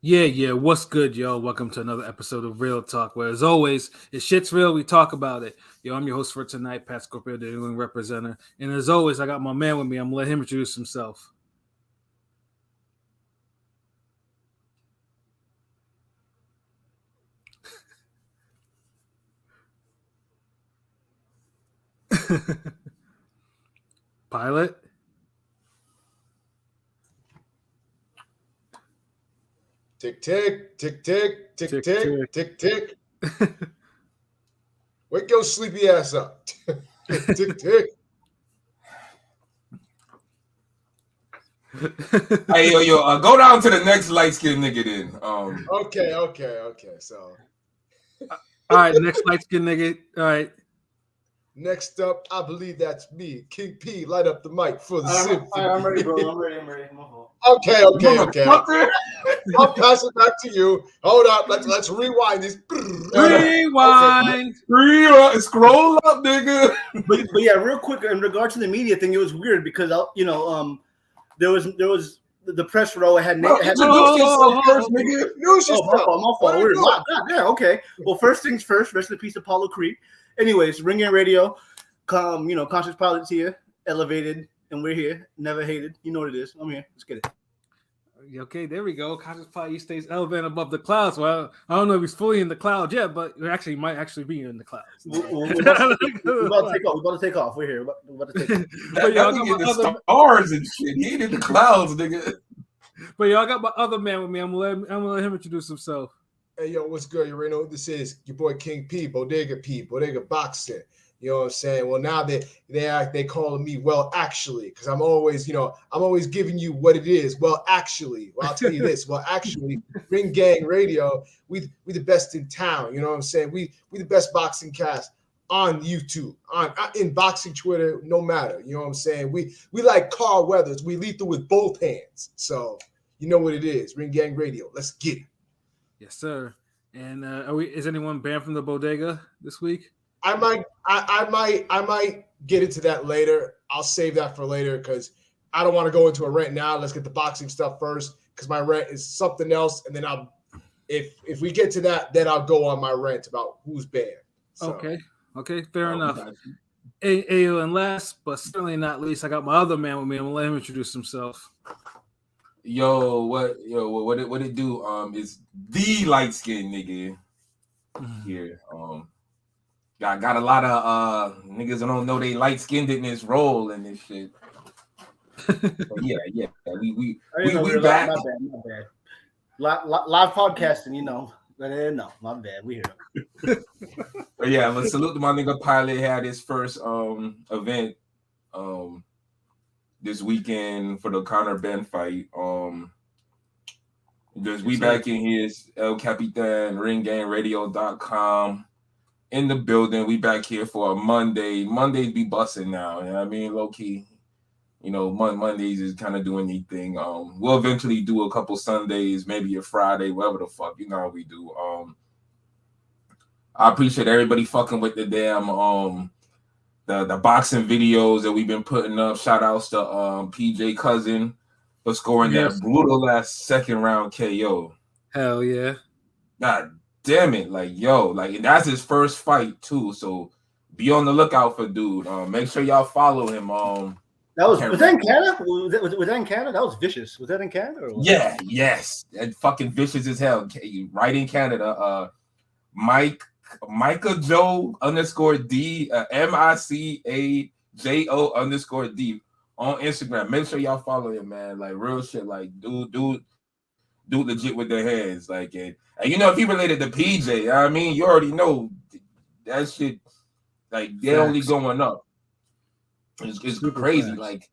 Yeah. What's good, yo? Welcome to another episode of Real Talk, where, as always, if shit's real, we talk about it. Yo, I'm your host for tonight, Pat Scorpio, the New England representative. And as always, I got my man with me. I'm going to let him introduce himself. Pilot? Tick, tick, tick, tick, tick, Tick, tick, tick, tick. tick. Wake your sleepy ass up. Tick, tick. Hey, yo, go down to the next light skinned nigga then. Okay. So, All right, next light skin nigga. All right. next up, I believe that's me, King P. Light up the mic for the I'm symphony. ready, bro. I'm ready. My fault. Okay. Motherfucker. I'll pass it back to you. Hold up. Let's rewind this. Rewind. Scroll up, nigga. But yeah, real quick in regard to the media thing, it was weird because there was the press row had Introduce yourself first, nigga. News my yourself. fault. What are you Weird. doing? God, yeah, okay. Well, first things first. Rest in peace, Apollo Creed. Anyways, Ring Game Radio, Conscious Pilots here, elevated, and we're here. Never hated. You know what it is. I'm here. Let's get it. Okay, there we go. Conscious Pilot stays elevated above the clouds. Well, I don't know if he's fully in the cloud yet, but he might actually be in the clouds. We're about to take off. We're about to take off. We're here. We're about to take off. But y'all That got nigga in my the other, stars and shit. He ain't in the clouds, nigga. but y'all got my other man with me. I'm gonna let him introduce himself. Hey, yo, what's good? You already know what this is. Your boy King P, Bodega Boxing. You know what I'm saying? Well, now they calling me well actually, because I'm always giving you what it is. Well, actually, I'll tell you this. Well, actually, Ring Gang Radio, we the best in town. You know what I'm saying? We the best boxing cast on YouTube, in boxing Twitter, no matter. You know what I'm saying? We like Carl Weathers. We lethal with both hands. So you know what it is. Ring Gang Radio. Let's get it. Yes, sir. And is anyone banned from the bodega this week? I might get into that later. I'll save that for later because I don't want to go into a rant now. Let's get the boxing stuff first because my rant is something else, and then if we get to that, then I'll go on my rant about who's banned. So. Okay, fair enough. And last but certainly not least, I got my other man with me. I'm gonna let him introduce himself. What it do? Is the light skinned nigga here. Got a lot of niggas that don't know they light skinned in this role and this shit. yeah. We back. My bad. Live podcasting, No, my bad. We here. But yeah, let's salute to my nigga Pilot. Had his first event this weekend for the Conor Ben fight. We back in here, El Capitan, ringgangeradio.com. In the building, we back here for a Monday. Mondays be busting now, you know what I mean? Low key, Mondays is kind of doing anything. We'll eventually do a couple Sundays, maybe a Friday, whatever the fuck, you know how we do. I appreciate everybody fucking with the damn the boxing videos that we've been putting up. Shout outs to PJ Cousin for scoring that brutal last second round KO. Hell yeah. God damn it, and that's his first fight too. So be on the lookout for dude. Make sure y'all follow him. Was that in Canada? Was that in Canada? That was vicious. Was that in Canada? Or what? Yeah, yes, that fucking vicious as hell. Right in Canada. Micah Joe _D MICAJO _D on Instagram. Make sure y'all follow him, man. Like real shit. Like dude legit with their hands. Like and if he related to PJ, I mean, you already know that shit. Like they're only going up. It's crazy. Facts. Like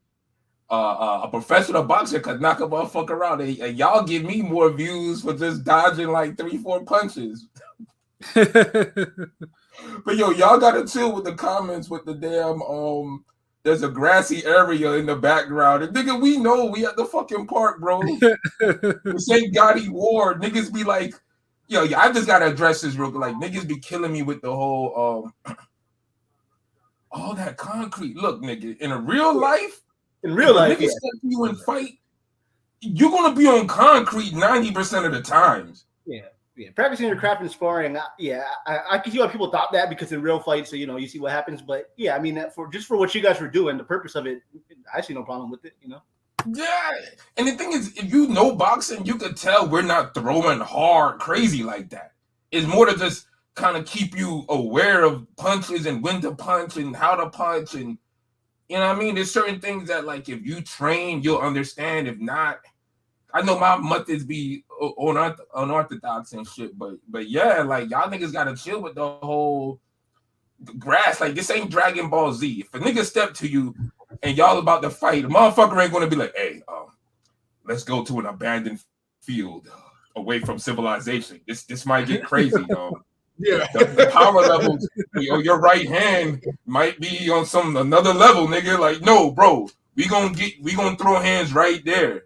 a professional boxer could knock a motherfucker out, and y'all give me more views for just dodging like 3-4 punches. But y'all gotta chill with the comments with the damn there's a grassy area in the background. And nigga, we know we at the fucking park, bro. This ain't Gotti Ward. Niggas be like, I just gotta address this real quick. Like niggas be killing me with the whole all that concrete. Look, nigga, in real life, niggas step you and fight. you're gonna be on concrete 90% of the times. Yeah, practicing your craft and sparring. I can see why people thought that because in real fights, so, you see what happens. But yeah, I mean, that for what you guys were doing, the purpose of it, I see no problem with it. Yeah, and the thing is, if you know boxing, you could tell we're not throwing hard, crazy like that. It's more to just kind of keep you aware of punches and when to punch and how to punch, and you know what I mean. There's certain things that, like, if you train, you'll understand. If not, I know my methods be unorthodox and shit, but yeah, like y'all niggas gotta chill with the whole grass. Like, this ain't Dragon Ball Z. If a nigga step to you and y'all about to fight, a motherfucker ain't gonna be like, hey, let's go to an abandoned field away from civilization. This might get crazy, Yeah. The power levels, your right hand might be on another level, nigga. Like, no, bro, we gonna throw hands right there.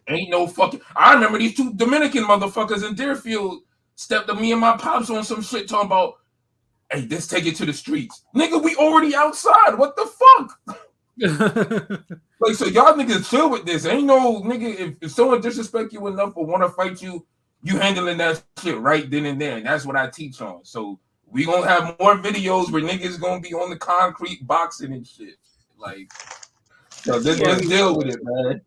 Ain't no fucking. I remember these two Dominican motherfuckers in Deerfield stepped to me and my pops on some shit talking about, hey, let's take it to the streets. Nigga, we already outside. What the fuck? Like, so y'all niggas chill with this. Ain't no nigga, if someone disrespect you enough or want to fight you, you handling that shit right then and there. And that's what I teach on. So we gonna have more videos where niggas gonna be on the concrete boxing and shit. Like, so let's deal with it, man.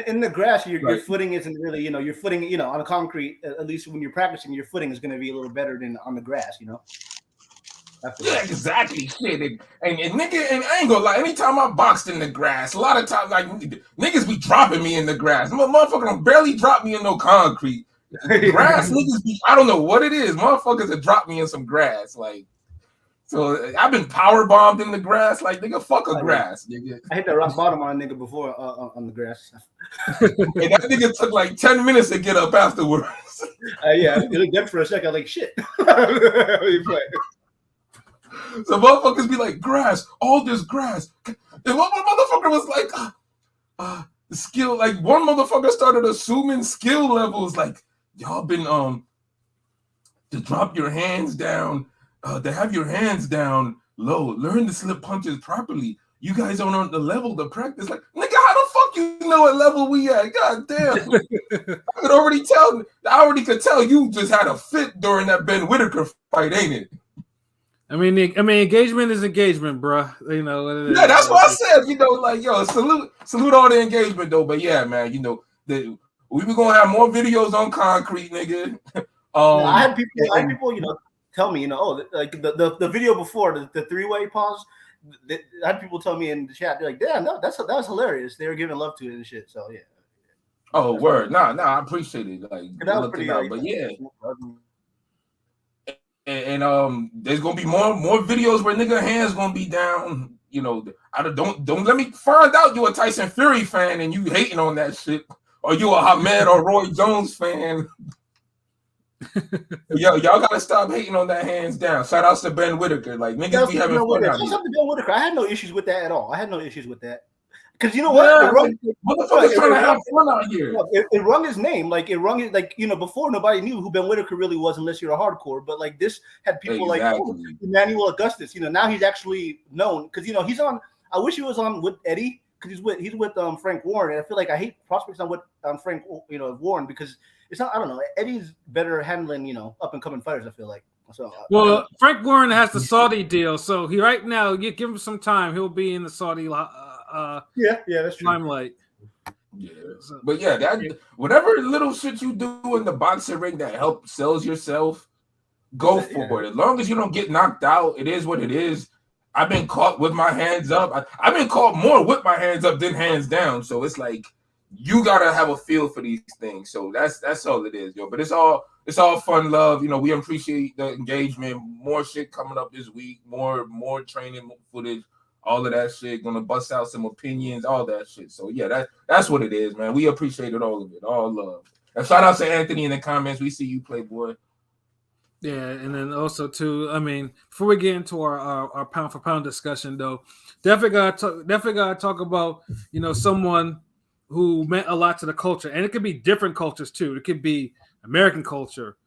In the grass, your footing isn't really, your footing, on the concrete, at least when you're practicing, your footing is going to be a little better than on the grass, Yeah, exactly. Shit. And nigga, and I ain't gonna lie, anytime I boxed in the grass, a lot of times, like, niggas be dropping me in the grass. Motherfucker don't barely drop me in no concrete. Grass, niggas be, I don't know what it is. Motherfuckers that drop me in some grass. Like, so I've been power bombed in the grass. Like, nigga, fuck a grass, nigga. I hit that rock bottom on a nigga before on the grass. And that nigga took like 10 minutes to get up afterwards. Yeah, it looked dead for a second. Like, shit. So motherfuckers be like, grass, all this grass. And one motherfucker was like, skill, like one motherfucker started assuming skill levels, like, y'all been to drop your hands down, to have your hands down low, learn to slip punches properly. You guys aren't on the level to practice. Like, nigga, how the fuck you know what level we at? God damn. I already could tell you just had a fit during that Ben Whitaker fight, ain't it? I mean, engagement is engagement, bro. You know. Yeah, that's what I said. Like, yo, salute all the engagement though. But yeah, man, we were gonna have more videos on concrete, nigga. I had people, tell me, like the video before the three-way pause. I had people tell me in the chat, they're like, "Damn, no, that was hilarious." They were giving love to it and shit. So yeah. Oh, word. Nah, I appreciate it. Like, that was pretty but yeah. And there's gonna be more videos where nigga hands gonna be down. Don't let me find out you a Tyson Fury fan and you hating on that shit, or you a Hamed or Roy Jones fan. Y'all gotta stop hating on that hands down. Shout outs to Ben Whitaker. Like, niggas be having fun out here. I had no issues with that at all. I had no issues with that. Because you know what? Motherfuckers trying to have fun out here. It rung his name. Like, it rung it, like, before nobody knew who Ben Whitaker really was unless you're a hardcore. But like, this had people like Emmanuel Augustus. Now he's actually known because he's on. I wish he was on with Eddie because he's with Frank Warren, and I feel like I hate prospects on with Frank Warren because it's not. I don't know. Eddie's better handling up and coming fighters. I feel like. So well, Frank Warren has the Saudi deal, so he right now you give him some time, he'll be in the Saudi. Yeah, that's true. Limelight. Yeah, but yeah, whatever little shit you do in the boxing ring that helps sells yourself, go for it. As long as you don't get knocked out, it is what it is. I've been caught with my hands up. I've been caught more with my hands up than hands down. So it's like you gotta have a feel for these things. So that's all it is, yo. But it's all fun, love. We appreciate the engagement. More shit coming up this week. More training footage. All of that shit, gonna bust out some opinions, all that shit. So yeah, that's what it is, man. We appreciate it, all of it, all love. And shout out to Anthony in the comments. We see you, Playboy. Yeah, and then also too, I mean, before we get into our pound for pound discussion, though, definitely gotta talk about someone who meant a lot to the culture, and it could be different cultures too. It could be American culture,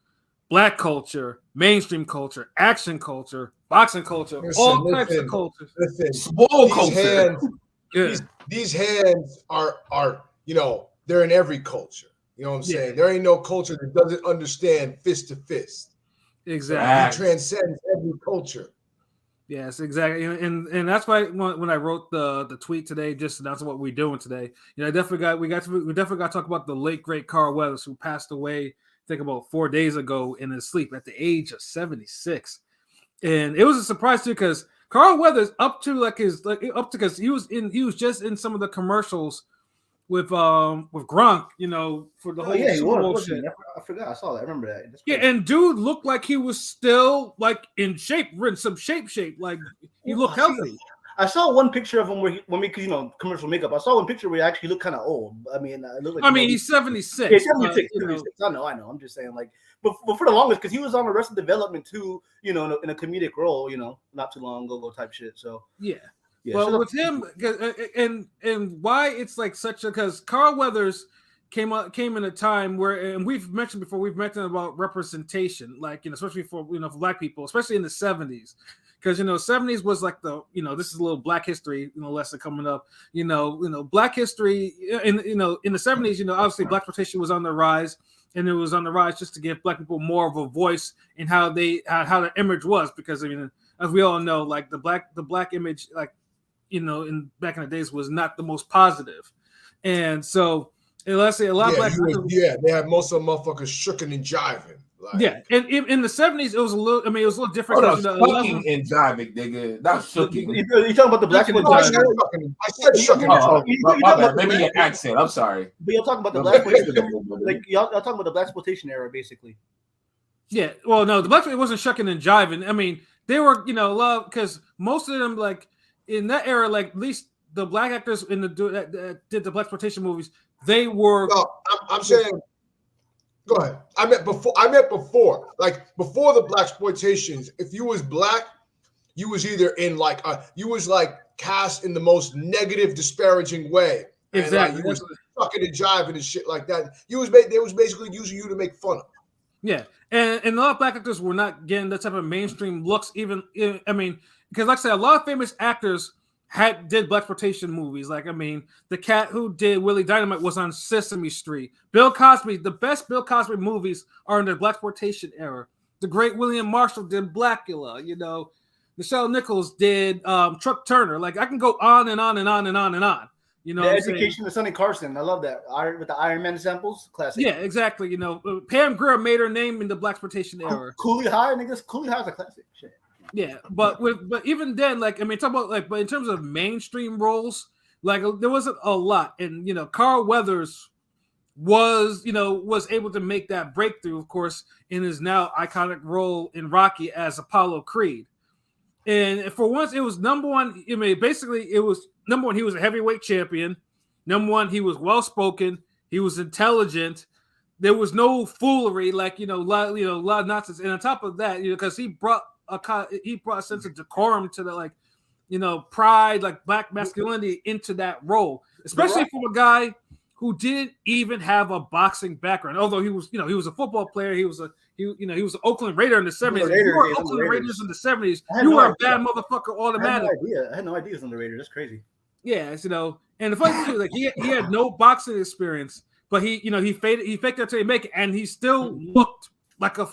Black culture, mainstream culture, action culture, boxing culture, all types of cultures. Listen, Small culture. These hands are they're in every culture. You know what I'm saying? There ain't no culture that doesn't understand fist to fist. Exactly. So he transcends every culture. Yes, exactly, and that's why when I wrote the tweet today, just announcing what we're doing today, we definitely got to talk about the late great Carl Weathers, who passed away, I think about 4 days ago in his sleep at the age of 76, and it was a surprise too because Carl Weathers because he was just in some of the commercials with Gronk, for the whole Super Bowl shit. I forgot. I saw that. I remember that. Yeah, and dude looked like he was still like in shape, in some shape. Like he looked healthy. I saw one picture of him because commercial makeup. I saw one picture where he actually looked kind of old. I mean, it looked like he's 76. Yeah, 76. 76. I know. I'm just saying, like, but for the longest, because he was on Arrested Development too, in a comedic role, not too long ago type shit. So yeah. Well, with him, and why it's like such a because Carl Weathers came in a time where, and we've mentioned about representation, like especially for for Black people, especially in the 70s, because 70s was like this is a little Black history lesson coming up. Black history in the 70s, obviously Blaxploitation was on the rise, and it was on the rise just to give Black people more of a voice in how the image was, because as we all know, like the black image, like in back in the days was not the most positive, and so let's say a lot of Black people, they had most of the motherfuckers shooking and jiving. Like, and in the 70s, it was a little. I mean, it was a little different. Shooking and jiving, nigga. Not shooking. You talking about the Black people? I said shucking. Maybe your accent. I'm sorry. But you're talking about the Blaxploitation, like y'all talking about the Blaxploitation era, basically. Yeah. Well, no, the Black it wasn't shucking and jiving. I mean, they were love because most of them like in that era, like at least the Black actors in that did the Blaxploitation movies, they were. No, I'm saying. Go ahead. I meant before. Like before the Blaxploitations, if you was Black, you was either in like you was like cast in the most negative, disparaging way. Exactly. And, you was fucking and jiving and shit like that. They was basically using you to make fun of. Yeah, and a lot of Black actors were not getting that type of mainstream looks. Even I mean, because like I said, a lot of famous actors did Blaxploitation movies. Like, I mean, the cat who did Willie Dynamite was on Sesame Street. Bill Cosby, the best Bill Cosby movies are in the Blaxploitation era. The great William Marshall did Blackula. Nichelle Nichols did Truck Turner. Like, I can go on and on and on and on and on. The Education of Sonny Carson. I love that. With the Iron Man samples, classic. Yeah, exactly. Pam Grier made her name in the Blaxploitation era. Coolie High, niggas. Coolie High is a classic. Shit. Yeah, but even then, like, I mean, talk about like, but in terms of mainstream roles, like there wasn't a lot, and Carl Weathers was able to make that breakthrough, of course, in his now iconic role in Rocky as Apollo Creed, and for once it was number one. I mean, basically, it was number one. He was a heavyweight champion. Number one, he was well spoken. He was intelligent. There was no foolery, like a lot of nonsense, and on top of that, because he brought a sense of decorum to the pride, like Black masculinity into that role, especially from a guy who didn't even have a boxing background. Although he was a football player, he was an Oakland Raider in the 70s. If you were Oakland Raiders in the 70s, you were a bad motherfucker automatically. I had no idea he was on the Raiders. That's crazy. Yeah, and the funny thing is, like, he had no boxing experience, but he faked it till he make it, and he still looked like a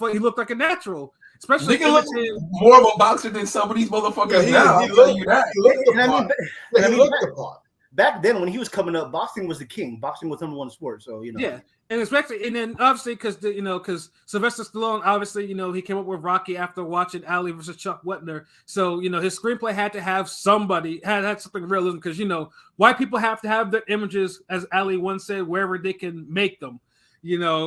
natural. Especially more of a boxer than some of these motherfuckers now. He looked the part. Back then, when he was coming up, boxing was the king. Boxing was number one sport. So Yeah, and especially, and then obviously because Sylvester Stallone, obviously, he came up with Rocky after watching Ali versus Chuck Wepner. So his screenplay had to have something realism, because white people have to have their images, as Ali once said, wherever they can make them.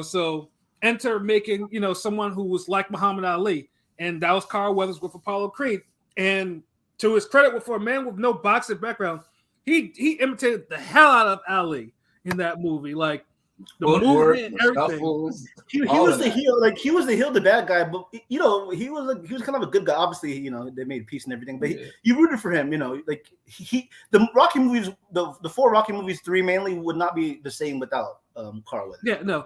So. Enter making, someone who was like Muhammad Ali, and that was Carl Weathers with Apollo Creed. And to his credit, for a man with no boxing background, he imitated the hell out of Ali in that movie. Like the movement and everything. He was the heel, like he was the heel, the bad guy, but he was kind of a good guy. Obviously, they made peace and everything, but you rooted for him. Like the Rocky movies, the 4 Rocky movies, 3 mainly, would not be the same without Carl Weathers.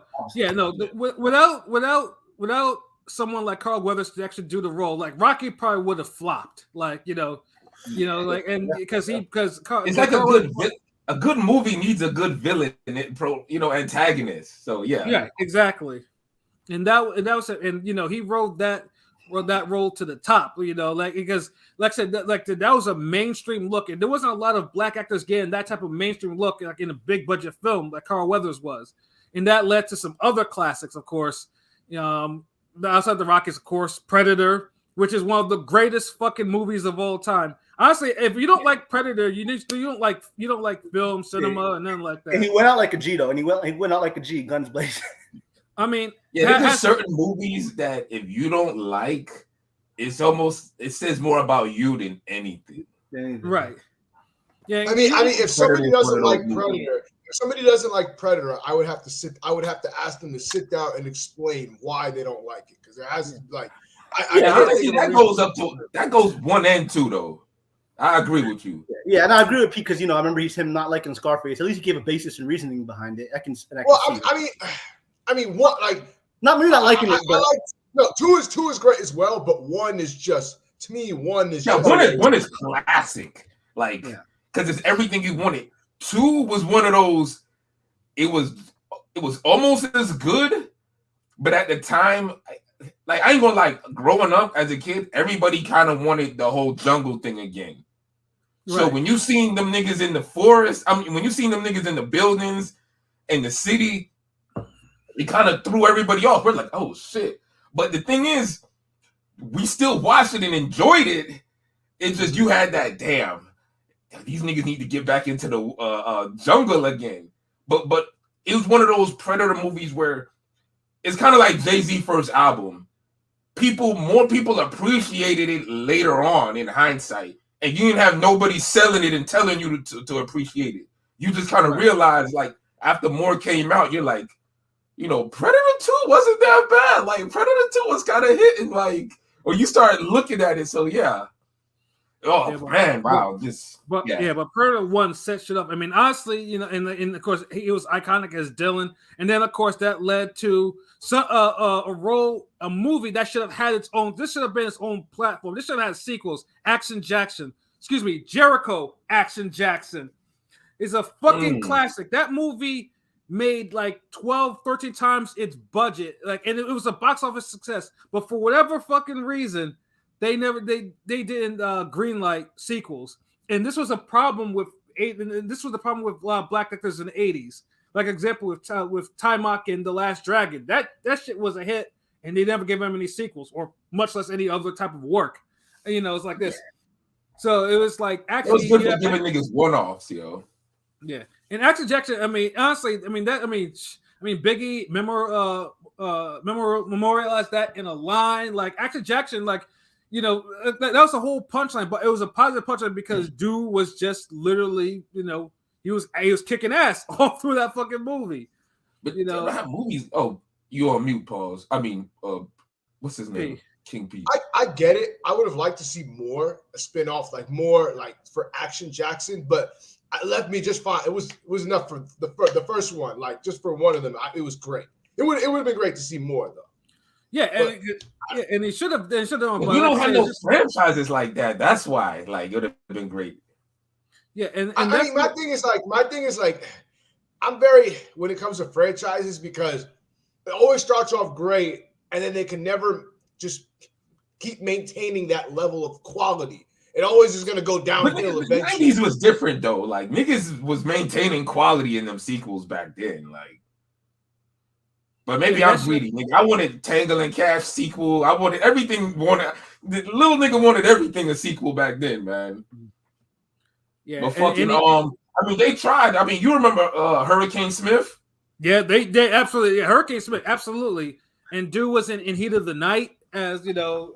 Without someone like Carl Weathers to actually do the role, like Rocky probably would have flopped. Like and because it's like a good. a good movie needs a good villain and antagonist. So yeah, exactly. And that was it. And he rode that role to the top. Because like I said, that was a mainstream look, and there wasn't a lot of black actors getting that type of mainstream look, like in a big budget film, like Carl Weathers was, and that led to some other classics, of course. Outside the Rockies, of course, Predator, which is one of the greatest fucking movies of all time. Honestly, if you don't like Predator, you don't like film, cinema, and nothing like that. And he went out like a G though, and he went out like a G, guns blazing. I mean, there's certain movies that if you don't like, it says more about you than anything. Right. Yeah. I mean, if somebody doesn't like Predator, I would have to ask them to sit down and explain why they don't like it, because it has that goes 1 and 2 though. I agree with you. Yeah, and I agree with Pete because I remember him not liking Scarface. At least he gave a basis and reasoning behind it. I mean, what not me not liking it, but two is great as well, but one is just to me. One is one is classic, because it's everything you wanted. 2 was one of those. It was almost as good, but at the time, I ain't gonna lie. Growing up as a kid, everybody kind of wanted the whole jungle thing again. Right. So when you seen them niggas in the forest, when you seen them niggas in the buildings in the city, it kind of threw everybody off. We're like, oh shit. But the thing is, we still watched it and enjoyed it. It's just you had that damn. These niggas need to get back into the jungle again. But it was one of those Predator movies where it's kind of like Jay-Z first album. More people appreciated it later on in hindsight. And you didn't have nobody selling it and telling you to appreciate it. You just kind of realized, after more came out, you're like, Predator 2 wasn't that bad. Predator 2 was kind of hitting, or you start looking at it. So, yeah. Oh, yeah, man, wow. But Predator 1 set shit up. I mean, honestly, and of course, he was iconic as Dylan. And then, of course, that led to a movie that should have had its own. This should have been its own platform. This should have had sequels. Jericho Action Jackson is a fucking classic. That movie made 12, 13 times its budget. And it was a box office success. But for whatever fucking reason, they didn't greenlight sequels. And this was a problem with black actors in the 80s. Like example with Taimak in The Last Dragon. That shit was a hit, and they never gave him any sequels, or much less any other type of work. It's like this. So it was actually. It was good for giving niggas one-offs, yo. Yeah, and Action Jackson. I mean, honestly, Biggie memorialized that in a line. Action Jackson, that was a whole punchline, but it was a positive punchline because dude was just literally, he was kicking ass all through that fucking movie. But have movies. Oh, you on mute? Pause. I mean, what's his name? King P. I get it. I would have liked to see a spin-off, more for Action Jackson, but it left me just fine. It was enough for the first one. Just for one of them, it was great. It would have been great to see more though. Yeah, and it should have. We don't have no franchises like that. That's why, it would have been great. Yeah, and my thing is I'm very when it comes to franchises, because it always starts off great and then they can never just keep maintaining that level of quality. It always is going to go downhill eventually. 90s was different though. Niggas was maintaining quality in them sequels back then. But maybe I'm greedy, nigga. I wanted Tangle and Cash sequel. I wanted everything. The little nigga wanted everything a sequel back then, man. Yeah, but fucking they tried. I mean, you remember Hurricane Smith? Yeah, they absolutely. Yeah, Hurricane Smith, absolutely. And dude was in Heat of the Night, as and Heat of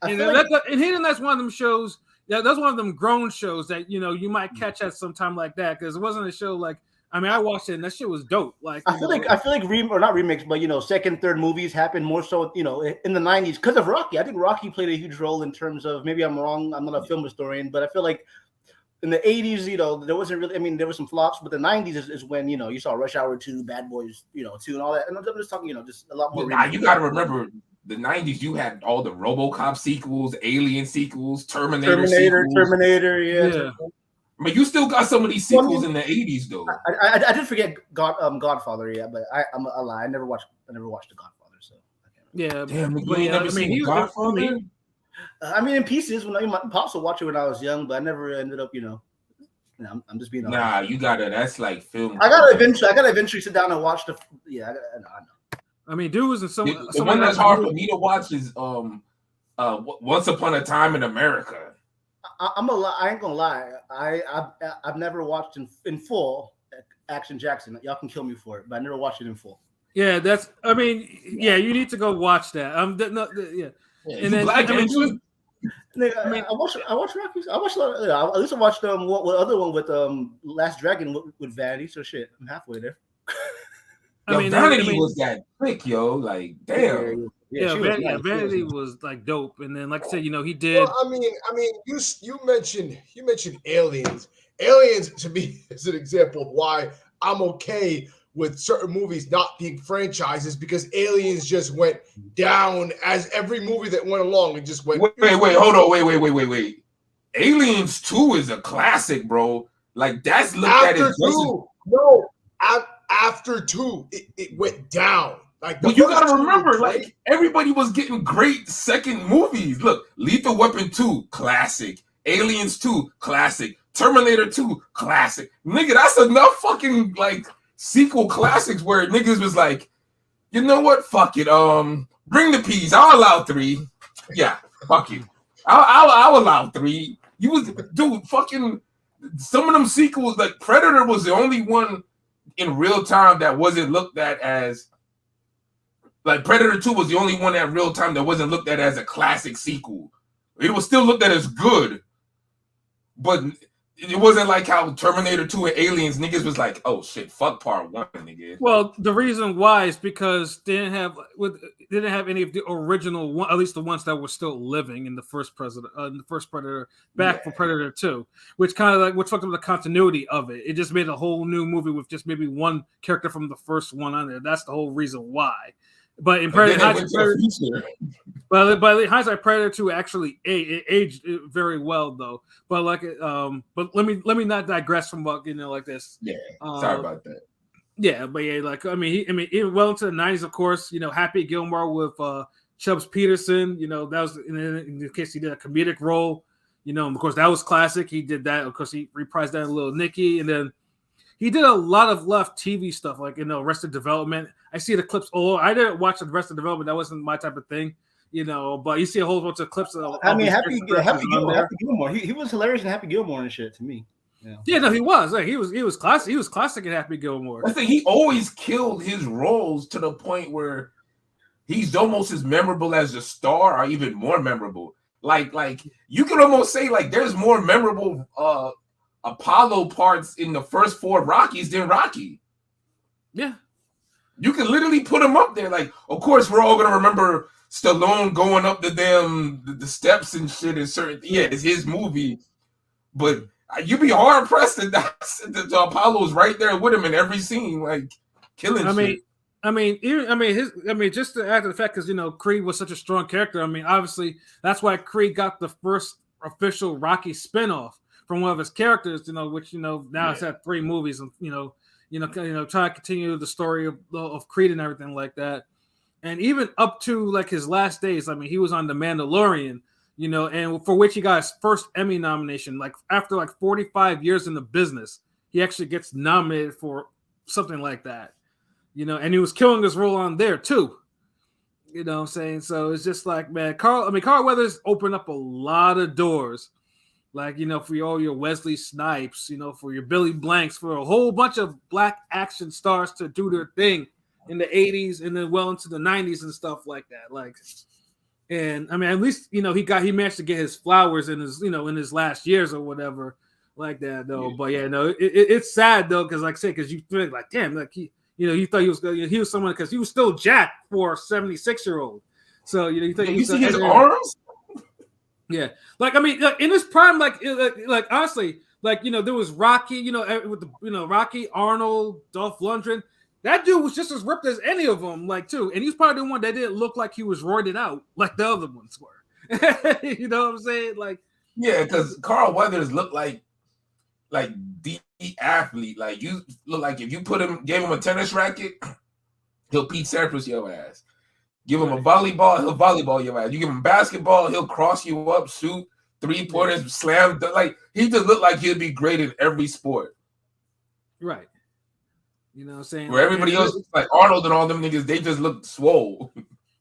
the Night's one of them shows. Yeah, that's one of them grown shows that you might catch at some time like that, because it wasn't a show I watched it and that shit was dope. I feel like not remakes, but second, third movies happened more so in the 90s because of Rocky. I think Rocky played a huge role in terms of, maybe I'm wrong, I'm not a film historian, but I feel like in the 80s, there wasn't really, there were some flops, but the 90s is when, you saw Rush Hour 2, Bad Boys, 2 and all that. And I'm just talking, just a lot more. Nah, you got to remember the 90s, you had all the RoboCop sequels, Alien sequels, Terminator sequels. Terminator, yeah. But you still got some of these sequels in the 80s though. I did forget Godfather, yeah, but I'm a lie. I never watched The Godfather, so yeah. Damn, you ain't never seen Godfather? I mean, in pieces. When my pops would watch it when I was young, but I never ended up, I'm just being honest. Nah, you gotta. That's like film. I gotta eventually sit down and watch the. Yeah, I know. I mean, dude was in some. The one that's hard for me to watch is Once Upon a Time in America. I ain't gonna lie. I've never watched in full Action Jackson. Y'all can kill me for it, but I never watched it in full. Yeah, that's. I mean, yeah, you need to go watch that. And then Black I watched Rocky. I watched. I used to watch what other one with Last Dragon with Vanity. So shit, I'm halfway there. Vanity was that quick, yo. Like, damn. Yeah, Vanity was like dope. And then, like I said, he did. Well, I mean, you mentioned Aliens. Aliens to me is an example of why I'm okay with certain movies not being franchises, because Aliens just went down as every movie that went along and just went. Wait, hold on, wait. Aliens 2 is a classic, bro. Like that's looked after at it. 2. No, after 2, it went down. Like, but you gotta remember, like everybody was getting great second movies. Look, Lethal Weapon 2, classic. Aliens 2, classic. Terminator 2, classic. Nigga, that's enough fucking like sequel classics where niggas was like, you know what? Fuck it. Bring the peas. I'll allow 3. Yeah, fuck it. I'll allow 3. You was dude, fucking some of them sequels, like Predator was the only one in real time that wasn't looked at as. Like Predator 2 was the only one at real time that wasn't looked at as a classic sequel. It was still looked at as good, but it wasn't like how Terminator 2 and Aliens niggas was like, oh shit, fuck part 1, nigga. Well, the reason why is because they didn't have any of the original one, at least the ones that were still living in the first Predator for Predator 2, which fucked up the continuity of it. It just made a whole new movie with just maybe one character from the first one on there. That's the whole reason why. But in hindsight, Predator 2 actually aged very well, though. But but let me not digress from like this. Yeah, sorry about that. Yeah, but yeah, like even well into the 90s, of course. Happy Gilmore with Chubbs Peterson. That was in the case he did a comedic role. Of course that was classic. He did that. Of course, he reprised that in Little Nicky, and then he did a lot of left TV stuff, like Arrested Development. I see the clips. Oh, I didn't watch Arrested Development. That wasn't my type of thing, But you see a whole bunch of clips. Happy Gilmore. He was hilarious in Happy Gilmore and shit to me. Yeah, no, he was. Like, he was classic. He was classic in Happy Gilmore. I think he always killed his roles to the point where he's almost as memorable as the star, or even more memorable. Like you could almost say like there's more memorable Apollo parts in the first 4 Rockies than Rocky. Yeah. You can literally put him up there. Like, of course, we're all gonna remember Stallone going up the steps and shit and certain. Yeah, it's his movie, but you'd be hard pressed that Apollo's right there with him in every scene, like killing. Just to add to the fact, because Creed was such a strong character. Obviously that's why Creed got the first official Rocky spinoff from one of his characters. Which now it's had 3 movies, and try to continue the story of Creed and everything like that. And even up to like his last days, he was on The Mandalorian, and for which he got his first Emmy nomination. Like after like 45 years in the business, he actually gets nominated for something like that, and he was killing his role on there too. What I'm saying? So it's just like, man, Carl Weathers opened up a lot of doors. Like, for all your Wesley Snipes, for your Billy Blanks, for a whole bunch of black action stars to do their thing in the 80s and then well into the 90s and stuff like that. Like, and at least, he managed to get his flowers in his, in his last years or whatever like that, though. Yeah. But yeah, no, it's sad though, because like I said, because you think like, damn, like you thought he was someone, because he was still jacked for a 76-year-old. So, you think you see his arms? Yeah, like in his prime, like honestly, like there was Rocky, with the Rocky, Arnold, Dolph Lundgren. That dude was just as ripped as any of them, like too, and he's probably the one that didn't look like he was roided out like the other ones were. You know what I'm saying? Like, yeah, because Carl Weathers looked like the athlete. Like you look like if you gave him a tennis racket, he'll Pete Sampras your ass. Give him a volleyball, he'll volleyball your ass. You give him basketball, he'll cross you up, shoot 3-pointers, slam. Like he just looked like he'd be great in every sport. Right. You know what I'm saying? Where everybody else, like Arnold and all them niggas, they just look swole.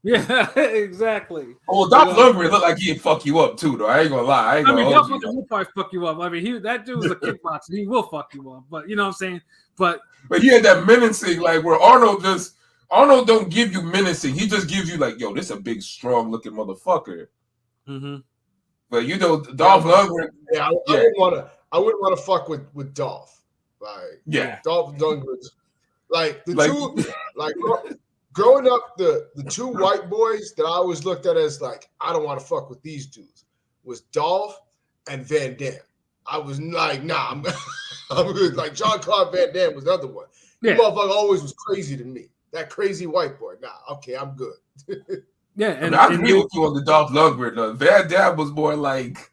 Yeah, exactly. Oh, well, Dolph Lundgren looked like he'd fuck you up too, though. I ain't gonna lie. Dolph Lundgren will probably fuck you up. I mean, that dude was a kickboxer. He will fuck you up. But you know what I'm saying? But he had that menacing, like where Arnold don't give you menacing. He just gives you like, yo, this a big, strong looking motherfucker. Mm-hmm. But you know, Dolph Lundgren. Yeah, I wouldn't want to fuck with Dolph. Like, Dolph Lundgren's like the two, like growing up, the two white boys that I always looked at as like, I don't want to fuck with these dudes was Dolph and Van Damme. I was like, nah, I'm good. Like Jean-Claude Van Damme was the other one. Yeah. The motherfucker always was crazy to me. That crazy white boy. Nah, okay, I'm good. Yeah, and I agree with you on the Dolph Lundgren. Van Damme was more like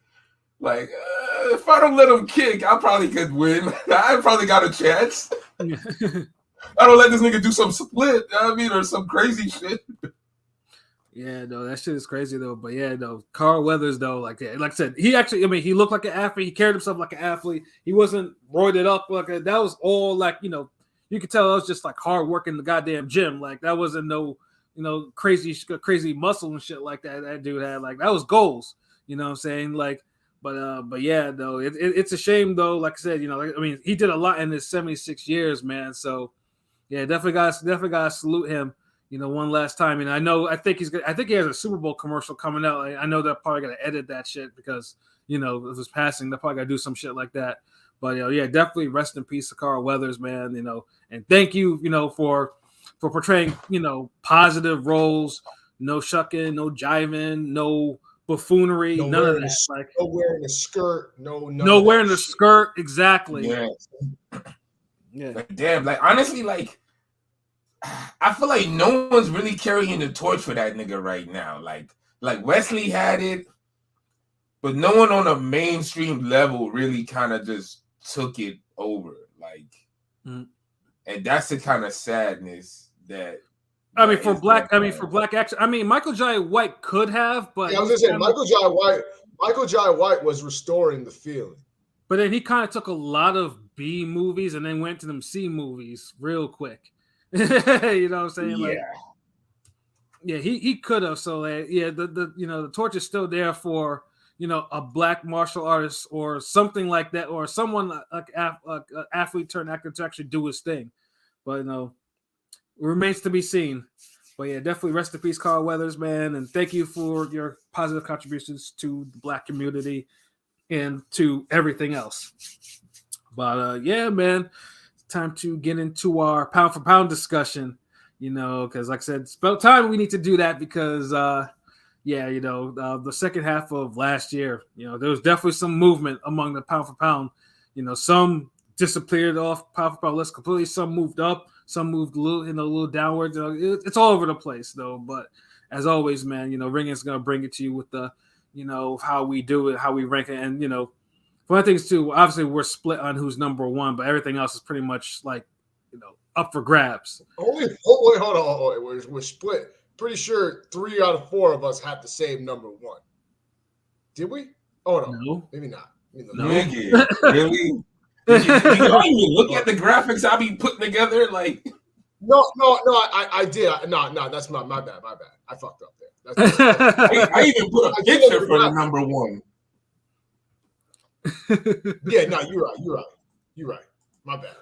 if I don't let him kick, I probably could win. I probably got a chance. I don't let this nigga do some split, you know what I mean, or some crazy shit. Yeah, no, that shit is crazy though. But yeah, no, Carl Weathers though, like I said, he actually, I mean, he looked like an athlete. He carried himself like an athlete. He wasn't roided up like that. That was all like, you know, you could tell it was just like hard work in the goddamn gym. Like that wasn't no, you know, crazy muscle and shit like that dude had. Like that was goals. You know what I'm saying? Like, but yeah, though, it's a shame though. Like I said, you know, I mean, he did a lot in his 76 years, man. So yeah, definitely gotta salute him. You know, one last time. And I think he has a Super Bowl commercial coming out. I know they're probably gonna edit that shit because, you know, of his passing, they're probably gonna do some shit like that. But you know, yeah, definitely rest in peace to Carl Weathers, man. You know, and thank you, you know, for portraying, you know, positive roles, no shucking, no jiving, no buffoonery, none of that. Like no wearing a skirt, no wearing a skirt, exactly. Yeah. Yeah. Like, damn, like honestly, like I feel like no one's really carrying the torch for that nigga right now. Like Wesley had it, but no one on a mainstream level really kind of just took it over. Like, and that's the kind of sadness that. I mean, for black action. I mean, Michael Jai White could have, but yeah, I was gonna say Michael Jai White was restoring the feeling. But then he kind of took a lot of B movies and then went to them C movies real quick. You know what I'm saying? Yeah. Like, yeah, he could have. So yeah, the you know, the torch is still there for, you know, a black martial artist or something like that, or someone like athlete turned actor to actually do his thing. But you know, it remains to be seen. But yeah, definitely rest in peace, Carl Weathers, man, and thank you for your positive contributions to the black community and to everything else. But yeah, man, it's time to get into our pound for pound discussion, you know, because like I said, it's about time we need to do that because yeah, you know, the second half of last year, you know, there was definitely some movement among the pound for pound. You know, some disappeared off pound for pound list completely, some moved up, some moved a little downwards. You know, it's all over the place though. But as always, man, you know, Ring is gonna bring it to you with the, you know, how we do it, how we rank it, and you know, one of the things too. Obviously, we're split on who's number one, but everything else is pretty much like, you know, up for grabs. Wait, hold on. We're split. Pretty sure 3 out of 4 of us had the same number one. Did we? Oh no, maybe not. No. Nigga, really? Did you look at the graphics I be putting together? Like, no, I did. No, that's my bad. I fucked up there. I even put a picture for the number one. Yeah, no, you're right. My bad.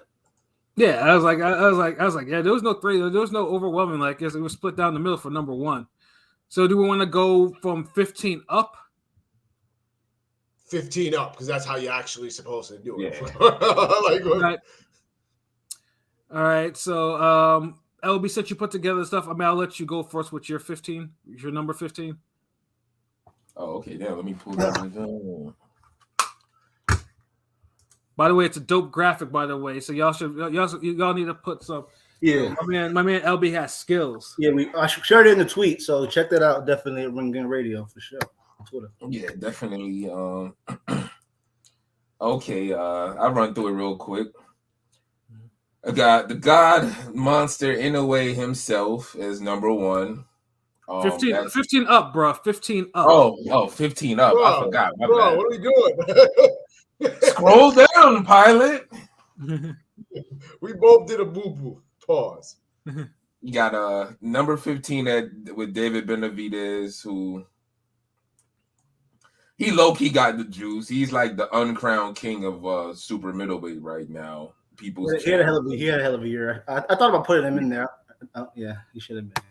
Yeah, I was like, yeah, there was no 3. There was no overwhelming. Like, it was split down the middle for number one. So, do we want to go from 15 up? 15 up, because that's how you're actually supposed to do it. Yeah. Right. All right. So, LB, since you put together the stuff, I mean, I'll let you go first with your 15. Your number 15. Oh, okay. Yeah, let me pull that. By the way, it's a dope graphic. By the way, so y'all need to put some. Yeah, my man LB has skills. Yeah, I shared it in the tweet, so check that out. Definitely at Ring Game Radio for sure. Twitter. Yeah, definitely. Okay, I'll run through it real quick. I got the God Monster Inoue himself as number 1. 15 up, bro. 15 up. Oh, 15 up. Bro, I forgot. My bro, bad. what are we doing? Scroll down, pilot. We both did a boo-boo. Pause. You got number 15 with David Benavidez, who he low-key got the juice. He's like the uncrowned king of super middleweight right now. He had a hell of a year. I thought about putting him in there. Yeah, he should have been.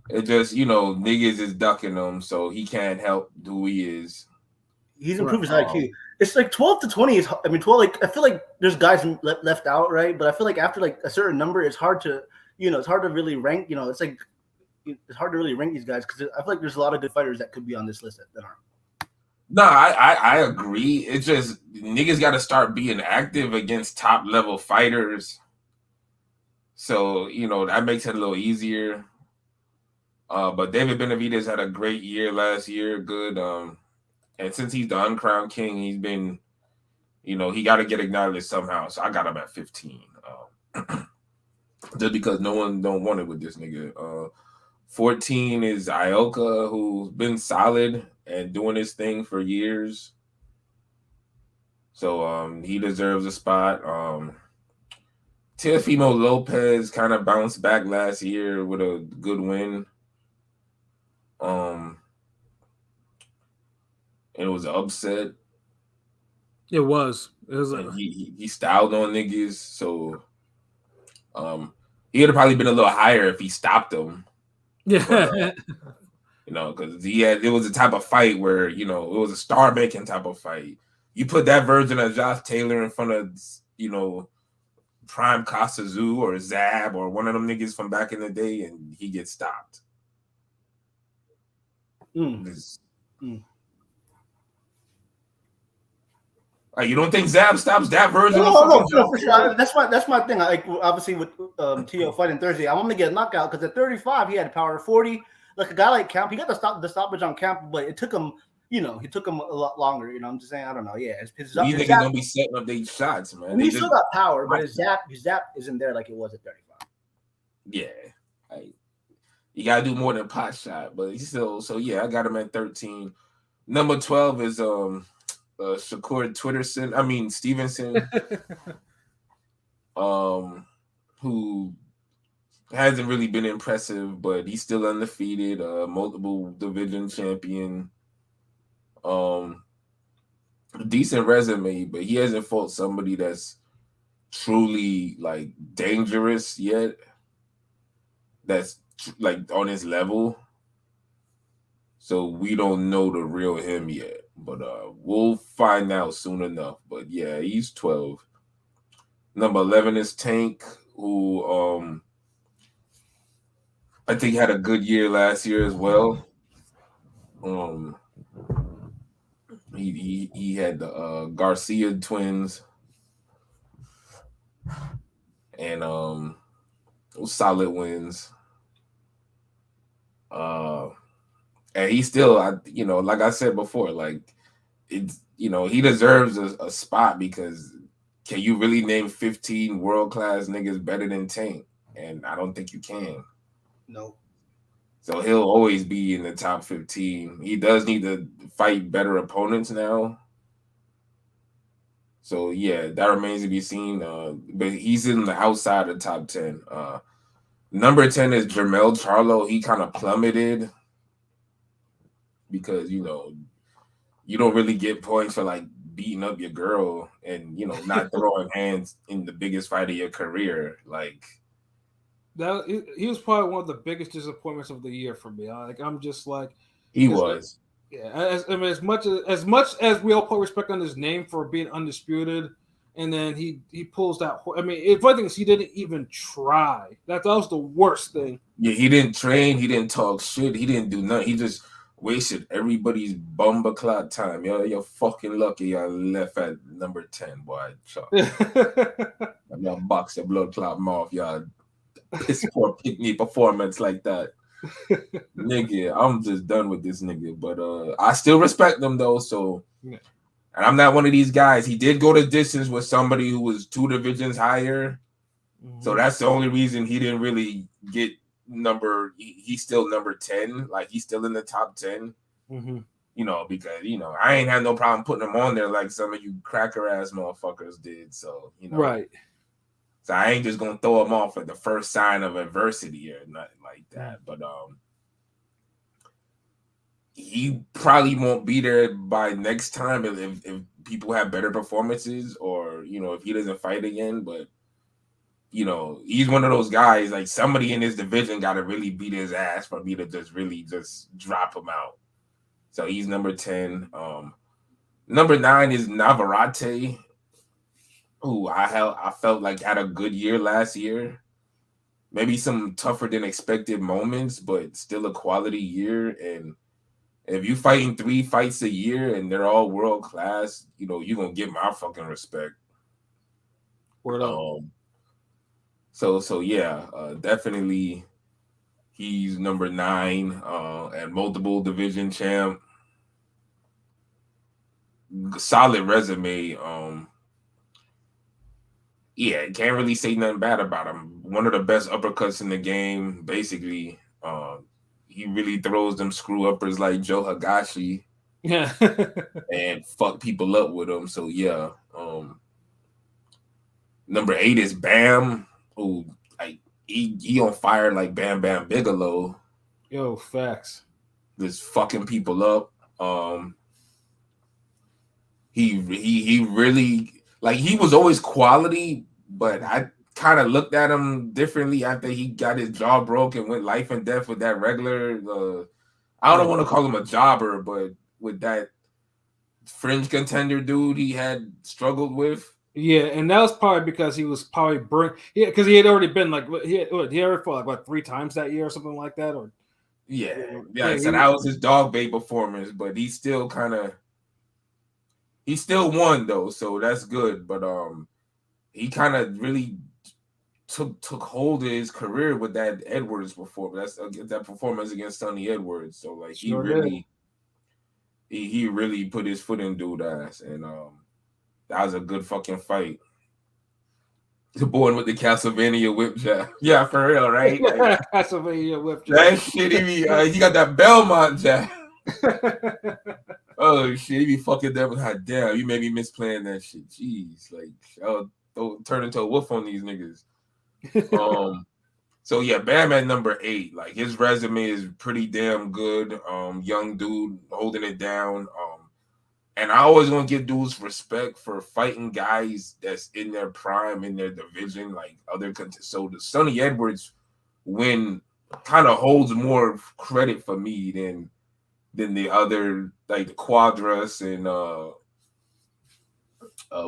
It just, niggas is ducking him, so he can't help who he is. He's improved his IQ. It's like 12 to 20 is. I mean, 12. Like I feel like there's guys left out, right? But I feel like after like a certain number, it's hard to, it's hard to really rank. It's like it's hard to really rank these guys because I feel like there's a lot of good fighters that could be on this list that aren't. No, I agree. It's just niggas got to start being active against top level fighters. So that makes it a little easier. But David Benavidez had a great year last year. Good. And since he's the uncrowned king, he's been, he got to get acknowledged somehow. So I got him at 15. Just because no one don't want it with this nigga. 14 is Ioka, who's been solid and doing his thing for years. So he deserves a spot. Teofimo Lopez kind of bounced back last year with a good win. It was an upset. It was. He styled on niggas, so he would have probably been a little higher if he stopped them. Yeah. But, because it was a type of fight where it was a star making type of fight. You put that version of Josh Taylor in front of Prime Kasazu or Zab or one of them niggas from back in the day, and he gets stopped. You don't think Zab stops that version? No, for sure. That's my thing. Like obviously with Tio fighting Thursday, I want him to get a knockout because at 35 he had power. 40, like a guy like Camp, he got the stoppage on Camp, but it took him. He took him a lot longer. I'm just saying. I don't know. Yeah, these niggas don't be setting up their shots, man. He still got power, but his zap isn't there like it was at 35. Yeah, you gotta do more than pot shot, but he's still. So yeah, I got him at 13. Number 12 is Shakur Stevenson, who hasn't really been impressive, but he's still undefeated, multiple division champion, decent resume, but he hasn't fought somebody that's truly like dangerous yet. That's like on his level. So we don't know the real him yet, but we'll find out soon enough. But yeah, he's 12. Number 11 is Tank, who I think had a good year last year as well. He had the Garcia twins and solid wins. And he still, like I said before, like it's, he deserves a spot because can you really name 15 world-class niggas better than Tank? And I don't think you can. No. So he'll always be in the top 15. He does need to fight better opponents now. So yeah, that remains to be seen. But he's in the outside of the top 10. Number 10 is Jermell Charlo. He kind of plummeted because you don't really get points for like beating up your girl and not throwing hands in the biggest fight of your career. Like that, he was probably one of the biggest disappointments of the year for me. I'm just like he was. Yeah, as much as we all put respect on his name for being undisputed, and then he pulls that. I mean, if I think he didn't even try. That was the worst thing. Yeah, he didn't train. He didn't talk shit. He didn't do nothing. He just wasted everybody's bumper clock time. You're fucking lucky y'all left at number 10, boy. Y'all box your blood clot mouth. Y'all piss poor pick-me performance like that. Nigga, I'm just done with this nigga. But I still respect them though. So And I'm not one of these guys. He did go to distance with somebody who was 2 divisions higher. Mm-hmm. So that's the only reason he didn't really get he's still number 10. Like, he's still in the top 10. Mm-hmm. You know, because, you know, I ain't had no problem putting him on there like some of you cracker-ass motherfuckers did. So, you know. Right. So I ain't just going to throw him off at the first sign of adversity or nothing like that. But he probably won't be there by next time if people have better performances or, you know, if he doesn't fight again. But, you know, he's one of those guys, like somebody in his division got to really beat his ass for me to just really just drop him out. So he's number 10. Number 9 is Navarrete, who I felt like had a good year last year. Maybe some tougher than expected moments, but still a quality year. And if you fighting 3 fights a year and they're all world class, you know, you're gonna get my fucking respect. Word up. So yeah, definitely he's number 9 and multiple division champ. Solid resume. Yeah, can't really say nothing bad about him. One of the best uppercuts in the game, basically. He really throws them screw uppers like Joe Higashi. Yeah. And fuck people up with them. So yeah. Number 8 is Bam, who like he on fire like Bam Bam Bigelow. Yo, facts. Just fucking people up. He really, like, he was always quality, but I kind of looked at him differently after he got his jaw broke and went life and death with that regular. I don't want to call him a jobber, but with that fringe contender dude he had struggled with. Yeah, and that was probably because he was probably because he had already been like he already fought like what 3 times that year or something like that, or yeah. So that was his dog bait performance, but he still won though, so that's good. But he kind of really took hold of his career with that Edwards performance. That's that performance against Sonny Edwards. So like he really put his foot in dude's ass, and that was a good fucking fight. The boy with the Castlevania whip jab. Yeah, for real, right? Like, Castlevania whip jab. That shit, he got that Belmont jab. Oh shit, he be fucking them. God damn, you made me miss playing that shit. Jeez, like I'll turn into a wolf on these niggas. So yeah, Bam at number 8. Like his resume is pretty damn good. Young dude holding it down. And I always gonna give dudes respect for fighting guys that's in their prime in their division, like other. So the Sonny Edwards win kind of holds more credit for me than the other, like the Quadras and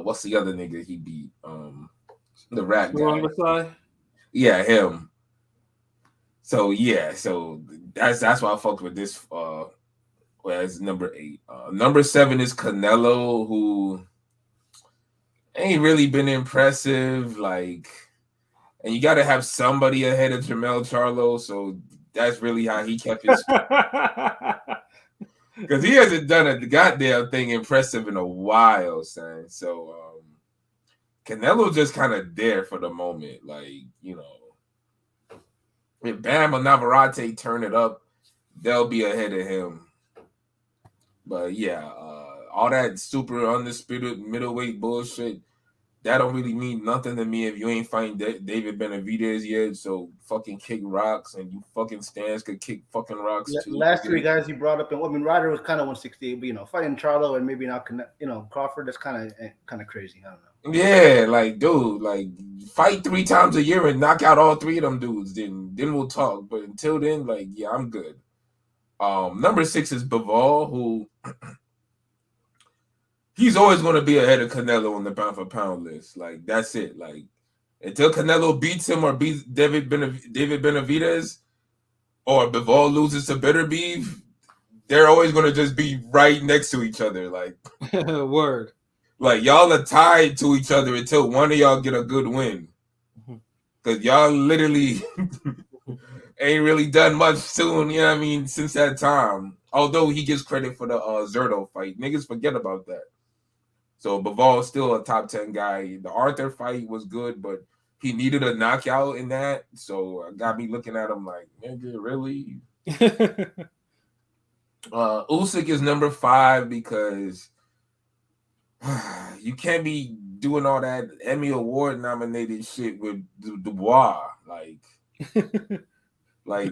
what's the other nigga he beat? The rat guy. Yeah, him. So yeah, so that's why I fucked with this. As number 8. Number 7 is Canelo, who ain't really been impressive. Like, and you got to have somebody ahead of Jermell Charlo. So that's really how he kept his. Because he hasn't done a goddamn thing impressive in a while, son. So Canelo just kind of there for the moment. Like, you know, if Bam or Navarrete turn it up, they'll be ahead of him. But yeah, all that super undisputed middleweight bullshit, that don't really mean nothing to me if you ain't fighting David Benavidez yet. So fucking kick rocks, and you fucking stands could kick fucking rocks too. Last 3 guys you brought up, and Ryder was kind of 168, but you know, fighting Charlo and maybe not, Crawford, that's kind of crazy. I don't know. Yeah, like dude, like fight 3 times a year and knock out all 3 of them dudes. Then we'll talk. But until then, like, yeah, I'm good. Number 6 is Bivol, who he's always going to be ahead of Canelo on the pound for pound list. Like, that's it. Like, until Canelo beats him or beats David Benavidez, or Bivol loses to Bitter Beef, they're always going to just be right next to each other. Like, word. Like, y'all are tied to each other until one of y'all get a good win. Because y'all literally ain't really done much soon, you know what I mean, since that time. Although he gets credit for the Zerto fight. Niggas forget about that. So Bivol is still a top 10 guy. The Arthur fight was good, but he needed a knockout in that. So it got me looking at him like, nigga, really? Usyk is number 5 because you can't be doing all that Emmy Award nominated shit with Dubois. Like,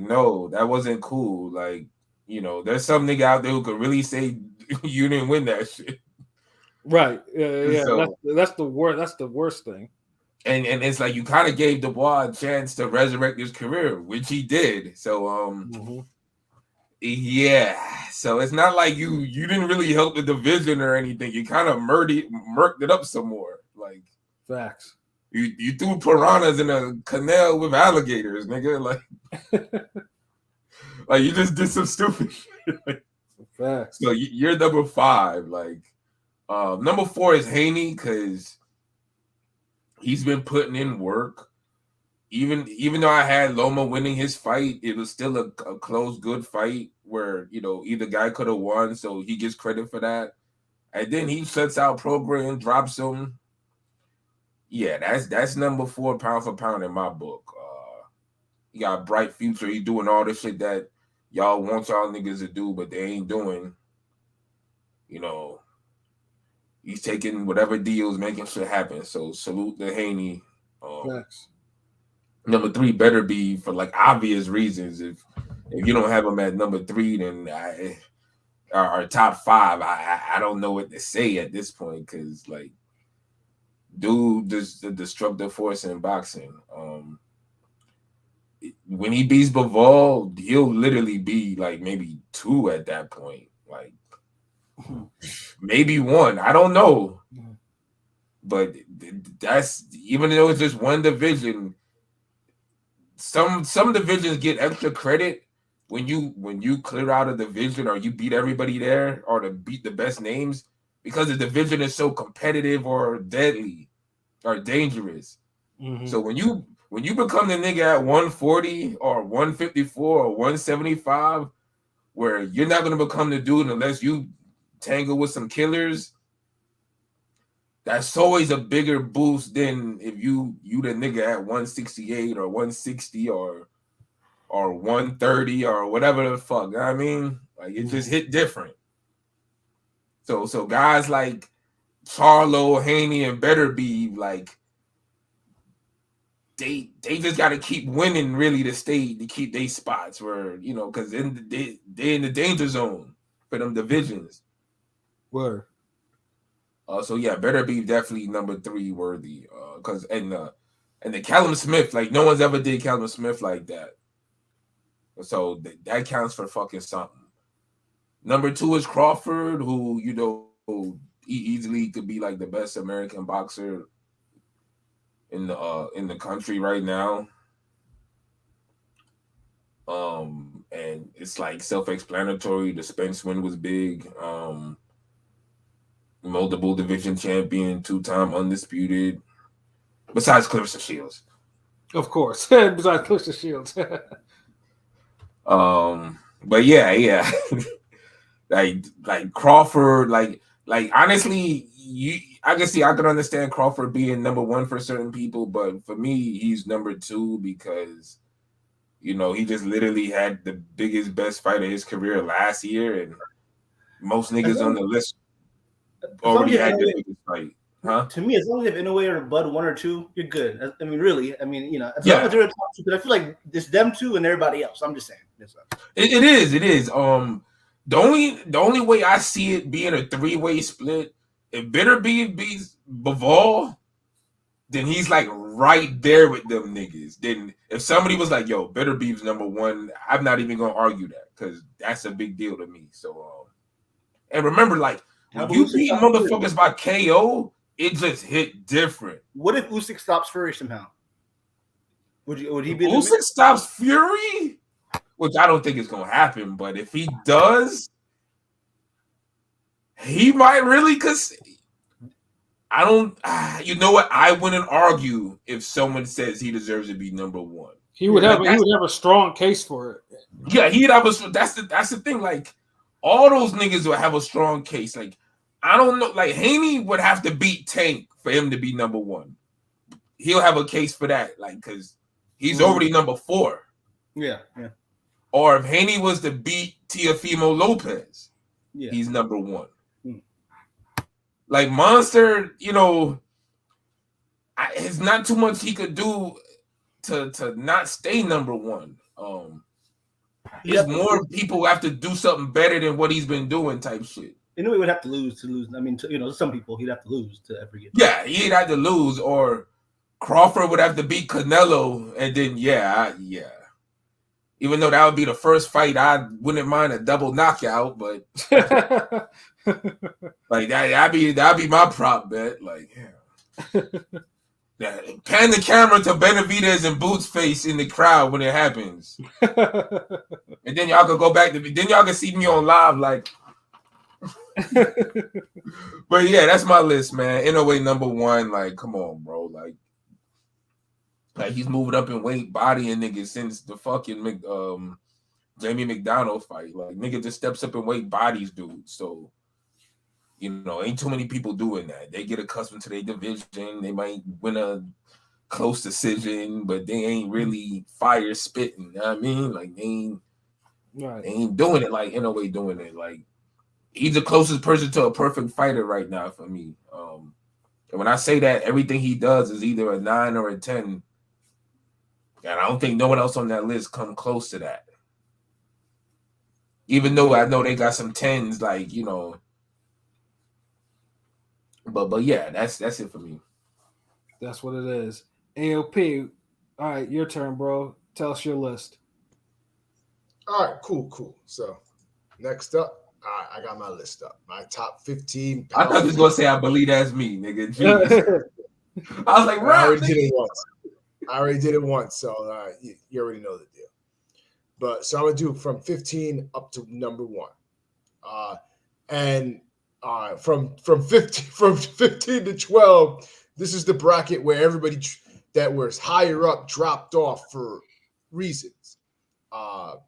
no, that wasn't cool. Like, you know, there's some nigga out there who could really say you didn't win that shit. Right. Yeah. So, that's the worst. That's the worst thing. And it's like you kind of gave Dubois a chance to resurrect his career, which he did. So yeah. So it's not like you didn't really help the division or anything. You kind of murked it up some more. Like facts. You threw piranhas in a canal with alligators, nigga. Like you just did some stupid shit. Facts. So you're number 5. Like number 4 is Haney because he's been putting in work. Even though I had Loma winning his fight, it was still a close, good fight where, you know, either guy could have won, so he gets credit for that. And then he shuts out Prograis and drops him. Yeah, that's number 4 pound for pound in my book. He got a bright future. He's doing all the shit that y'all want y'all niggas to do, but they ain't doing. You know, he's taking whatever deals, making shit happen. So salute to Haney. Number 3 better be for like obvious reasons. If you don't have him at number 3, then our top 5, I don't know what to say at this point because like dude is the destructive force in boxing. When he beats Bivol, he'll literally be like maybe 2 at that point. Like maybe 1. I don't know. But that's even though it's just one division, some divisions get extra credit when you clear out a division or you beat everybody there or to beat the best names because the division is so competitive or deadly or dangerous. So when you become the nigga at 140 or 154 or 175, where you're not gonna become the dude unless you tangle with some killers, that's always a bigger boost than if you the nigga at 168 or 160 or 130 or whatever the fuck. You know what I mean? Like it just hit different. So guys like Charlo, Haney, and Beterbiev, like they just got to keep winning really to keep their spots where, you know, because they're in the danger zone for them divisions. Word. So yeah, Beterbiev definitely number 3 worthy. Because and the Callum Smith, like no one's ever did Callum Smith like that. So that counts for fucking something. Number 2 is Crawford, who, you know, easily could be like the best American boxer in the country right now. And it's like self-explanatory. The Spence win was big. Multiple division champion, 2-time undisputed. Besides Clarissa Shields. Of course. Besides Clarissa Shields. But yeah. like Crawford, like honestly, I can understand Crawford being number 1 for certain people, but for me, he's number 2 because, you know, he just literally had the biggest, best fight of his career last year, and most niggas on the list already had the biggest fight. Huh? To me, as long as if Inoue or Bud 1 or 2, you're good. I mean, really. I mean, you know, as long as they're the top 2, because I feel like it's them 2 and everybody else. I'm just saying. It is. The only way I see it being a 3-way split, if Beterbiev beats Bivol, then he's like right there with them niggas. Then if somebody was like, yo, Beterbiev's number 1, I'm not even gonna argue that because that's a big deal to me. So and remember, like when you beat motherfuckers by KO, it just hit different. What if Usyk stops Fury somehow? Would he be Usyk stops Fury? Which I don't think is gonna happen, but if he does, he might really, because I don't, you know what? I wouldn't argue if someone says he deserves to be number 1. He would have a strong case for it. Yeah, he'd have that's the thing. Like all those niggas will have a strong case. Like I don't know. Like Haney would have to beat Tank for him to be number 1. He'll have a case for that, like because he's already number 4. Yeah. Or if Haney was to beat Teofimo Lopez, he's number 1. Like Monster, it's not too much he could do to not stay number 1. It's more people have to do something better than what he's been doing type shit. He would have to lose. I mean, some people he'd have to lose to ever get. Yeah, he'd have to lose, or Crawford would have to beat Canelo, and then yeah. Even though that would be the first fight, I wouldn't mind a double knockout, but like that'd be my prop bet. Like, yeah. Pan the camera to Benavidez and Boots' face in the crowd when it happens, and then y'all can go back to. Then y'all can see me on live, like. But yeah, that's my list, man. Inoue number 1. Like, come on, bro. Like he's moving up in weight, bodying niggas since the fucking Jamie McDonald fight. Like, nigga just steps up in weight, bodies, dude. So, ain't too many people doing that. They get accustomed to their division. They might win a close decision, but they ain't really fire spitting. You know what I mean? Like, they ain't doing it like Inoue doing it. Like, he's the closest person to a perfect fighter right now for me. And when I say that, everything he does is either a 9 or a 10. And I don't think no one else on that list come close to that. Even though I know they got some 10s, like, But yeah, that's it for me. That's what it is. AOP, all right, your turn, bro. Tell us your list. All right, cool. So next up, I got my list up. My top 15. I thought you was gonna say I believe that's me, nigga. Jeez. I was like, right. I already did it once, so you already know the deal. But so I'm gonna do from 15 up to number 1, and from 15 to 12. This is the bracket where everybody that was higher up dropped off for reasons,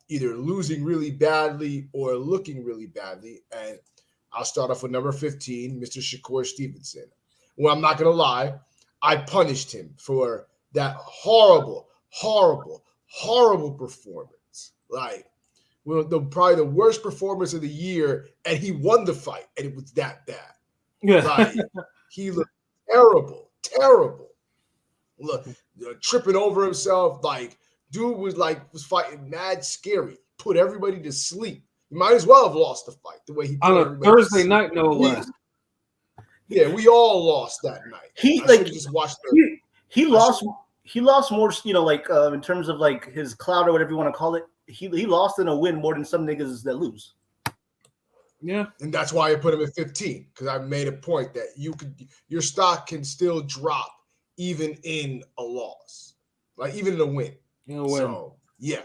either losing really badly or looking really badly. And I'll start off with number 15, Mr. Shakur Stevenson. Well, I'm not gonna lie, I punished him for that horrible performance. Like, probably the worst performance of the year, and he won the fight, and it was that bad. Yeah. Like, he looked terrible. Look, tripping over himself. Like, dude was fighting mad scary. Put everybody to sleep. He might as well have lost the fight the way he put on a Thursday night, no less. Yeah, we all lost that night. Just watched He lost more, in terms of like his clout or whatever you want to call it. He lost in a win more than some niggas that lose. Yeah, and that's why I put him at 15, because I made a point that your stock can still drop even in a loss, like even in a win. So yeah,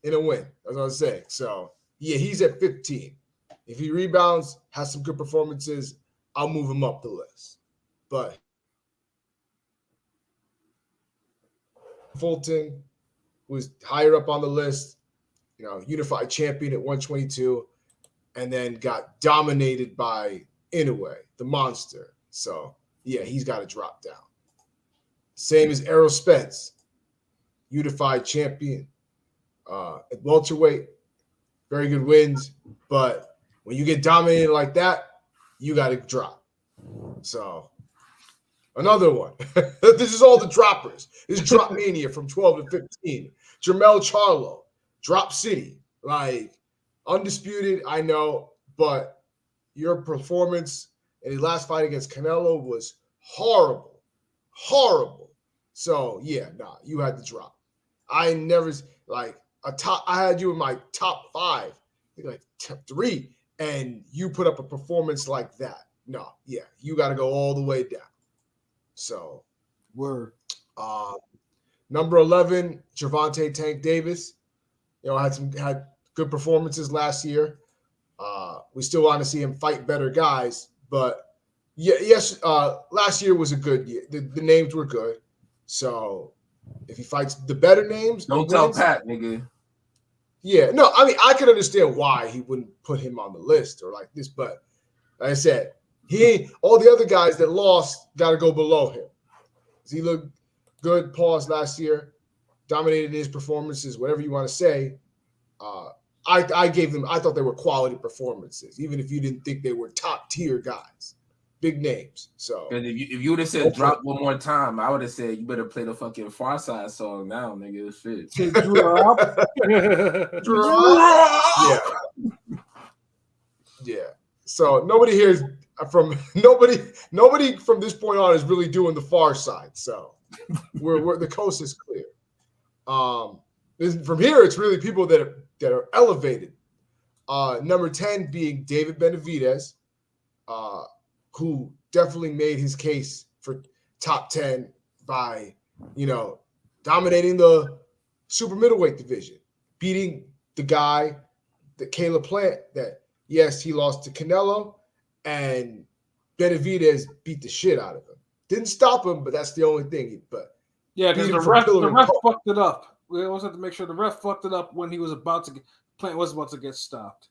in a win. That's what I was saying. So yeah, he's at 15. If he rebounds, has some good performances, I'll move him up the list. But Fulton was higher up on the list, unified champion at 122, and then got dominated by Inoue, the monster. So yeah, he's got to drop down. Same as Errol Spence, unified champion at welterweight, very good wins, but when you get dominated like that, you got to drop. So another one. This is all the droppers. This is Drop Mania from 12 to 15. Jermell Charlo, Drop City. Like, undisputed, I know, but your performance in his last fight against Canelo was horrible. So, yeah, you had to drop. I never, I had you in my top 5, I think like top 3, and you put up a performance like that. No, yeah, you got to go all the way down. So, word. Number 11, Gervonta Tank Davis. Had good performances last year. We still want to see him fight better guys, but yes, last year was a good year. The names were good. So if he fights the better names, don't tell Pat, nigga. Yeah, no, I mean, I can understand why he wouldn't put him on the list or like this, but Like I said, he ain't all the other guys that lost got to go below him. He looked good, pause last year, dominated his performances, whatever you want to say. I gave them, I thought they were quality performances, even if you didn't think they were top tier guys, big names. So and if you would have said drop one more time, I would have said you better play the fucking Far Side song now, nigga. Shit. Yeah. So nobody here is from nobody from this point on is really doing the Far Side. So we're the coast is clear. From here, it's really people that are elevated. Number 10 being David Benavidez, who definitely made his case for top 10 by, dominating the super middleweight division, beating the guy, the Caleb Plant, that, yes, he lost to Canelo, and Benavidez beat the shit out of him. Didn't stop him, but that's the only thing. But yeah, because the ref fucked it up. We always have to make sure the ref fucked it up when he was about to Plant was about to get stopped.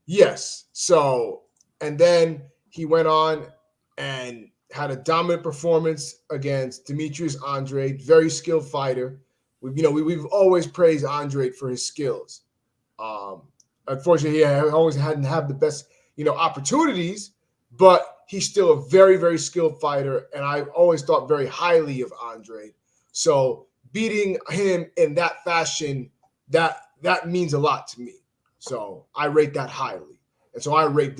Yes. So, and then he went on and had a dominant performance against Demetrius Andrade, very skilled fighter. We've always praised Andrade for his skills. Unfortunately, he always hadn't had the best, opportunities, but he's still a very, very skilled fighter, and I've always thought very highly of Andrade. So beating him in that fashion, that means a lot to me. So I rate that highly. And so I rate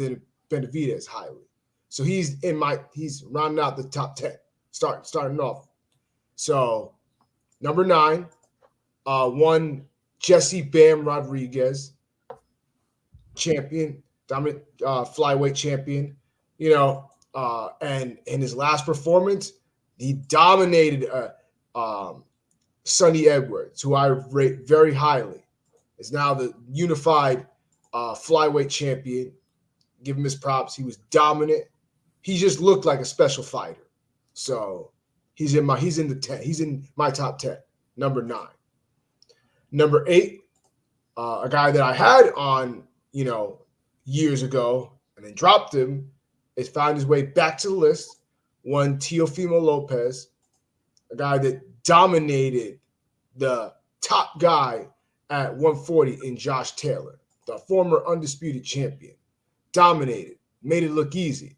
Benavidez highly. So he's rounding out the top 10, starting off. So number 9, one Jesse Bam Rodriguez, champion, dominant flyweight champion, and in his last performance, he dominated Sonny Edwards, who I rate very highly, is now the unified flyweight champion. Give him his props. He was dominant. He just looked like a special fighter. So he's in the 10. He's in my top 10. Number 9. Number 8, a guy that I had on, years ago and then dropped him, has found his way back to the list. One Teofimo Lopez, a guy that dominated the top guy at 140 in Josh Taylor, the former undisputed champion. Dominated, made it look easy.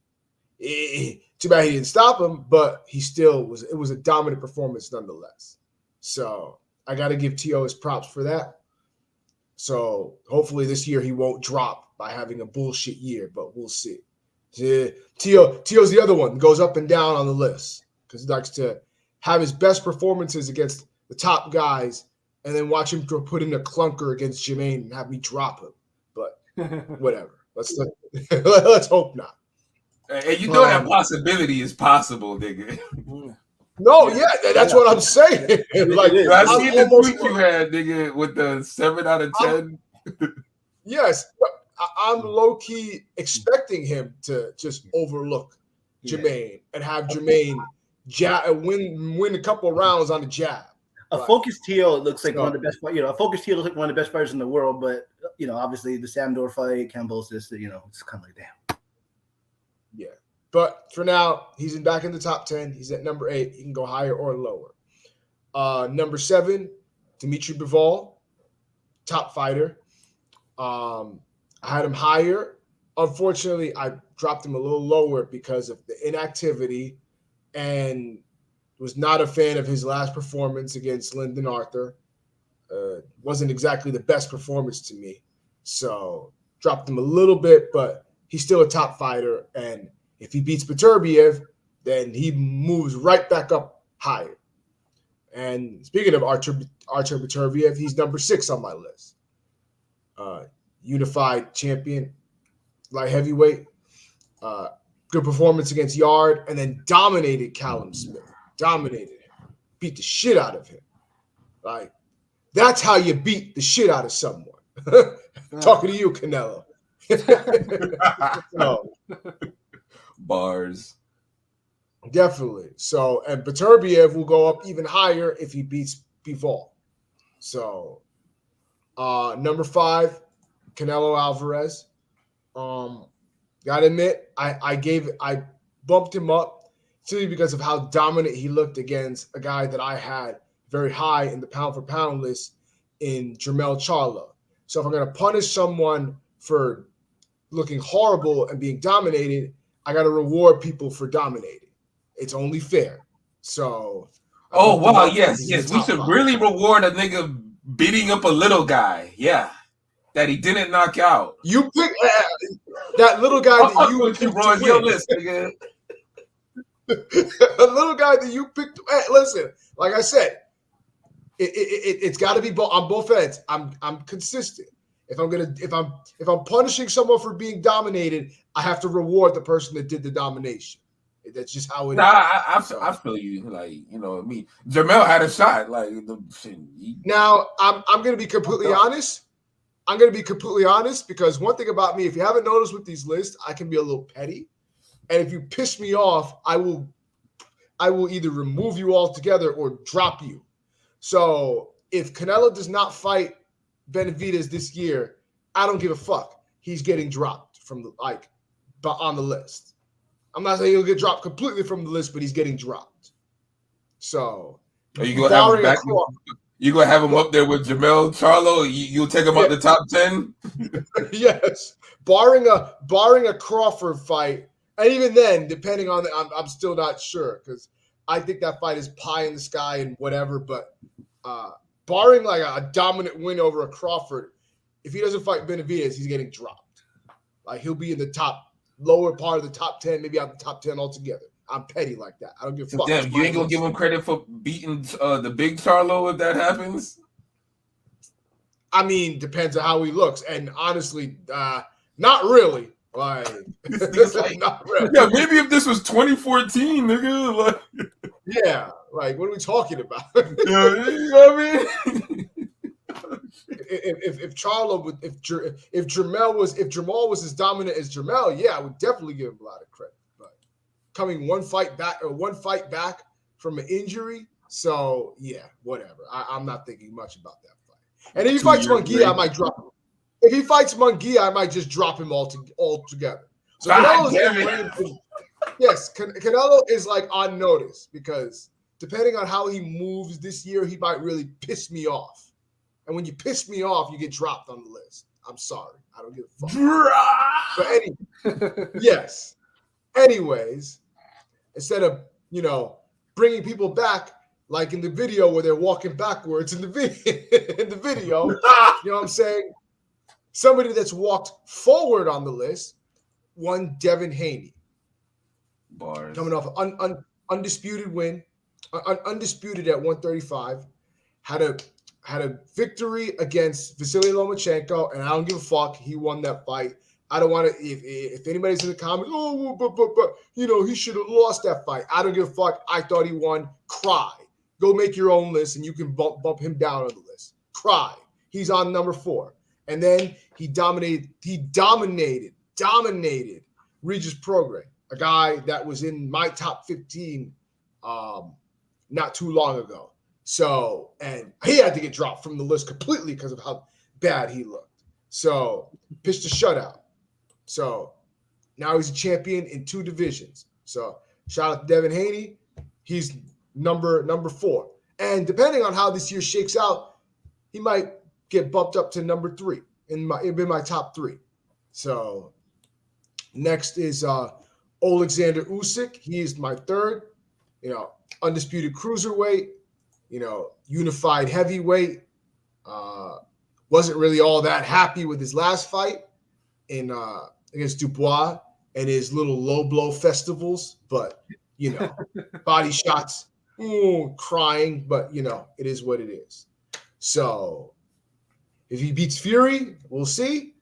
Too bad he didn't stop him, but it was a dominant performance nonetheless. So I got to give Teo his props for that. So hopefully this year he won't drop by having a bullshit year, but we'll see. Teo's the other one, goes up and down on the list because he likes to have his best performances against the top guys and then watch him put in a clunker against Jermaine and have me drop him. But whatever. Let's hope not. And you know that possibility is possible, nigga. No, yeah, that's what I'm saying. Like, I see the tweet you had, nigga, with the 7 out of 10. Yes, I'm low key expecting him to just overlook Jermaine and have Jermaine win a couple rounds on the jab. Focus Teo looks like one of the best. Focus Teo looks like one of the best fighters in the world. But obviously the Sandor fight, Kambosos, it's kind of like damn. Yeah, but for now, he's back in the top 10. He's at number 8. He can go higher or lower. Number 7, Dimitri Bivol, top fighter. I had him higher. Unfortunately, I dropped him a little lower because of the inactivity and was not a fan of his last performance against Lyndon Arthur. Wasn't exactly the best performance to me. So dropped him a little bit, but he's still a top fighter. And if he beats Beterbiev, then he moves right back up higher. And speaking of Artur Beterbiev, he's number 6 on my list. Unified champion, light heavyweight. Good performance against Yard, and then dominated Callum Smith. Dominated him. Beat the shit out of him. Like, that's how you beat the shit out of someone. Talking to you, Canelo. So, bars. Definitely. So, and Beterbiev will go up even higher if he beats Bivol. So, number 5, Canelo Alvarez. Gotta admit, I bumped him up simply because of how dominant he looked against a guy that I had very high in the pound for pound list in Jermell Charlo. So if I'm gonna punish someone for looking horrible and being dominated, I gotta reward people for dominating. It's only fair. So oh wow, yes, we should really reward a nigga beating up a little guy. Yeah. That he didn't knock out. You pick that little guy that you picked to your list, nigga. A little guy that you picked. Hey, listen, like I said, it's got to be on both ends. I'm consistent. If I'm punishing someone for being dominated, I have to reward the person that did the domination. That's just how it is. I feel you. Like, you know, me, Jermell had a shot. Like now, I'm gonna be completely honest. I'm going to be completely honest because one thing about me, if you haven't noticed with these lists, I can be a little petty. And if you piss me off, I will either remove you altogether or drop you. So if Canelo does not fight Benavidez this year, I don't give a fuck. He's getting dropped from on the list. I'm not saying he'll get dropped completely from the list, but he's getting dropped. So are you going to have him back? You gonna have him up there with Jermell Charlo? You'll take him out the top 10? Yes, barring a Crawford fight, and even then, depending on I'm still not sure because I think that fight is pie in the sky and whatever. But barring like a dominant win over a Crawford, if he doesn't fight Benavidez, he's getting dropped. Like he'll be in the lower part of the top 10, maybe out the top 10 altogether. I'm petty like that. I don't give a fuck. Damn, you ain't gonna give him credit for beating the big Charlo if that happens? I mean, depends on how he looks. And honestly, not really. Like, not really. Yeah, maybe if this was 2014, nigga. Like, yeah, like what are we talking about? Yeah, you know what I mean? If Jermell was as dominant as Jermell, yeah, I would definitely give him a lot of credit. Coming one fight back from an injury. So yeah, whatever. I'm not thinking much about that fight. And if he fights Munguia, I might drop him. If he fights Munguia, I might just drop him altogether. So Canelo is like on notice because depending on how he moves this year, he might really piss me off. And when you piss me off, you get dropped on the list. I'm sorry. I don't give a fuck. But anyway, yes. Anyways, instead of, bringing people back, like in the video where they're walking backwards in the video, you know what I'm saying? Somebody that's walked forward on the list, one Devin Haney. Bars. Coming off an undisputed win, undisputed at 135, had a victory against Vasily Lomachenko, and I don't give a fuck. He won that fight. I don't want to. If anybody's in the comments, but he should have lost that fight. I don't give a fuck. I thought he won. Cry. Go make your own list, and you can bump him down on the list. Cry. He's on number 4, and then he dominated. Regis Prograis, a guy that was in my top 15, not too long ago. So, and he had to get dropped from the list completely because of how bad he looked. So, pitched a shutout. So now he's a champion in 2 divisions. So shout out to Devin Haney. He's number 4. And depending on how this year shakes out, he might get bumped up to number 3 in my top 3. So next is Alexander Usyk. He is my 3rd. Undisputed cruiserweight. Unified heavyweight. Wasn't really all that happy with his last fight against Dubois and his little low blow festivals, but body shots, crying, but it is what it is. So if he beats Fury, we'll see.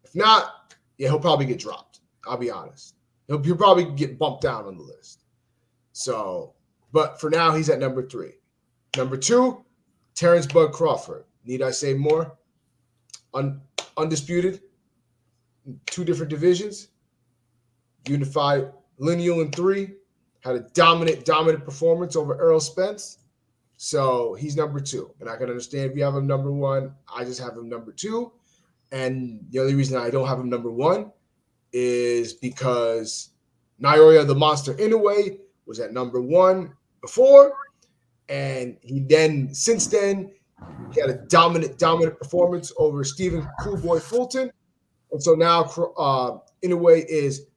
If not, he'll probably get dropped. I'll be honest. He'll probably get bumped down on the list. So, but for now, he's at number 3. Number 2, Terrence Bud Crawford. Need I say more? Undisputed. 2 different divisions, unified lineal in 3, had a dominant performance over Errol Spence. So he's number 2. And I can understand if you have him number 1. I just have him number 2. And the only reason I don't have him number 1 is because Naoya the Monster Inoue was at number 1 before, and he then since then he had a dominant performance over Stephen Coolboy Fulton, and so now Inoue is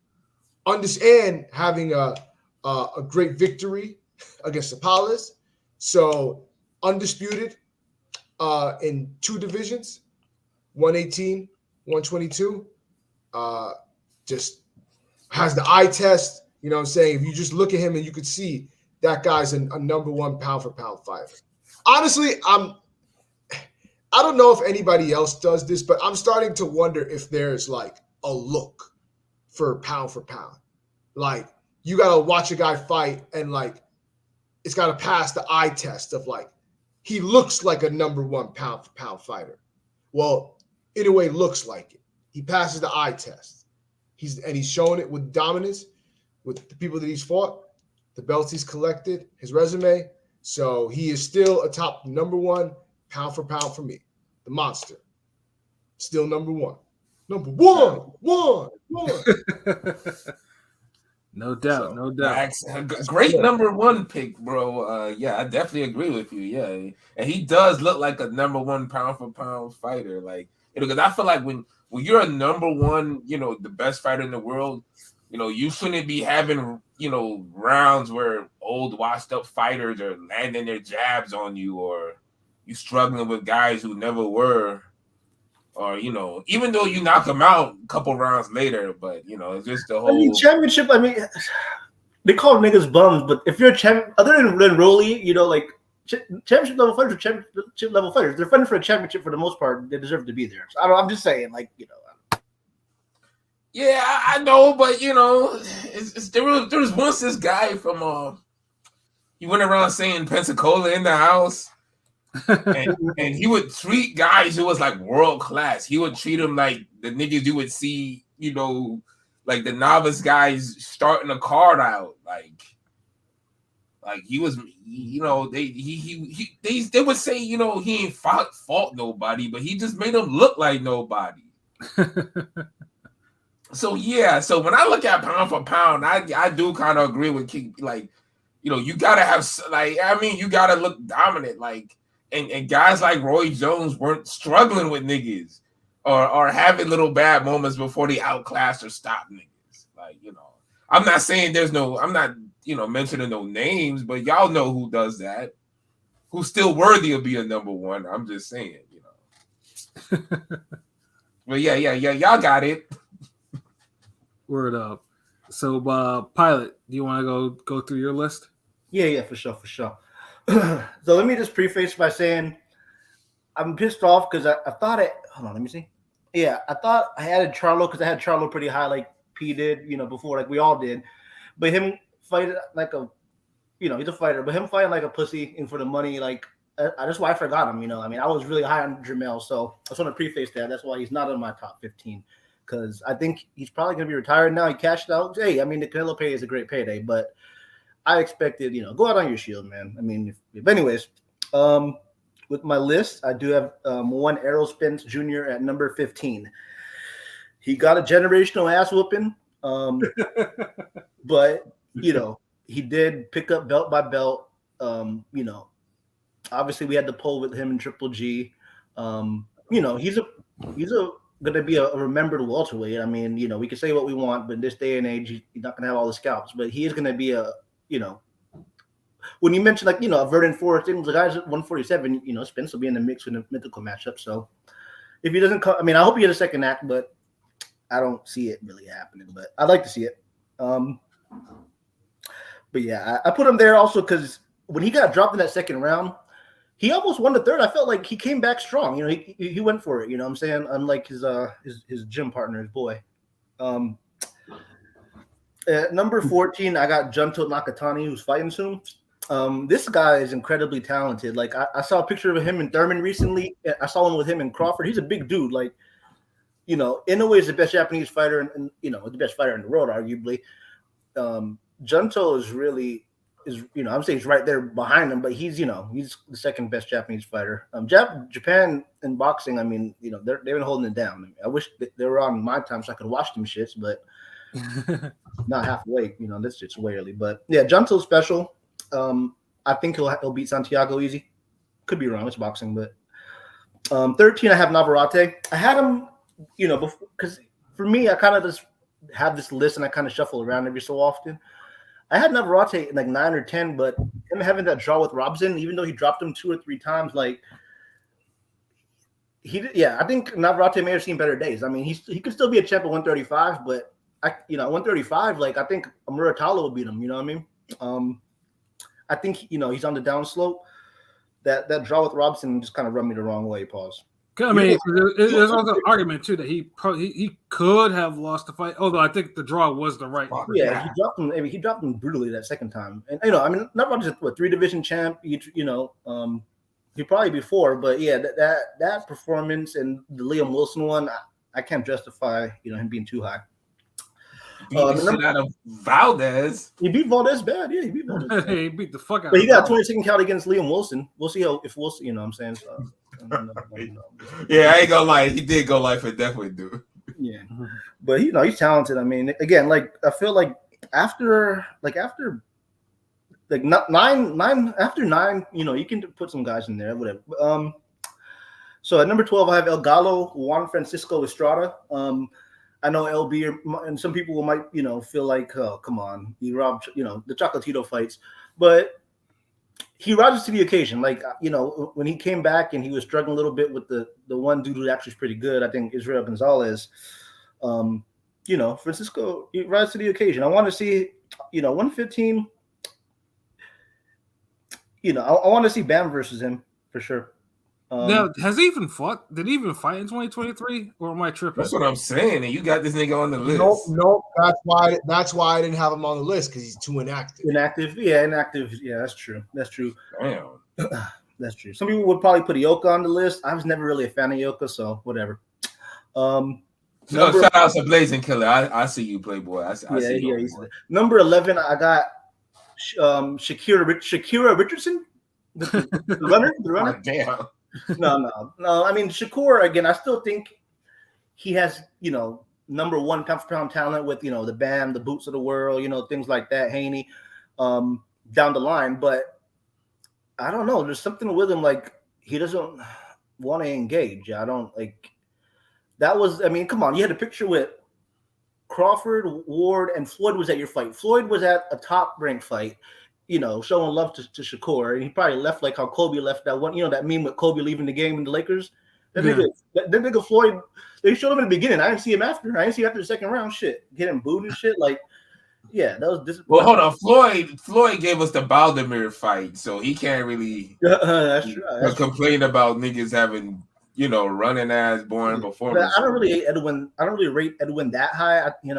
and having a great victory against Apollos, so undisputed in 2 divisions, 118, 122. Just has the eye test. You know what I'm saying? If you just look at him and you could see that guy's a number 1 pound for pound fighter. Honestly, I don't know if anybody else does this, but I'm starting to wonder if there's like a look for pound. Like you got to watch a guy fight and like it's got to pass the eye test of like he looks like a number 1 pound for pound fighter. Well, Inoue looks like it. He passes the eye test. He's showing it with dominance with the people that he's fought, the belts he's collected, his resume. So he is still a top number 1 pound for pound for me. The Monster. Still number 1. Number 1. No doubt, no doubt. Great number 1 pick, bro. Yeah, I definitely agree with you. Yeah, and he does look like a number 1 pound for pound fighter. Like, because I feel like when you're a number 1, the best fighter in the world, you shouldn't be having rounds where old washed up fighters are landing their jabs on you, or you struggling with guys who never were. Or, even though you knock them out a couple rounds later, but, it's just the whole... championship, they call niggas bums, but if you're a champion, other than Rolly, like, championship level fighters are championship level fighters. They're fighting for a championship for the most part. They deserve to be there. So I'm just saying, Yeah, I know, but, there was once this guy from... he went around saying Pensacola in the house. and he would treat guys who was like world class. He would treat them like the niggas you would see, like the novice guys starting a card out. Like he was, they would say, he ain't fought nobody, but he just made them look like nobody. So yeah, so when I look at pound for pound, I do kind of agree with King. Like, you gotta have you gotta look dominant, like. And guys like Roy Jones weren't struggling with niggas or having little bad moments before they outclassed or stopped niggas. Like, I'm not saying I'm not, mentioning no names, but y'all know who does that. Who's still worthy of being number 1. I'm just saying, But yeah, y'all got it. Word up. So, Pilot, do you want to go through your list? Yeah, for sure. So let me just preface by saying I'm pissed off because I thought it. Hold on, let me see. Yeah, I thought I added Charlo because I had Charlo pretty high, like P did, before, like we all did. But him fight like a, he's a fighter. But him fighting like a pussy and for the money, like that's why I forgot him. I was really high on Jermell, so I just want to preface that. That's why he's not in my top 15 because I think he's probably gonna be retired now. He cashed out. Hey, the Canelo pay is a great payday, but. I expected, go out on your shield, man. Anyways, with my list, I do have one Errol Spence Jr. at number 15. He got a generational ass whooping, but he did pick up belt by belt. Obviously we had the poll with him and Triple G. He's gonna be a remembered welterweight. We can say what we want, but in this day and age, he's not gonna have all the scalps, but he is gonna be a when you mention a Verdun Forrest, the guys at 147, Spence will be in the mix in a mythical matchup. So if he doesn't come, I hope he gets a second act, but I don't see it really happening. But I'd like to see it. But yeah, I put him there also because when he got dropped in that second round, he almost won the third. I felt like he came back strong. He went for it. Unlike his gym partner, his boy. At number 14, I got Junto Nakatani, who's fighting soon. This guy is incredibly talented. Like I saw a picture of him in Thurman recently. I saw one with him in Crawford. He's a big dude. Like, Inoue is the best Japanese fighter and the best fighter in the world, arguably. Junto is is I would say he's right there behind him, but he's he's the second best Japanese fighter. Japan in boxing, I mean, they've been holding it down. I mean, I wish they were on my time so I could watch them shits, but not halfway. That's just way early. But yeah, Junto's special. I think he'll beat Santiago easy. Could be wrong. It's boxing, but 13 I have Navarrete. I had him, because for me I kind of just have this list and I kind of shuffle around every so often. I had Navarrete in like 9 or 10, but him having that draw with Robson, even though he dropped him 2 or 3 times, like I think Navarrete may have seen better days. I mean, he could still be a champ at 135, but 135, like I think Muratalo will beat him. You know what I mean? I think he's on the downslope. That draw with Robson just kind of rubbed me the wrong way. Pause. I mean, there's also an argument too that he could have lost the fight, although I think the draw was the right one. Yeah, he dropped him. I mean, he dropped him brutally that second time, and I mean, not just 3-division champ. He probably before, but yeah, that performance and the Liam Wilson one, I can't justify him being too high. Beat the shit out of Valdez. He beat Valdez bad. Yeah, he beat Valdez. He beat the fuck out. But he got a 22nd count against Liam Wilson. We'll see if Wilson. What I'm saying. So, yeah, I ain't gonna lie. He did go life and death with dude. Yeah, but he's talented. I mean, again, like I feel like after nine, you can put some guys in there, whatever. So at number 12, I have El Gallo, Juan Francisco Estrada. I know LB and some people might, feel like, oh, come on, he robbed, the Chocolatito fights, but he rises to the occasion. Like, when he came back and he was struggling a little bit with the one dude who actually is pretty good, I think Israel Gonzalez, Francisco, he rises to the occasion. I want to see, 115, I want to see Bam versus him for sure. Now, has he even fought? Did he even fight in 2023? Or am I tripping? That's what I'm saying. And you got this nigga on the list. Nope. That's why I didn't have him on the list, because he's too inactive. Inactive. Yeah, that's true. Damn. That's true. Some people would probably put Ioka on the list. I was never really a fan of Ioka, so whatever. Shout out to Blazing Killer. I see you, Playboy. I see you. Number 11, I got Shakira Richardson, the runner. Oh, damn. No. I mean, Shakur, again, I still think he has, number 1 pound for pound talent with, the Bam, the Boots of the world, things like that, Haney, down the line. But I don't know. There's something with him, like, he doesn't want to engage. I don't, like, that was, I mean, come on. You had a picture with Crawford, Ward, and Floyd was at your fight. Floyd was at a top-ranked fight. Showing love to Shakur, and he probably left like how Kobe left that one. That meme with Kobe leaving the game in the Lakers. That nigga Floyd. They showed him in the beginning. I didn't see him after. I didn't see him after the second round. Shit, getting booed and shit. Like, yeah, that was disappointing. Well, hold on. Floyd gave us the Baldomir fight, so he can't really that's true. complain about niggas having running ass boring performance. I don't really rate Edwin. I don't really rate Edwin that high. He's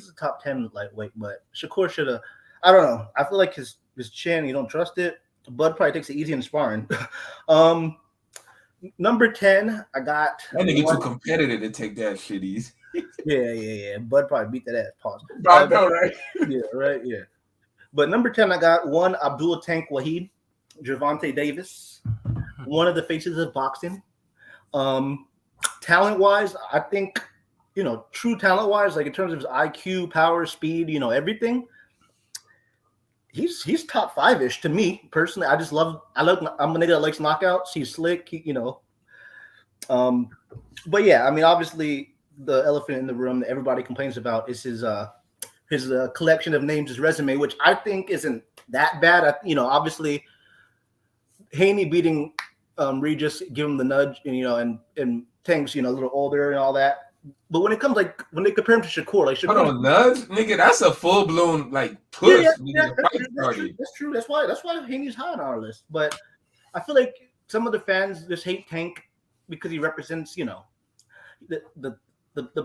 the top 10 lightweight, but Shakur should have. I don't know. I feel like his chin, you don't trust it. Bud probably takes it easy in sparring. Number 10, I got. That nigga too competitive to take that shit easy. Yeah. Bud probably beat that ass. Pause. I know, right? Yeah, right. Yeah. But number 10, I got one Abdul Tank Wahid, Gervonta Davis, one of the faces of boxing. Talent-wise, I think, true talent-wise, like in terms of his IQ, power, speed, everything. He's top 5-ish to me personally. I'm a nigga that likes knockouts. He's slick, but yeah, I mean, obviously the elephant in the room that everybody complains about is his collection of names, his resume, which I think isn't that bad. Obviously Haney beating Regis, give him the nudge, and Tank's a little older and all that. But when it comes when they compare him to Shakur, like Shakur, hold on, nudge, nigga, that's a full blown push. That's true. That's why Haney's high on our list. But I feel like some of the fans just hate Tank because he represents, the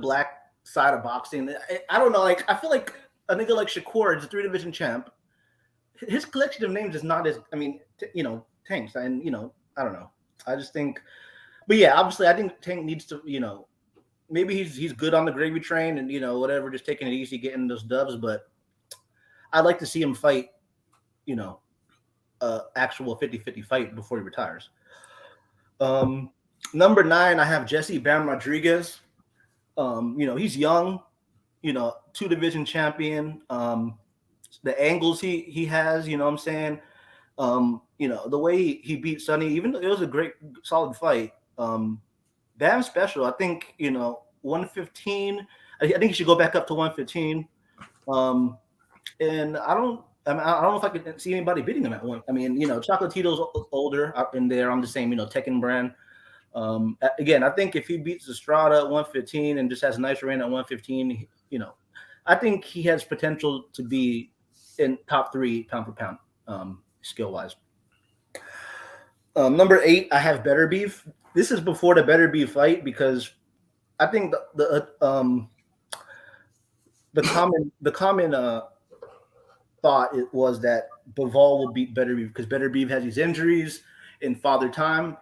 black side of boxing. I don't know. Like I feel like a nigga like Shakur is a 3-division champ. His collection of names is not as Tank's, and I don't know. I just think, but yeah, obviously I think Tank needs to, maybe he's good on the gravy train and whatever, just taking it easy, getting those dubs. But I'd like to see him fight, you know, actual 50-50 fight before he retires. Number 9, I have Jesse Bam Rodriguez. You know, he's young, you know, 2 division champion. The angles he has, you know what I'm saying? You know, the way he beat Sonny, even though it was a great, solid fight. Bam's special. I think, you know, 115. I think he should go back up to 115. And I don't know if I could see anybody beating him at one. I mean, you know, Chocolatito's older up in there. I'm just saying, you know, Tekken brand. Again, I think if he beats Estrada at 115 and just has a nice reign at 115, you know, I think he has potential to be in top 3 pound for pound, skill wise. Number 8, I have Better Beef. This is before the Better Beef fight because I think the common thought it was that Bivol will beat Better Beef because Better Beef has these injuries in Father Time,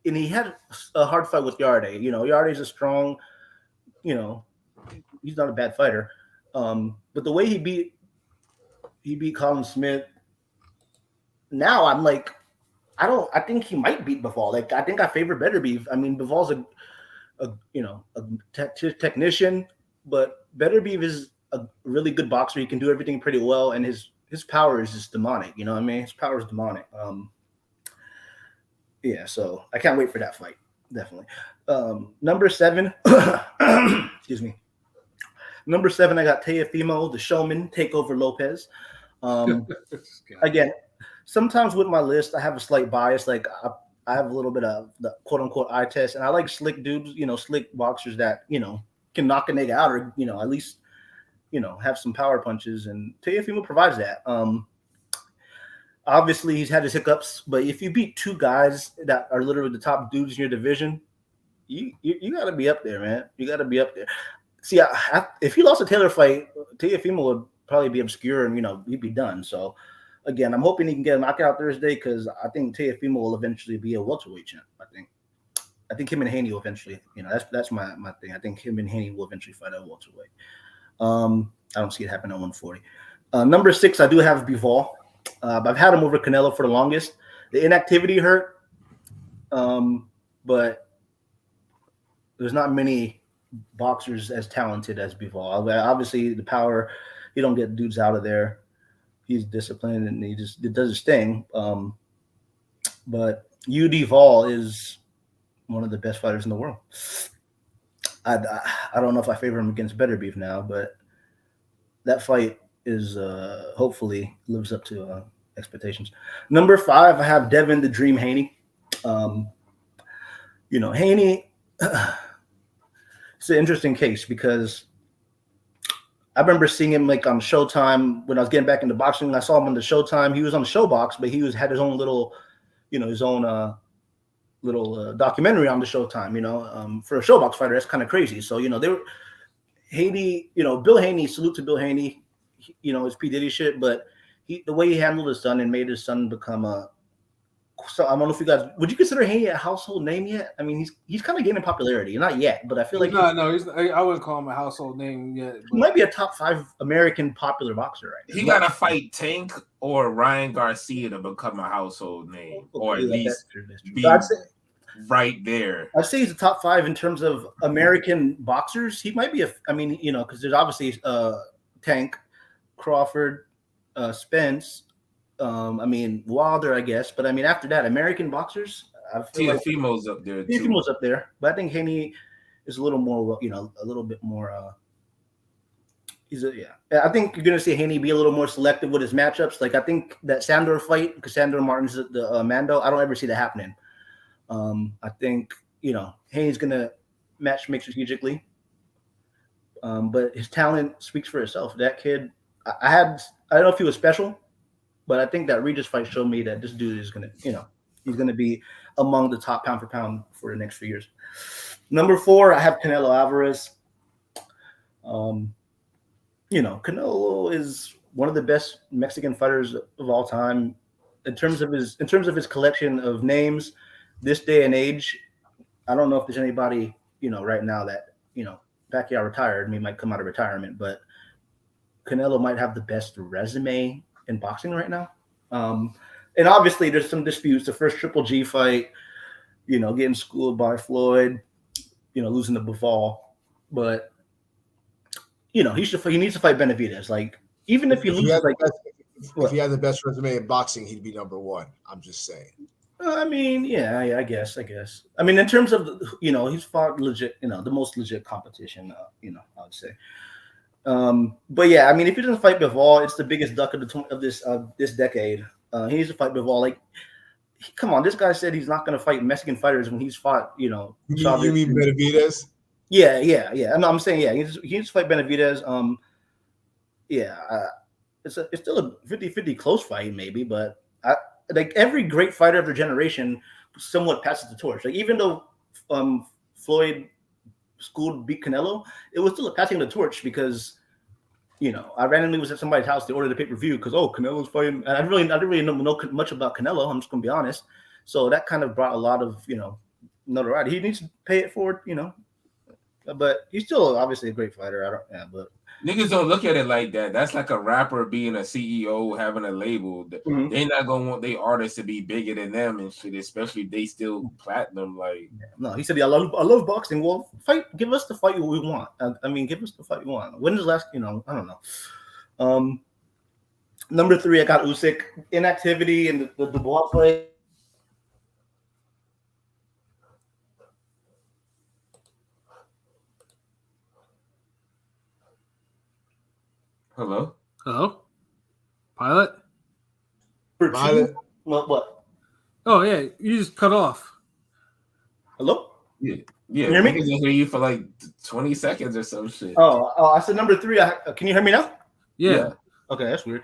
and he had a hard fight with Yarde. You know, Yarde's a strong, you know, he's not a bad fighter. But the way he beat Colin Smith, now I'm like, I think he might beat Bivol. Like, I think I favor Better Beef. I mean, Bivol's a technician, but Better Beef is a really good boxer. He can do everything pretty well, and his power is just demonic. You know what I mean? His power is demonic. Yeah, so I can't wait for that fight. Definitely. Number 7, excuse me. Number 7, I got Teofimo, the Showman, Takeover Lopez. Again, sometimes with my list, I have a slight bias. Like I have a little bit of the quote unquote eye test, and I like slick dudes, you know, slick boxers that, you know, can knock a nigga out or, you know, at least, you know, have some power punches. And Teofimo provides that. Obviously, he's had his hiccups, but if you beat 2 guys that are literally the top dudes in your division, you got to be up there, man. You got to be up there. See, if he lost a Taylor fight, Teofimo would probably be obscure and, you know, he'd be done. So, again, I'm hoping he can get a knockout Thursday because I think Teofimo will eventually be a welterweight champ. I think him and Haney will eventually, you know, that's my thing. I think him and Haney will eventually fight at welterweight. I don't see it happen at 140. Number 6, I do have Bivol. I've had him over Canelo for the longest. The inactivity hurt, but there's not many boxers as talented as Bivol. Obviously, the power, you don't get dudes out of there. He's disciplined and he does his thing. But Bivol is one of the best fighters in the world. I don't know if I favor him against Better Beef now, but that fight is hopefully lives up to expectations. Number 5, I have Devin the Dream Haney. You know, Haney, it's an interesting case because I remember seeing him like on Showtime when I was getting back into boxing. I saw him on the Showtime. He was on the Showbox, but he had his own little, you know, his own little documentary on the Showtime. You know, for a Showbox fighter, that's kind of crazy. So, you know, they were Haney. You know, Bill Haney. Salute to Bill Haney. You know, his P Diddy shit, but the way he handled his son and made his son become a. So I don't know if you guys would you consider Haney a household name yet? I mean, he's kind of gaining popularity, not yet, but I feel like no, I wouldn't call him a household name yet. He might be a top 5 American popular boxer right now. He got to fight Tank or Ryan Garcia to become a household name, or at least be right there. I'd say he's a top 5 in terms of American boxers. He might be I mean, you know, because there's obviously Tank, Crawford, Spence. I mean, Wilder, I guess, but I mean, after that, American boxers. Teofimo's up there. Teofimo's up there, but I think Haney is a little more, you know, a little bit more. I think you're gonna see Haney be a little more selective with his matchups. Like I think that Sandor fight, because Sandor Martin's the Mando, I don't ever see that happening. I think, you know, Haney's gonna make strategically, but his talent speaks for itself. That kid, I don't know if he was special. But I think that Regis fight showed me that this dude is going to, you know, he's going to be among the top pound for pound for the next few years. Number 4, I have Canelo Alvarez. You know, Canelo is one of the best Mexican fighters of all time. In terms of his collection of names, this day and age, I don't know if there's anybody, you know, right now that, you know, Pacquiao retired. I mean, might come out of retirement, but Canelo might have the best resume in boxing right now. And obviously, there's some disputes. The first Triple G fight, getting schooled by Floyd, losing to Bivol, but he needs to fight Benavidez. Like, even if he loses, if he had the best resume in boxing, he'd be number one. I'm just saying. I mean, yeah, I guess. I mean, in terms of he's fought legit, the most legit competition. I would say. But yeah, I mean, if he doesn't fight Bivol, it's the biggest duck of this decade. He needs to fight Bivol. Like, come on, this guy said he's not going to fight Mexican fighters when he's fought. You mean Benavidez? Yeah. I'm saying, yeah, he needs to fight Benavidez. It's still a 50-50 close fight, maybe, but like every great fighter of their generation somewhat passes the torch. Like, even though Floyd beat Canelo, it was still a passing the torch because I randomly was at somebody's house. They ordered a pay-per-view because Canelo's fighting, and I didn't really know much about Canelo. I'm just gonna be honest. So that kind of brought a lot of notoriety. He needs to pay it forward, but he's still obviously a great fighter. But niggas don't look at it like that. That's like a rapper being a CEO, having a label. Mm-hmm. They're not gonna want their artists to be bigger than them and shit, especially if they still platinum. Like, no, he said, I love boxing. Well, give us the fight we want. I mean, give us the fight we want. When is the last? I don't know. Number 3, I got Usyk. Inactivity and the Dubois fight. hello, Pilot. Pilot. What? Oh yeah, you just cut off. Hello. Yeah. Can you hear me? I can hear you for like 20 seconds or some shit. Oh, I said number 3. Can you hear me now? Yeah. Okay, that's weird.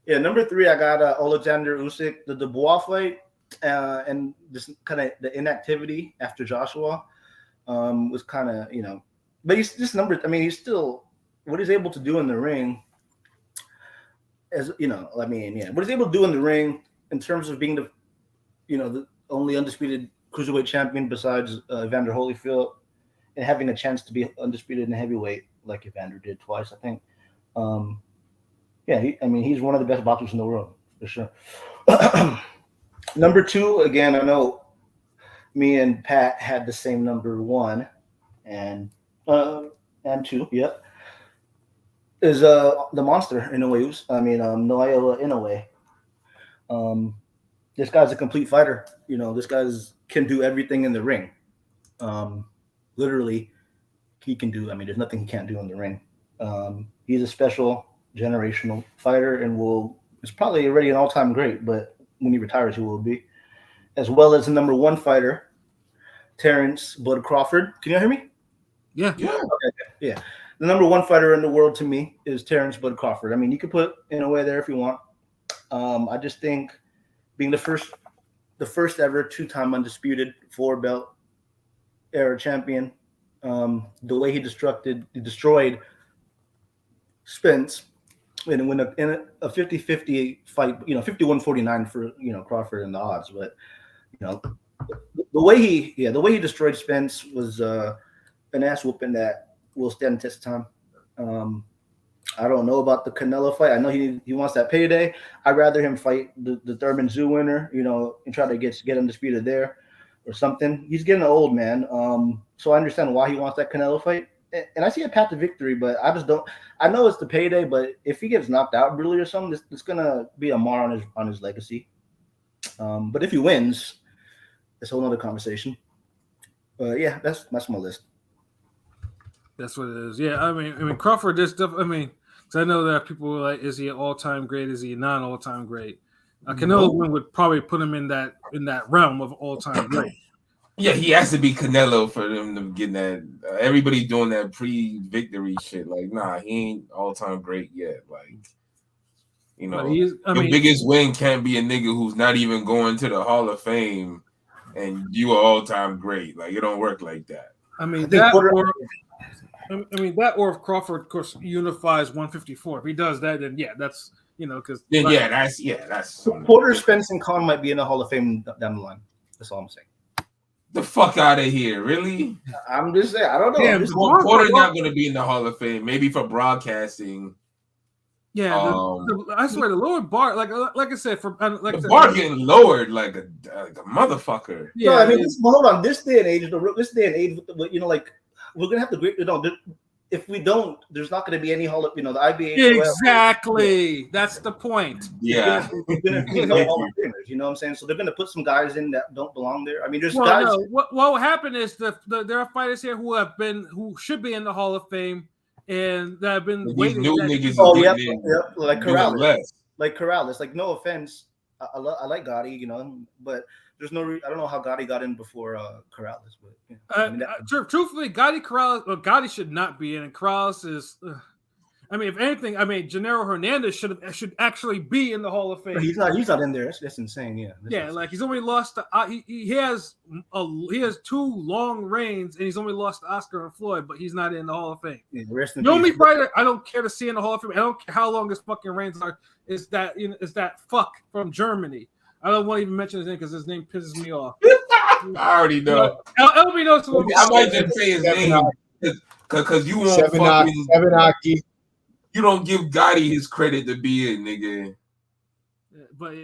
Yeah, number 3, I got Alexander Usyk, the Dubois fight, and this kind of the inactivity after Joshua was kind of but he's just number. I mean, he's still what he's able to do in the ring. As I mean, yeah, what he's able to do in the ring in terms of being the only undisputed cruiserweight champion besides Evander Holyfield, and having a chance to be undisputed in heavyweight like Evander did twice, I think. He's one of the best boxers in the world for sure. Number 2, again, I know me and Pat had the same number 1 and 2. Yep. Is the monster Inoue. Naoya Inoue. This guy's a complete fighter. This guy's can do everything in the ring. Literally, he can do. I mean, there's nothing he can't do in the ring. He's a special generational fighter, and is probably already an all-time great. But when he retires, he will be, as well as the number 1 fighter, Terrence Bud Crawford. Can you hear me? Yeah. Okay. Yeah. The number 1 fighter in the world to me is Terrence Bud Crawford. I mean, you could put Inoue there if you want. I just think being the first ever 2-time undisputed 4-belt era champion, the way he destroyed Spence in a 50-50 fight, 51-49 for Crawford and the odds, but the way he destroyed Spence was an ass whooping that will stand the test of time. I don't know about the Canelo fight. I know he wants that payday. I'd rather him fight the Thurman Zoo winner, and try to get undisputed there or something. He's getting old, man. So I understand why he wants that Canelo fight. And I see a path to victory, but I just don't. I know it's the payday, but if he gets knocked out brutally or something, it's gonna be a mar on his legacy. But if he wins, it's a whole other conversation. Yeah, that's my list. That's what it is. Yeah, I mean Crawford. This stuff. I mean, because I know that people are like, is he an all-time great? Is he a non-all-time great? Canelo would probably put him in that realm of all-time great. Yeah, he has to be Canelo for them to get that. Everybody doing that pre-victory shit. Like, nah, he ain't all-time great yet. Like, your biggest win can't be a nigga who's not even going to the Hall of Fame, and you are all-time great. Like, it don't work like that. I mean, that or if Crawford, of course, unifies 154. If he does that, then yeah, that's because that's Porter, Spence, and Khan might be in the Hall of Fame down the line. That's all I'm saying. The fuck out of here, really? I'm just saying. I don't know. Porter's not going to be in the Hall of Fame. Maybe for broadcasting. Yeah, I swear the lower bar, like I said, the bar getting lowered like a motherfucker. Yeah, no, I mean, hold on. This day and age, you know, like we're gonna have to, if we don't, there's not going to be any Hall of, the IBA. Exactly. That's the point. Yeah. There's going to be no Hall of Famers, you know what I'm saying? So they're going to put some guys in that don't belong there. I mean, there's guys. No. What will happen is there are fighters here who should be in the Hall of Fame and that have been waiting. Like Corrales. Like Corrales. Like, no offense, I like Gotti, but there's no I don't know how Gotti got in before Corrales, but truthfully, Gotti should not be in, and Corrales is. I mean, if anything, Gennaro Hernandez should actually be in the Hall of Fame. But he's not in there. That's insane. Yeah. Like he's only lost to he has 2 long reigns, and he's only lost to Oscar and Floyd, but he's not in the Hall of Fame. Yeah, the only fighter I don't care to see in the Hall of Fame, I don't care how long his fucking reigns are, is that fuck from Germany. I don't want to even mention his name because his name pisses me off. I already know. LB knows who I might just say his name because you won't Seven you don't give Gotti his credit to be in, nigga. But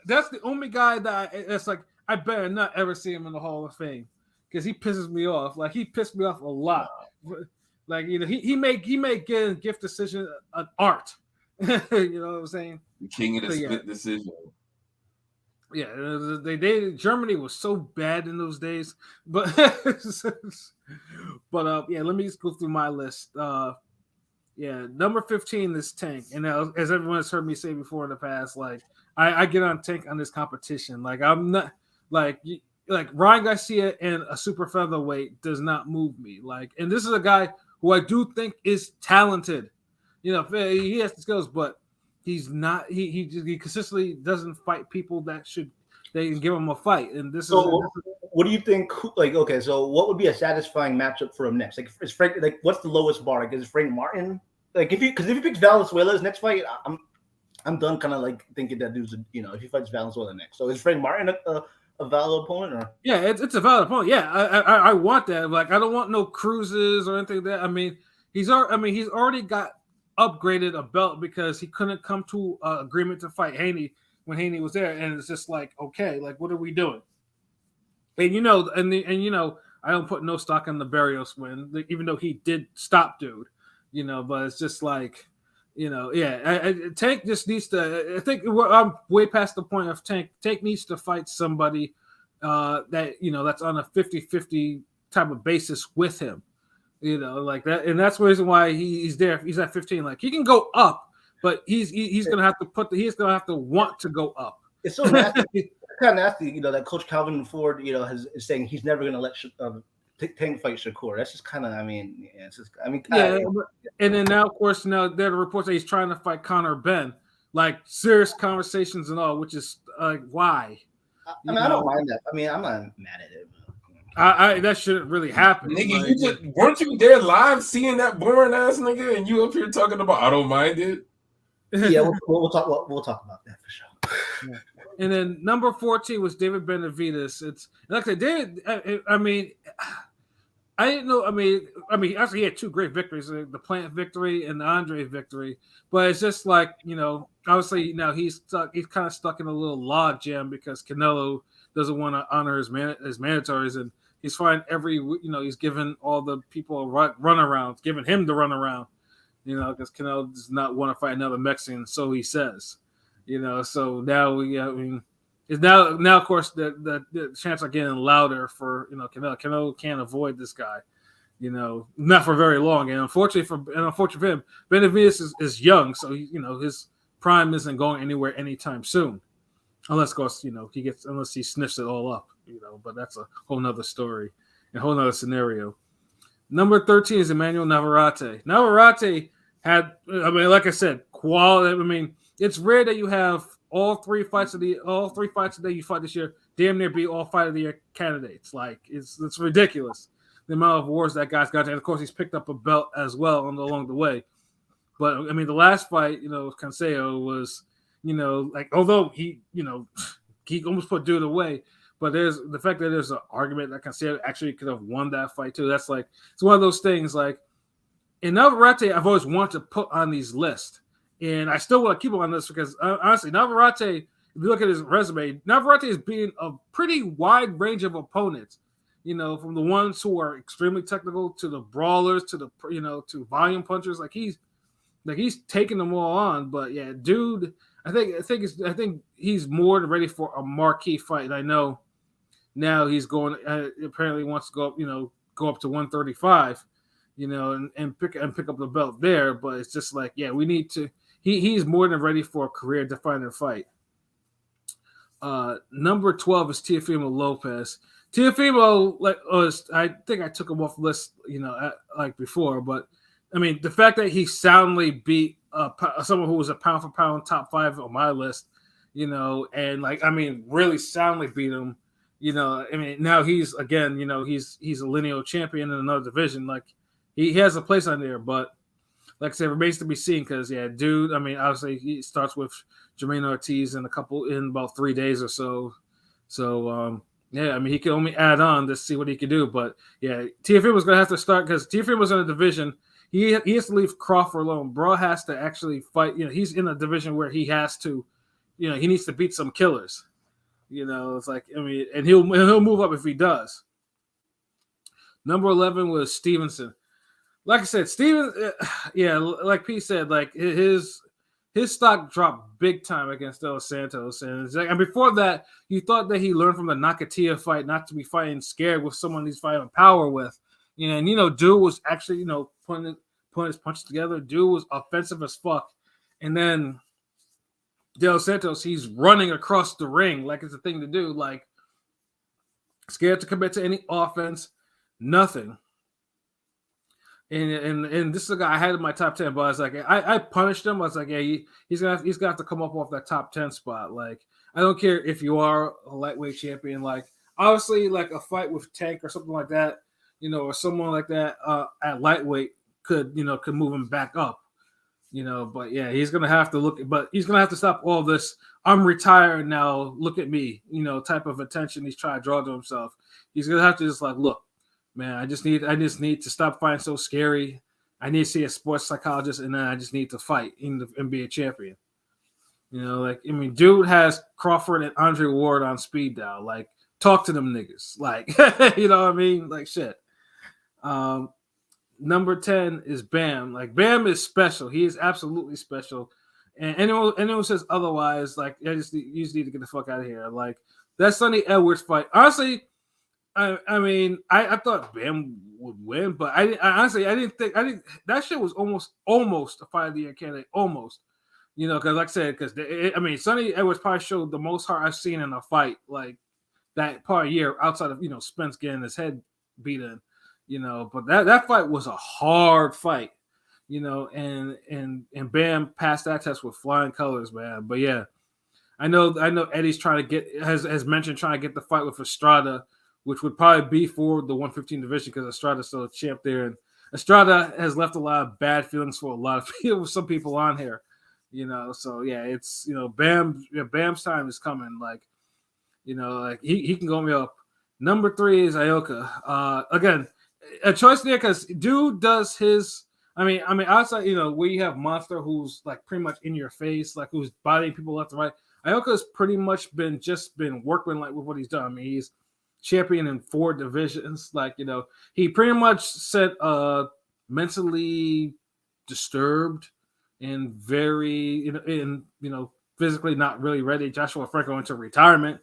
that's the only guy that's like, I better not ever see him in the Hall of Fame because he pisses me off. Like, he pissed me off a lot. Like, he made getting gift decision an art. You know what I'm saying? The king of the split decision. Yeah, Germany was so bad in those days. But yeah, let me just go through my list. Yeah, number 15 is Tank, and as everyone has heard me say before in the past, like I get on Tank on this competition. Like, I'm not like Ryan Garcia and a super featherweight does not move me. Like, and this is a guy who I do think is talented. He has the skills, but he's not. He consistently doesn't fight people that they can give him a fight. And this what do you think? Like, okay, so what would be a satisfying matchup for him next? Like, is Frank? Like, what's the lowest bar? Like, is it Frank Martin? Like, if he picks Valenzuela's next fight, I'm done. Kind of like thinking that dude's if he fights Valenzuela next. So is Frank Martin a valid opponent? Or yeah, it's a valid opponent. Yeah, I want that. Like, I don't want no cruises or anything like that. I mean, he's already got upgraded a belt because he couldn't come to agreement to fight Haney when Haney was there, and it's just like, okay, like, what are we doing? And I don't put no stock in the Barrios win, even though he did stop dude, but it's just like, Tank just needs to. I think I'm way past the point of Tank. Tank needs to fight somebody that that's on a 50-50 type of basis with him, like that, and that's the reason why he's there. He's at 15. Like, he can go up, but he's gonna have to want to go up. It's so nasty. It's kind of nasty, that Coach Calvin Ford, is saying he's never gonna let Tank fight Shakur. That's just kind of, and then now, of course, there are reports that he's trying to fight Conor Ben, like serious conversations and all, which is why. I don't mind that. I'm not mad at it. That shouldn't really happen. Nigga, weren't you there live seeing that boring ass nigga, and you up here talking about I don't mind it? Yeah, we'll talk about that for sure. Yeah. And then number 14 was David Benavidez. It's like I said, I didn't know. Actually, he had 2 great victories: the Plant victory and the Andre victory. But it's just like, obviously now he's kind of stuck in a little log jam because Canelo doesn't want to honor his mandatories, and he's finding he's giving all the people runarounds, giving him the runaround, because Canelo does not want to fight another Mexican, so he says. So now it's now of course the chants are getting louder for Canelo. Canelo can't avoid this guy, not for very long. And unfortunately for him, Benavidez is young, so his prime isn't going anywhere anytime soon, unless of course unless he sniffs it all up, But that's a whole nother story, a whole nother scenario. Number 13 is Emmanuel Navarrete. Navarrete had, like I said, quality. It's rare that you have all three fights that you fight this year damn near be all fight of the year candidates. Like, it's ridiculous the amount of wars that guy's got. And of course, he's picked up a belt as well along the way. But the last fight, Canseo was, although he almost put dude away. But there's the fact that there's an argument that Canseo actually could have won that fight too. That's like, it's one of those things. Like, in Navarrete, I've always wanted to put on these lists. And I still want to keep him on this because honestly, Navarrete, if you look at his resume, Navarrete is beating a pretty wide range of opponents. You know, from the ones who are extremely technical to the brawlers to the to volume punchers. Like he's taking them all on. But yeah, dude, I think he's more than ready for a marquee fight. And I know now he's going. Apparently wants to go up to 135. And pick up the belt there. But it's just like, yeah, we need to. He's more than ready for a career-defining fight. Number 12 is Teofimo Lopez. Teofimo, I think I took him off the list, like before. But I mean, the fact that he soundly beat someone who was a pound for pound top 5 on my list, and really soundly beat him. Now he's again, he's a lineal champion in another division. Like he has a place on there, but like I said, remains to be seen because dude. I mean, obviously he starts with Jermaine Ortiz in about 3 days or so. So he can only add on to see what he can do. But yeah, Teofimo was gonna have to start because Teofimo was in a division. He has to leave Crawford alone. Bro has to actually fight. He's in a division where he has to, he needs to beat some killers. It's like and he'll move up if he does. Number 11 was Stevenson. Like I said, like Pete said, like his stock dropped big time against Dos Santos, and before that, you thought that he learned from the Nakatia fight not to be fighting scared with someone he's fighting power with, dude was actually putting his punches together. Dude was offensive as fuck, and then Dos Santos, he's running across the ring like it's a thing to do, like scared to commit to any offense, nothing. And this is a guy I had in my top 10, but I was like, I punished him. I was like, yeah, he's gonna have to come up off that top 10 spot. Like, I don't care if you are a lightweight champion. Like, obviously, like a fight with Tank or something like that, or someone like that at lightweight could move him back up. But yeah, he's gonna have to stop all this. I'm retired now. Look at me, type of attention he's trying to draw to himself. He's gonna have to just like, look, man, I just need to stop fighting so scary. I need to see a sports psychologist, and then I just need to fight and be a champion. Dude has Crawford and Andre Ward on speed dial. Like, talk to them niggas. Like, you know what I mean? Like, shit. Number 10 is Bam. Like, Bam is special. He is absolutely special. And anyone who says otherwise, like, you just need to get the fuck out of here. Like, that Sonny Edwards fight, honestly. I thought Bam would win, but I honestly didn't think that shit was almost a fight of the year candidate, almost, because like I said, because Sonny Edwards probably showed the most heart I've seen in a fight like that part of year outside of Spence getting his head beat in, but that fight was a hard fight, and Bam passed that test with flying colors, man. But yeah, I know Eddie's trying to has mentioned trying to get the fight with Estrada, which would probably be for the 115 division because Estrada's still a champ there. And Estrada has left a lot of bad feelings for a lot of people, some people on here, So, yeah, it's, Bam's time is coming. Like, like he can go me up. Number 3 is Ioka. Again, a choice there because dude does his, outside, where you have Monster who's like pretty much in your face, like who's bodying people left and right. Ioka's pretty much been working like with what he's done. He's champion in 4 divisions. Like, he pretty much said mentally disturbed and very, physically not really ready. Joshua Franco into retirement,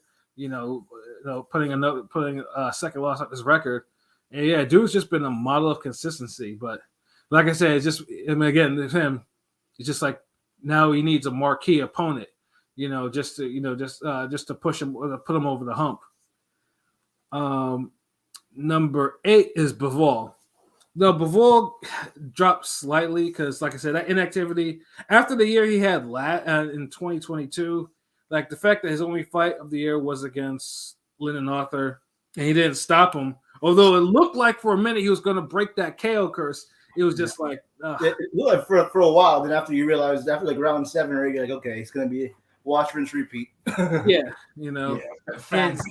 putting a second loss on his record. And yeah, dude's just been a model of consistency. But like I said, it's just, again, with him, it's just like now he needs a marquee opponent, just to push him, put him over the hump. Number 8 is Bivol. No, Bivol dropped slightly because, like I said, that inactivity after the year he had in 2022, like the fact that his only fight of the year was against Lyndon Arthur and he didn't stop him. Although it looked like for a minute he was going to break that KO curse, it was just like for a while. Then after you realize after like round 7 or 8, you're like, okay, it's going to be watch, rinse, repeat. Yeah. Facts,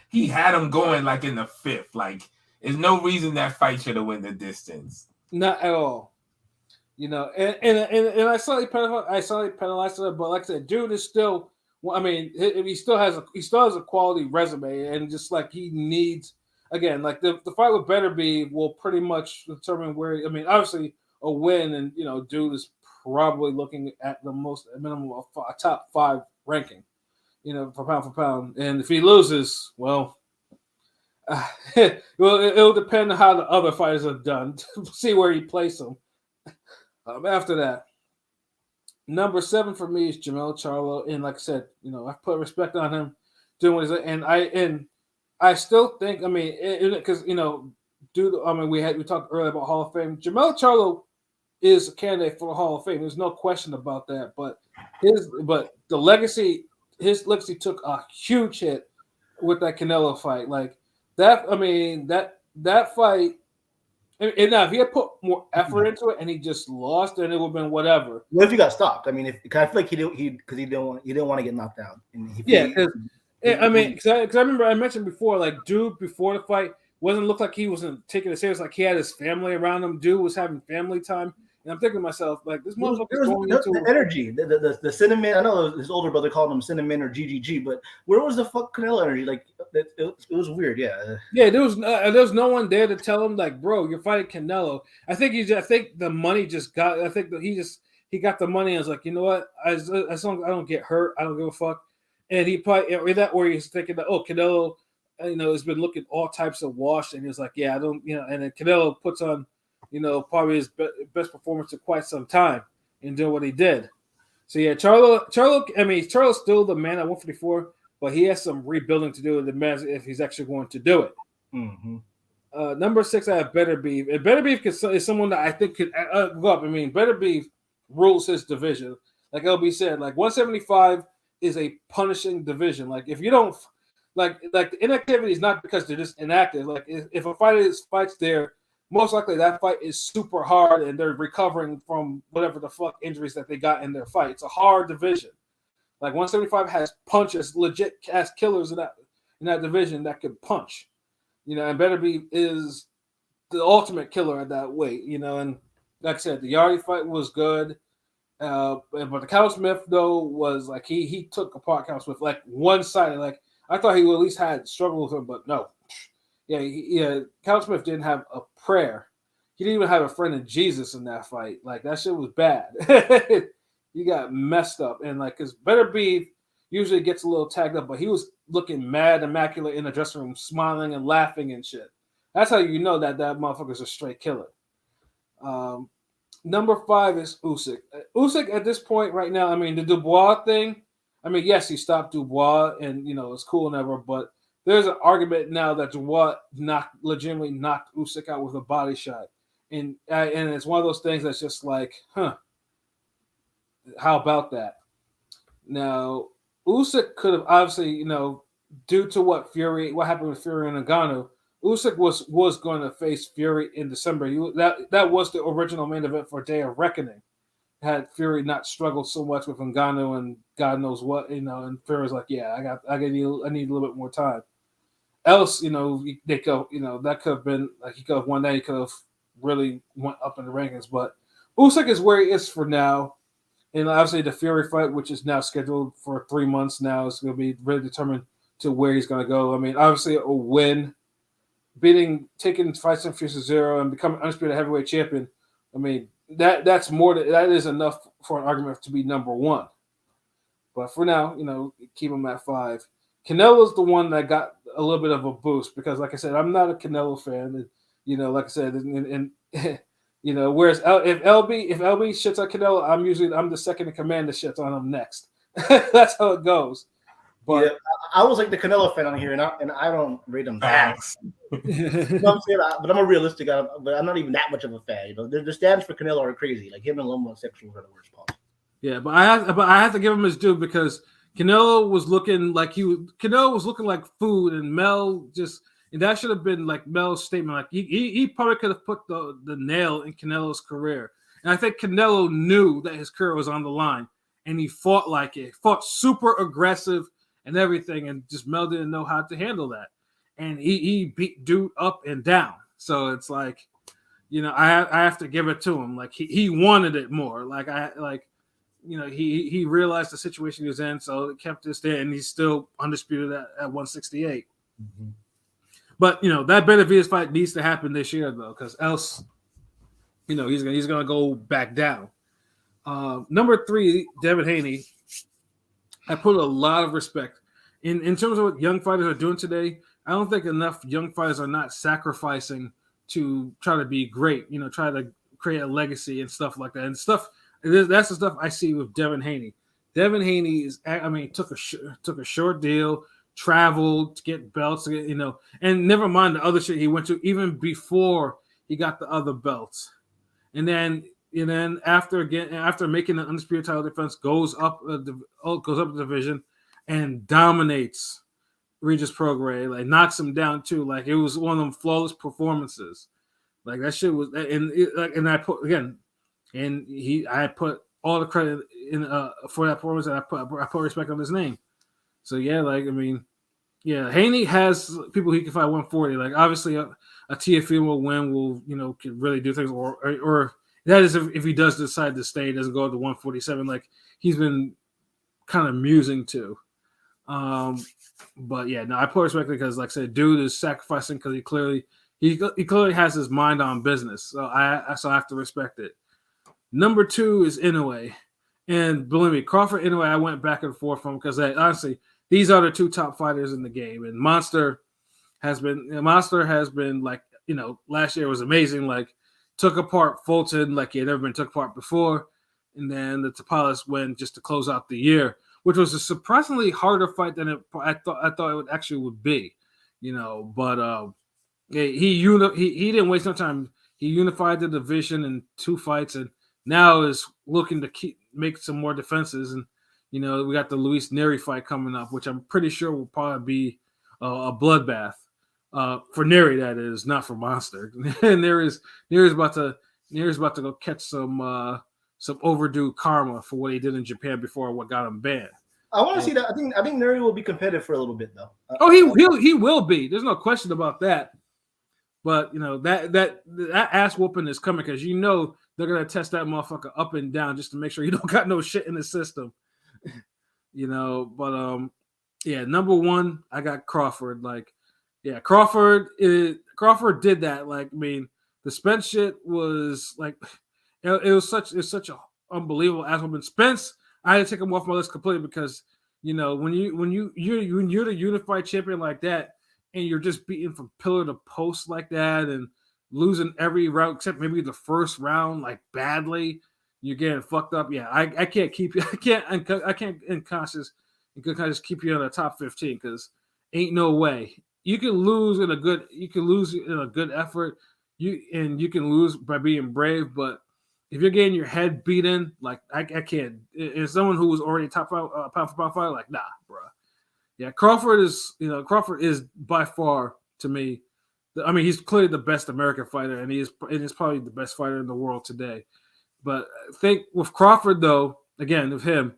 he had him going like in the 5th. Like, there's no reason that fight should have went the distance. Not at all. You know, and I slightly penalized it, but like I said, dude is still. I mean, he still has a quality resume, and just like he needs again, like the fight with Beterbiev will pretty much determine where. I mean, obviously a win, and you know, dude is probably looking at the most minimum of a top 5 ranking, you know, for pound, and if he loses, well. Well, it'll depend on how the other fighters have done to see where you place them. After that, number 7 for me is Jermell Charlo, and like I said, you know, I put respect on him doing what he's and I still think, I mean, because you know, we talked earlier about Hall of Fame. Jermell Charlo is a candidate for the Hall of Fame. There's no question about that. But his legacy took a huge hit with that Canelo fight. Like that, I mean, that fight. And now, if he had put more effort into it and he just lost, then it would have been whatever. What if he got stopped? I mean, I feel like he didn't want to get knocked out. Because I remember I mentioned before, like dude before the fight looked like he wasn't taking it serious. Like he had his family around him. Dude was having family time. And I'm thinking to myself, like, this motherfucker's going into the energy, the cinnamon. I know his older brother called him cinnamon or GGG, but where was the fuck Canelo energy? Like, it was weird. Yeah. Yeah, there was no one there to tell him, like, bro, you're fighting Canelo. I think the money just got. I think that he got the money and was like, you know what? As long as I don't get hurt, I don't give a fuck. And he probably or he's thinking that, oh, Canelo, you know, has been looking all types of washed, and he was like, yeah, I don't, you know, and then Canelo puts on, you know, probably his best performance in quite some time in doing what he did. So yeah, Charlo's still the man at 154, but he has some rebuilding to do with the man if he's actually going to do it. Mm-hmm. Number 6, I have Beterbiev, and Beterbiev is someone that I think could go up. I mean, Beterbiev rules his division. Like LB said, like 175 is a punishing division. Like if you don't like the inactivity is not because they're just inactive. Like if a fighter fights there, most likely that fight is super hard and they're recovering from whatever the fuck injuries that they got in their fight. It's a hard division. Like 175 has punches, legit ass killers in that division that can punch. You know, and Beterbiev is the ultimate killer at that weight, you know, and like I said, the Yardy fight was good. But the Cal Smith though was like he took apart Cal Smith like one sided. Like I thought he would at least had struggled with him, but no. Yeah. Cal Smith didn't have a prayer. He didn't even have a friend in Jesus in that fight. Like that shit was bad. He got messed up, and like because Beterbiev usually gets a little tagged up, but he was looking mad, immaculate in the dressing room, smiling and laughing and shit. That's how you know that motherfucker's a straight killer. Number 5 is Usyk. Usyk at this point right now, I mean, the Dubois thing, I mean, yes, he stopped Dubois and, you know, it's cool and ever, but there's an argument now that Dubois legitimately knocked Usyk out with a body shot. And it's one of those things that's just like, how about that? Now, Usyk could have obviously, you know, due to what happened with Fury and Ngannou, Usyk was going to face Fury in December. That was the original main event for Day of Reckoning. Had Fury not struggled so much with Ngannou and God knows what, you know, and Fury's like, yeah, I need a little bit more time. Else, you know, they could, you know, that could have been like he could have won that. He could have really went up in the rankings, but Usyk is where he is for now. And obviously the Fury fight, which is now scheduled for 3 months now, is going to be really determined to where he's going to go. I mean, obviously a win. Taking Tyson Fury 0 and becoming undisputed heavyweight champion, I mean that is enough for an argument to be number 1. But for now, you know, keep him at 5. Canelo's the one that got a little bit of a boost because, like I said, I'm not a Canelo fan, and you know, like I said, and you know, whereas if LB shits on Canelo, I'm the second in command that shits on him next. That's how it goes. But yeah, I was like the Canelo fan on here, and I don't rate him that. You know what I'm saying? But I'm a realistic guy, but I'm not even that much of a fan. You know, the stands for Canelo are crazy. Like him and homosexuals are the worst part. Yeah, but I have to give him his due because Canelo was looking like food, and Mel and that should have been like Mel's statement. Like he probably could have put the nail in Canelo's career, and I think Canelo knew that his career was on the line, and he fought super aggressive and everything, and just Mel didn't know how to handle that, and he beat dude up and down. So it's like, I have to give it to him. Like he wanted it more. He realized the situation he was in, so it kept this there, and he's still undisputed at 168. Mm-hmm. But that Benavidez fight needs to happen this year though, because else, he's gonna go back down. Number 3, Devin Haney. I put a lot of respect in terms of what young fighters are doing today. I don't think enough young fighters are not sacrificing to try to be great. Try to create a legacy and stuff like that. And that's the stuff I see with Devin Haney. Devin Haney took a short deal, traveled to get belts, and never mind the other shit he went to even before he got the other belts. And then after making the undisputed title defense, goes up the division and dominates Regis Prograis, like knocks him down too. Like it was one of them flawless performances. Like that shit was, and I put again, and I put all the credit in for that performance, and I put respect on his name. So yeah, Haney has people he can fight 140. Like obviously a Teofimo win can really do things, or that is if he does decide to stay, doesn't go up to 147. Like he's been kind of musing to. But yeah, no, I put respect because, like I said, dude is sacrificing because he clearly has his mind on business. So I have to respect it. Number 2 is Inoue, and believe me, Crawford Inoue, I went back and forth from because honestly, these are the 2 top fighters in the game, and Monster has been like last year was amazing. Like took apart Fulton like he had never been took apart before, and then the Tapales win just to close out the year, which was a surprisingly harder fight than I thought it would be, But he didn't waste no time. He unified the division in 2 fights, and now is looking to make some more defenses. And we got the Luis Neri fight coming up, which I'm pretty sure will probably be a bloodbath for Neri. That is not for Monster. Neri's about to go catch some overdue karma for what he did in Japan before what got him banned. I want to see that. I think Neri will be competitive for a little bit though. He will be. There's no question about that. But that ass whooping is coming because they're gonna test that motherfucker up and down just to make sure you don't got no shit in the system. But number 1, I got Crawford. Like, yeah, Crawford did that. Like, I mean, the Spence shit was like it was such an unbelievable ass whooping. Spence, I had to take him off my list completely because when you're the unified champion like that and you're just beating from pillar to post like that and losing every round except maybe the first round like badly, you're getting fucked up. Yeah, I can't keep you. I can't in good conscience keep you in the top 15 because ain't no way you can lose in a good effort. You can lose by being brave, but if you're getting your head beaten, like I can't. As someone who was already top pound for pound fighter, like nah, bro. Yeah, Crawford is by far to me. He's clearly the best American fighter, and he's probably the best fighter in the world today. But I think with Crawford, though, again with him,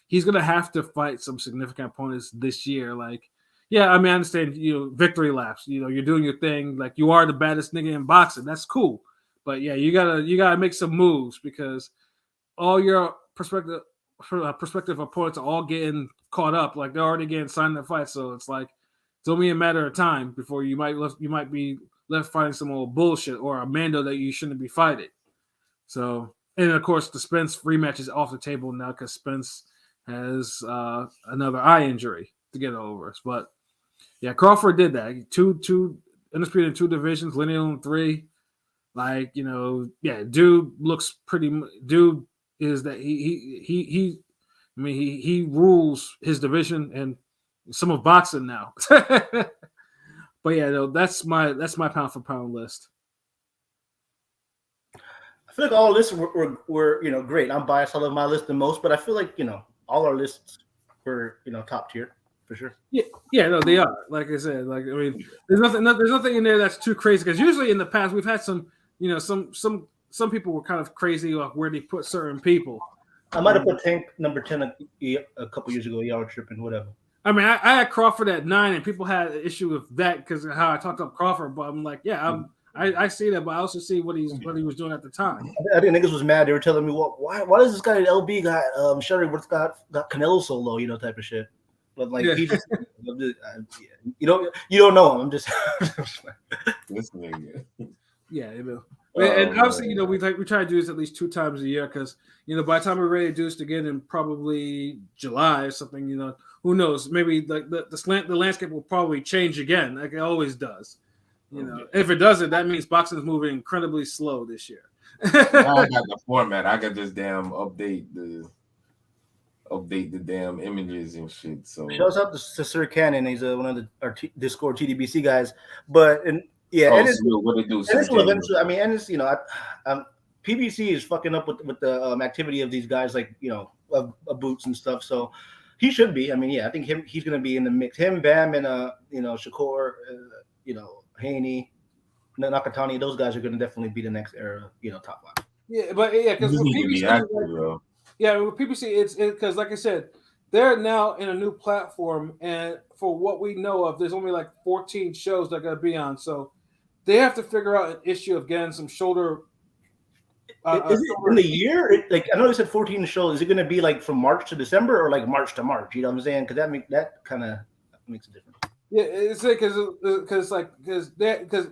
he's gonna have to fight some significant opponents this year. Like, yeah, I understand. Victory laps. You're doing your thing. Like you are the baddest nigga in boxing. That's cool. But yeah, you gotta make some moves because all your prospective opponents are all getting caught up. Like they're already getting signed to fight, so it's like it's only a matter of time before you might be left fighting some old bullshit or a Mando that you shouldn't be fighting. So, and of course, the Spence rematch is off the table now because Spence has another eye injury to get over. But yeah, Crawford did that. Two undisputed in 2 divisions, lineal in 3. Like, dude looks pretty. Dude is that he rules his division and some of boxing now. But yeah, that's my pound for pound list. I feel like all lists were great. I'm biased. I love my list the most, but I feel like all our lists were top tier for sure. Yeah, no, they are. Like I said, there's nothing in there that's too crazy because usually in the past we've had some. Some people were kind of crazy like where they put certain people. I might have put Tank number 10 a couple years ago. Y'all were tripping, whatever. I had Crawford at 9, and people had an issue with that because of how I talked up Crawford. But I'm like, yeah, I see that, but I also see what he was doing at the time. I think niggas was mad. They were telling me, "Well, why does this guy at LB got Shutterworth got Canelo so low?" Type of shit. But like he just, you don't know him. I'm just this nigga. Yeah, and obviously, we try to do this at least 2 times a year because by the time we're ready to do this again in probably July or something, who knows? Maybe like the landscape will probably change again, like it always does. If it doesn't, that means boxing is moving incredibly slow this year. Now I got the format. I got just update the damn images and shit. So shouts out to Sir Cannon. He's one of our Discord TDBC guys. But yeah, what it do? Ennis will eventually. I mean, Ennis, PBC is fucking up with the activity of these guys, like of Boots and stuff. So he should be. I mean, yeah, I think he's gonna be in the mix. Him, Bam, and Shakur, Haney, Nakatani. Those guys are gonna definitely be the next era, top 5. Yeah, but yeah, because with PBC, it's because like I said, they're now in a new platform, and for what we know of, there's only like 14 shows they're gonna be on. So they have to figure out an issue of getting some shoulder. Is it in the year? Like I know they said 14 shows. Is it going to be like from March to December or like March to March? You know what I'm saying? Because that kind of makes a difference. Yeah, it's because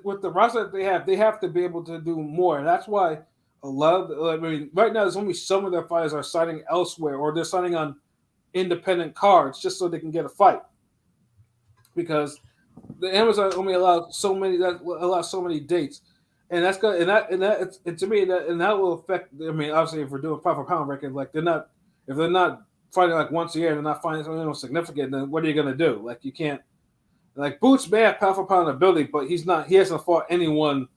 with the roster that they have to be able to do more. And that's why a lot of right now there's only some of their fighters are signing elsewhere or they're signing on independent cards just so they can get a fight because the Amazon only allows so many dates. And that's good, and to me that will affect. I mean, obviously, if we're doing pound for pound record, like if they're not fighting like once a year, they're not fighting something significant. Then what are you gonna do? Like you can't. Like Boots may have pound for pound ability, but he's not. He hasn't fought anyone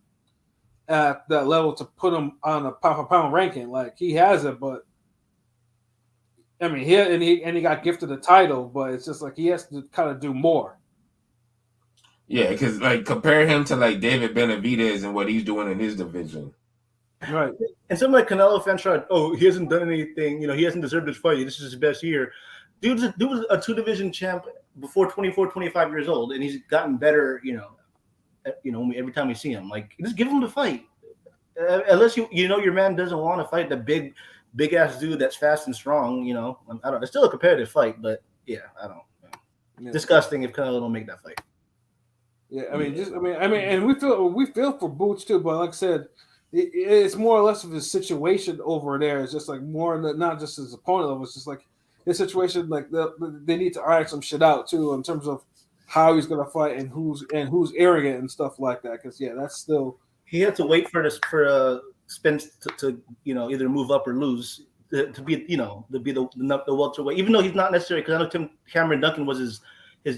at that level to put him on a pound for pound ranking. Like he has it, but I mean, he got gifted a title, but it's just like he has to kind of do more. Yeah, because like compare him to like David Benavidez and what he's doing in his division. Right. And some like Canelo fans tried, he hasn't done anything, he hasn't deserved this fight. This is his best year. Dude was a 2-division champ before 24, 25 years old, and he's gotten better, every time we see him. Like, just give him the fight. Unless your man doesn't want to fight the big ass dude that's fast and strong, I don't. It's still a competitive fight, but yeah, I don't. Yeah. Disgusting if Canelo don't make that fight. Yeah, and we feel for Boots too, but like I said, it's more or less of his situation over there. It's just like more not just his opponent level. It's just like his situation. Like they need to iron some shit out too in terms of how he's gonna fight and who's airing it and stuff like that. Because that's still he had to wait for Spence to either move up or lose to be the welterweight. Even though he's not necessarily because I know Cameron Duncan was his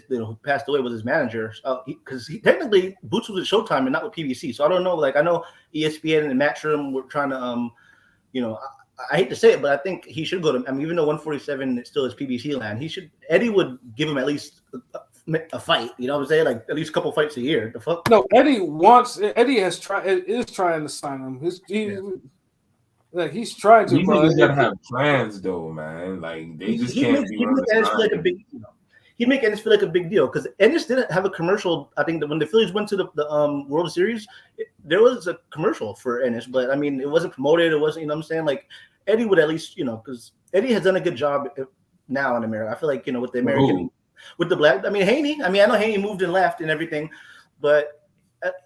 who passed away was his manager because technically Boots was at Showtime and not with PBC. So I don't know. Like I know ESPN and Matchroom were trying to I hate to say it, but I think he should go to. I mean, even though 147 still is PBC land, Eddie would give him at least a fight. You know what I'm saying? Like at least a couple fights a year. The fuck? No, Eddie is trying to sign him. He's trying to. These niggas gotta have plans though, man. Like they just can't be running. He'd make Ennis feel like a big deal because Ennis didn't have a commercial. I think that when the Phillies went to the World Series, there was a commercial for Ennis, but I mean, it wasn't promoted. It wasn't, what I'm saying? Like Eddie would at least, because Eddie has done a good job now in America. I feel like, with the American, with the black. I mean, Haney. I know Haney moved and left and everything, but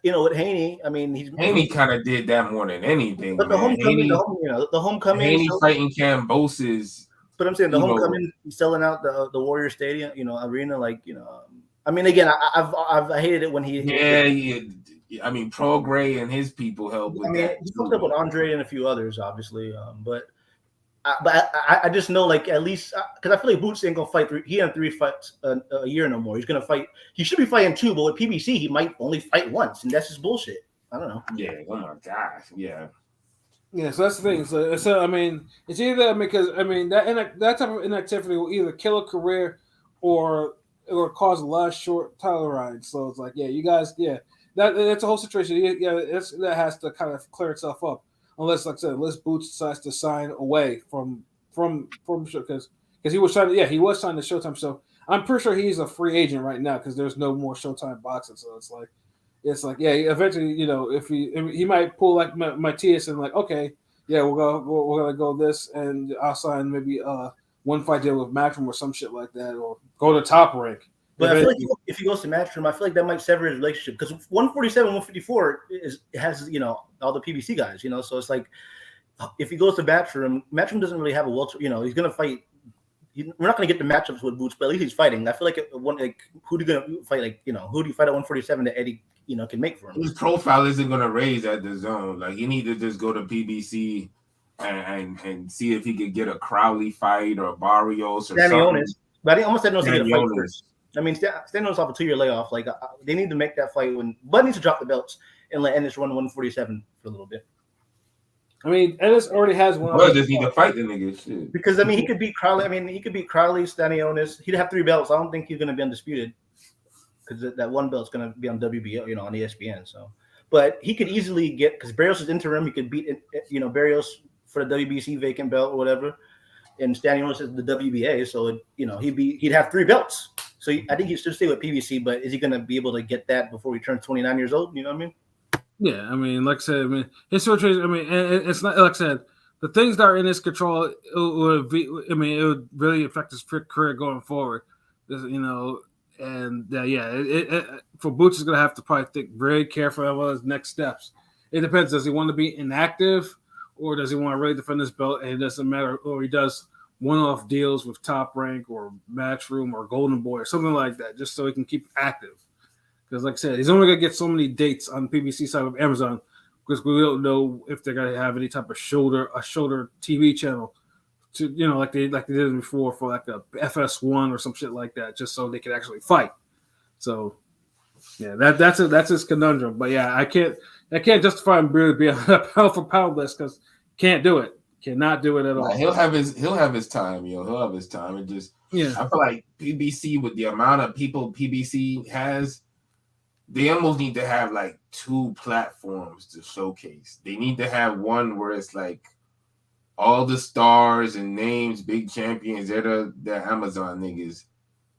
with Haney, I mean, Haney kind of did that more than anything. But the homecoming, Haney fighting Cambosis. But I'm saying the homecoming, selling out the Warrior Stadium, arena, like I mean, again, I hated it when he. Yeah. I mean, Pro Gray and his people helped with that. He fucked up with Andre and a few others, obviously. But I just know, like, at least because I feel like Boots ain't gonna fight. He had 3 fights a year no more. He's gonna fight. He should be fighting 2, but with PBC, he might only fight once, and that's just bullshit. I don't know. Yeah. Oh my gosh. Yeah. Yeah, so that's the thing. So I mean, it's either because that type of inactivity will either kill a career or cause a lot of short title rides. So it's like, you guys, that's a whole situation. That has to kind of clear itself up, unless, like I said, Boots decides to sign away from show because he was trying to he was signed to Showtime. So I'm pretty sure he's a free agent right now because there's no more Showtime boxing. So it's like it's like, yeah, eventually, you know, if he might pull like Matias and like, okay, yeah, we're gonna go this, and I'll sign maybe one fight deal with Matchroom or some shit like that, or go to Top Rank. But I feel like if he goes to Matchroom, I feel like that might sever his relationship because 147, 154 has you know all the PBC guys, you know, so it's like if he goes to Matchroom doesn't really have a welter, you know, he's gonna fight. We're not gonna get the matchups with Boots, but at least he's fighting. I feel like who do you gonna fight? Like, you know, who do you fight at 147 that Eddie, you know, can make for him? His profile isn't gonna raise at the zone. Like, you need to just go to PBC and see if he could get a Crowley fight or a Barrios or something. But I almost said no to get a fight first. I mean, Stanionis off a 2-year layoff. Like, they need to make that fight when Bud needs to drop the belts and let Ennis run 147 for a little bit. I mean, Ennis already has one. Bud just need to fight the nigga. Shit. Because I mean, he could beat Crowley. I mean, he could beat Crowley, Stanionis. He'd have 3 belts. I don't think he's gonna be undisputed because that one belt's gonna be on WBO, you know, on ESPN. So, but he could easily get because Barrios is interim. He could beat, you know, Barrios for the WBC vacant belt or whatever, and Stanionis is the WBA. So, you know, he'd have 3 belts. So I think he should stay with PBC. But is he gonna be able to get that before he turns 29 years old? You know what I mean? Yeah, I mean, like I said, I mean, his situation. I mean, it's not like I said. The things that are in his control, it would really affect his career going forward. You know, and for Boots is going to have to probably think very carefully about his next steps. It depends. Does he want to be inactive, or does he want to really defend his belt? And it doesn't matter, or he does one-off deals with Top Rank or Matchroom or Golden Boy or something like that, just so he can keep active. Because, like I said, he's only going to get so many dates on the PBC side of Amazon because we don't know if they're going to have any type of shoulder TV channel, to you know, like they did before for like a FS1 or some shit like that, just so they could actually fight. So, yeah, that's his conundrum. But yeah, I can't justify him really being a pound for pound list because can't do it, cannot do it at all. He'll have his time, yo. He'll have his time. It just I feel like PBC with the amount of people PBC has. They almost need to have like 2 platforms to showcase. They need to have one where it's like all the stars and names, big champions, they're the Amazon niggas.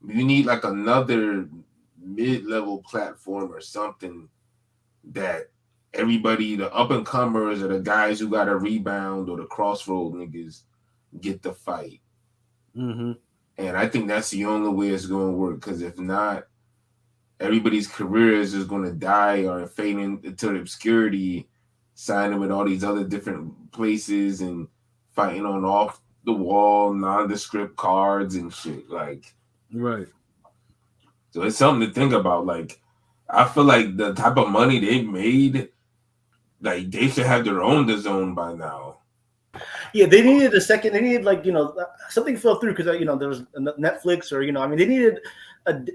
You need like another mid-level platform or something that everybody, the up-and-comers or the guys who got a rebound or the crossroad niggas get the fight. Mm-hmm. And I think that's the only way it's going to work because if not, everybody's career is just going to die or fade into obscurity, signing with all these other different places and fighting on off the wall, nondescript cards and shit. Like, right. So it's something to think about. Like, I feel like the type of money they made, like they should have their own DAZN by now. Yeah, they needed a second. They needed like, you know, something fell through because, you know, there was Netflix or, you know, I mean, they needed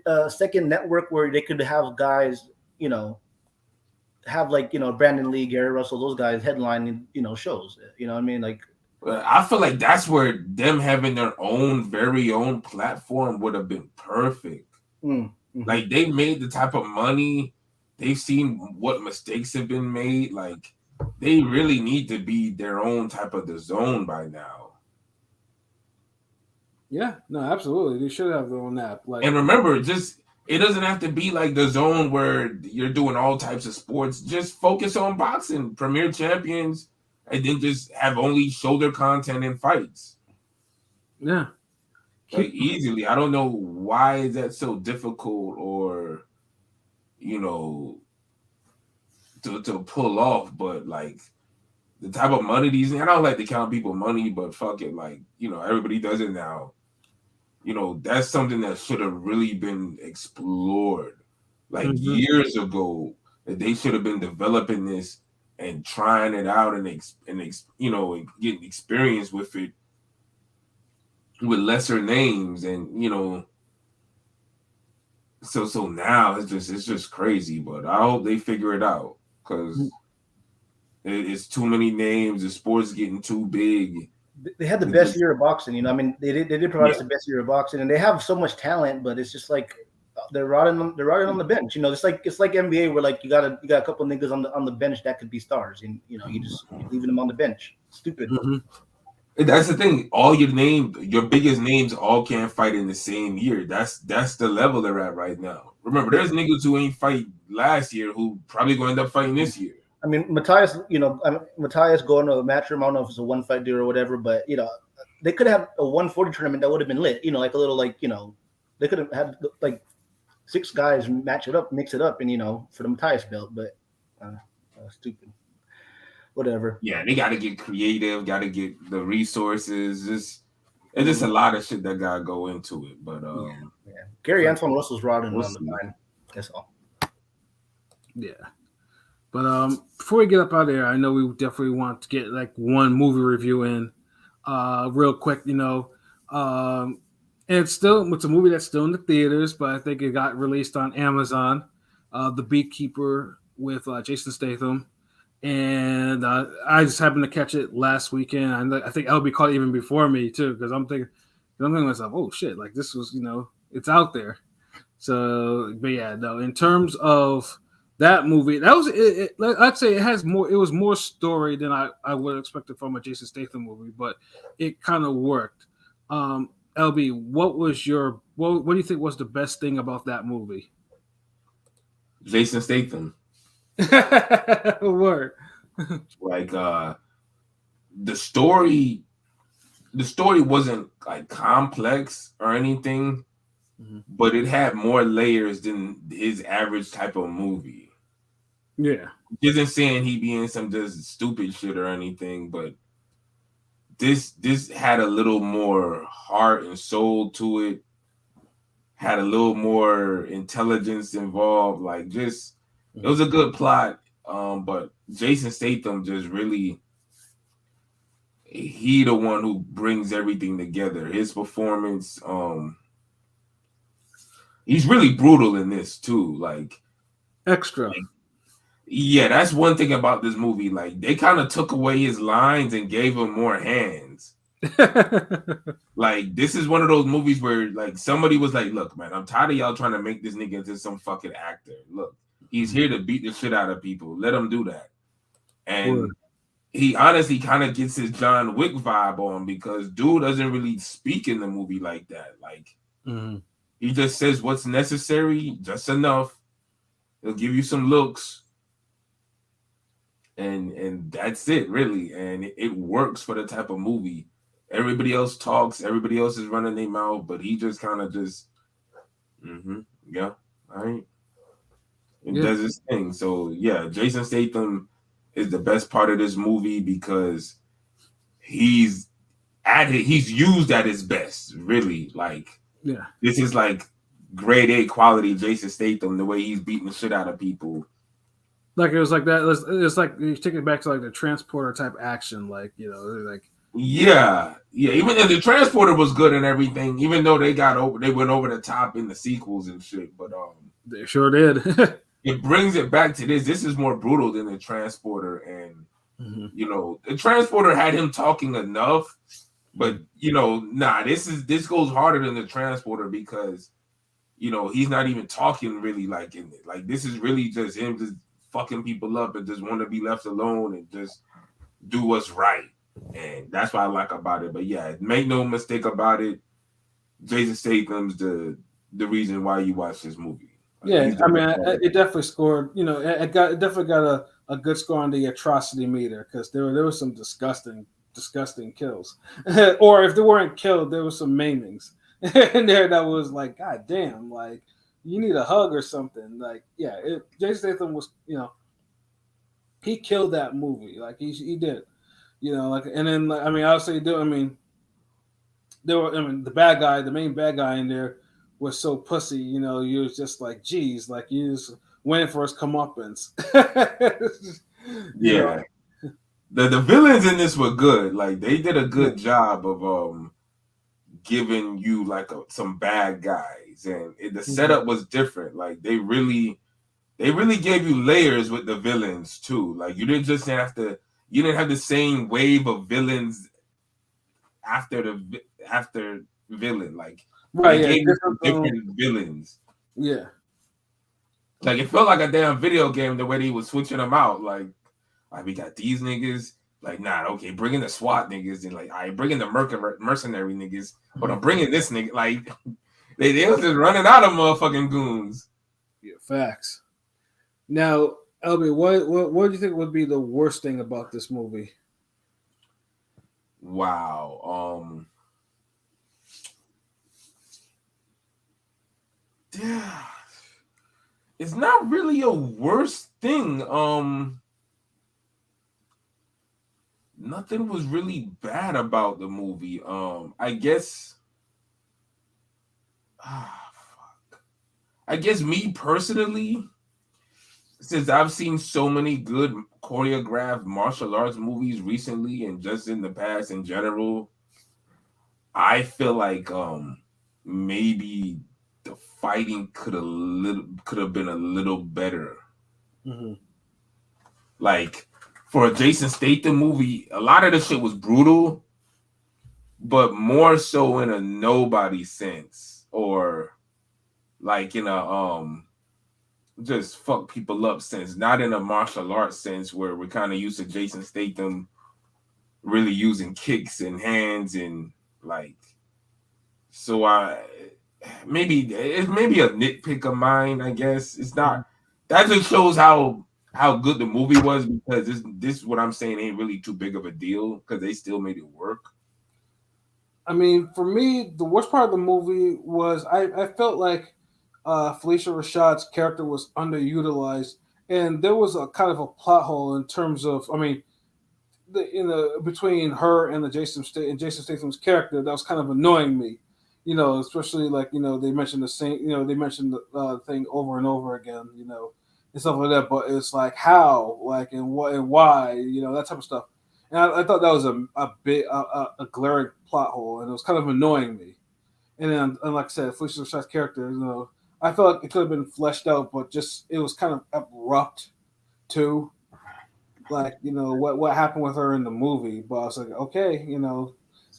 a second network where they could have guys, you know, have like, you know, Brandon Lee, Gary Russell, those guys headlining, you know, shows. You know what I mean? Like, I feel like that's where them having their own very own platform would have been perfect. Mm-hmm. Like they made the type of money, they've seen what mistakes have been made. Like they really need to be their own type of DAZN by now. Yeah, no, absolutely. They should have their own app. Like, and remember, just it doesn't have to be like DAZN where you're doing all types of sports. Just focus on boxing, Premier Champions, and then just have only shoulder content and fights. Yeah. Like easily. I don't know why is that so difficult or, you know, to pull off, but like the type of money I don't like to count people money, but fuck it, like, you know, everybody does it now. You know, that's something that should have really been explored like years ago. That they should have been developing this and trying it out and you know, and getting experience with it with lesser names and, you know, so now it's just crazy. But I hope they figure it out because it's too many names. The sport's getting too big. They had the best year of boxing, you know. I mean, they did provide us the best year of boxing, and they have so much talent, but it's just like they're rotting on the bench. You know, it's like NBA where like you got a couple niggas on the bench that could be stars, and you know, you're leaving them on the bench. Stupid. Mm-hmm. That's the thing. All your biggest names, all can't fight in the same year. That's the level they're at right now. Remember, there's niggas who ain't fight last year who probably gonna end up fighting this year. I mean, Matthias, Matthias going to a matchroom. I don't know if it's a one fight deal or whatever, but they could have a 140 tournament that would have been lit. Like a little they could have had like 6 guys match it up, mix it up, and for the Matthias belt. But stupid. Whatever. Yeah, they got to get creative, got to get the resources. It's just a lot of shit that got to go into it. But Gary Antoine Russell's riding on the line. That's all. Yeah. But before we get up out of there, I know we definitely want to get like one movie review in real quick, and it's a movie that's still in the theaters, but I think it got released on Amazon, The Beekeeper with Jason Statham. And I just happened to catch it last weekend. And I think LB caught it even before me too, because I'm thinking to myself, oh shit, like this was, it's out there. So, but yeah, no, in terms of that movie, that was I'd say it was more story than I would have expected from a Jason Statham movie, but it kind of worked. LB, what do you think was the best thing about that movie? Jason Statham. Word. Like the story wasn't like complex or anything, but it had more layers than his average type of movie. Yeah. Isn't saying he be in some just stupid shit or anything, but this had a little more heart and soul to it, had a little more intelligence involved, like just it was a good plot, but Jason Statham just really, he the one who brings everything together. His performance, he's really brutal in this too. Like extra. Yeah, that's one thing about this movie. Like they kind of took away his lines and gave him more hands. Like this is one of those movies where like somebody was like, "Look, man, I'm tired of y'all trying to make this nigga into some fucking actor. Look. He's here to beat the shit out of people. Let him do that." And he honestly kind of gets his John Wick vibe on because dude doesn't really speak in the movie like that. Like he just says what's necessary, just enough. He'll give you some looks. And that's it, really. And it works for the type of movie. Everybody else talks, everybody else is running their mouth, but he just kind of just, yeah, all right. It does his thing. So yeah, Jason Statham is the best part of this movie because he's used at his best, really. Like this is like grade A quality Jason Statham, the way he's beating the shit out of people. Like it was like that. It's like you take it back to like the Transporter type action, like like yeah. Even though the Transporter was good and everything, even though they went over the top in the sequels and shit, but they sure did. It brings it back to this. This is more brutal than the Transporter, and the Transporter had him talking enough, but this goes harder than the Transporter because he's not even talking really like in it. Like this is really just him just fucking people up and just want to be left alone and just do what's right, and that's what I like about it. But yeah, make no mistake about it, Jason Statham's the reason why you watch this movie. Yeah, I mean, it definitely scored. It definitely got a good score on the atrocity meter because there was some disgusting kills, or if they weren't killed, there was some maimings in there that was like, God damn, like you need a hug or something. Like, yeah, Jason Statham was, he killed that movie. Like he did, like, and then I mean, obviously, the main bad guy in there was so pussy, you was just like, geez, like you just waiting for his comeuppance. Yeah. The villains in this were good. Like they did a good job of giving you like some bad guys, and the setup was different. Like they really gave you layers with the villains too. Like you didn't have the same wave of villains after villain. Like right, different villains. Yeah. Like it felt like a damn video game the way he was switching them out. Like we got these niggas, Like, nah, okay, bringing the SWAT niggas and like, I bringing the mercenary niggas, but I'm bringing this nigga. Like, they was just running out of motherfucking goons. Yeah, facts. Now, LB, what do you think would be the worst thing about this movie? Wow. Yeah. It's not really a worst thing. Nothing was really bad about the movie. I guess fuck. I guess me personally, since I've seen so many good choreographed martial arts movies recently and just in the past in general, I feel like maybe the fighting could have been a little better. Mm-hmm. Like for a Jason Statham movie, a lot of the shit was brutal, but more so in a nobody sense, or like in a just fuck people up sense, not in a martial arts sense where we're kind of used to Jason Statham really using kicks and hands and like. So it's maybe a nitpick of mine. I guess it's not. That just shows how good the movie was, because this what I'm saying ain't really too big of a deal because they still made it work. I mean, for me, the worst part of the movie was I felt like Felicia Rashad's character was underutilized, and there was a kind of a plot hole in terms of, I mean, between her and Jason Statham's character that was kind of annoying me. You know, especially like, you know, they mentioned the same, you know, they mentioned the thing over and over again, you know, and stuff like that. But it's like how, like, and what and why, you know, that type of stuff. And I thought that was a glaring plot hole, and it was kind of annoying me. And then, and like I said, Felicia Rashad's character, you know, I felt like it could have been fleshed out, but just it was kind of abrupt too. Like, you know, what happened with her in the movie. But I was like, okay, you know.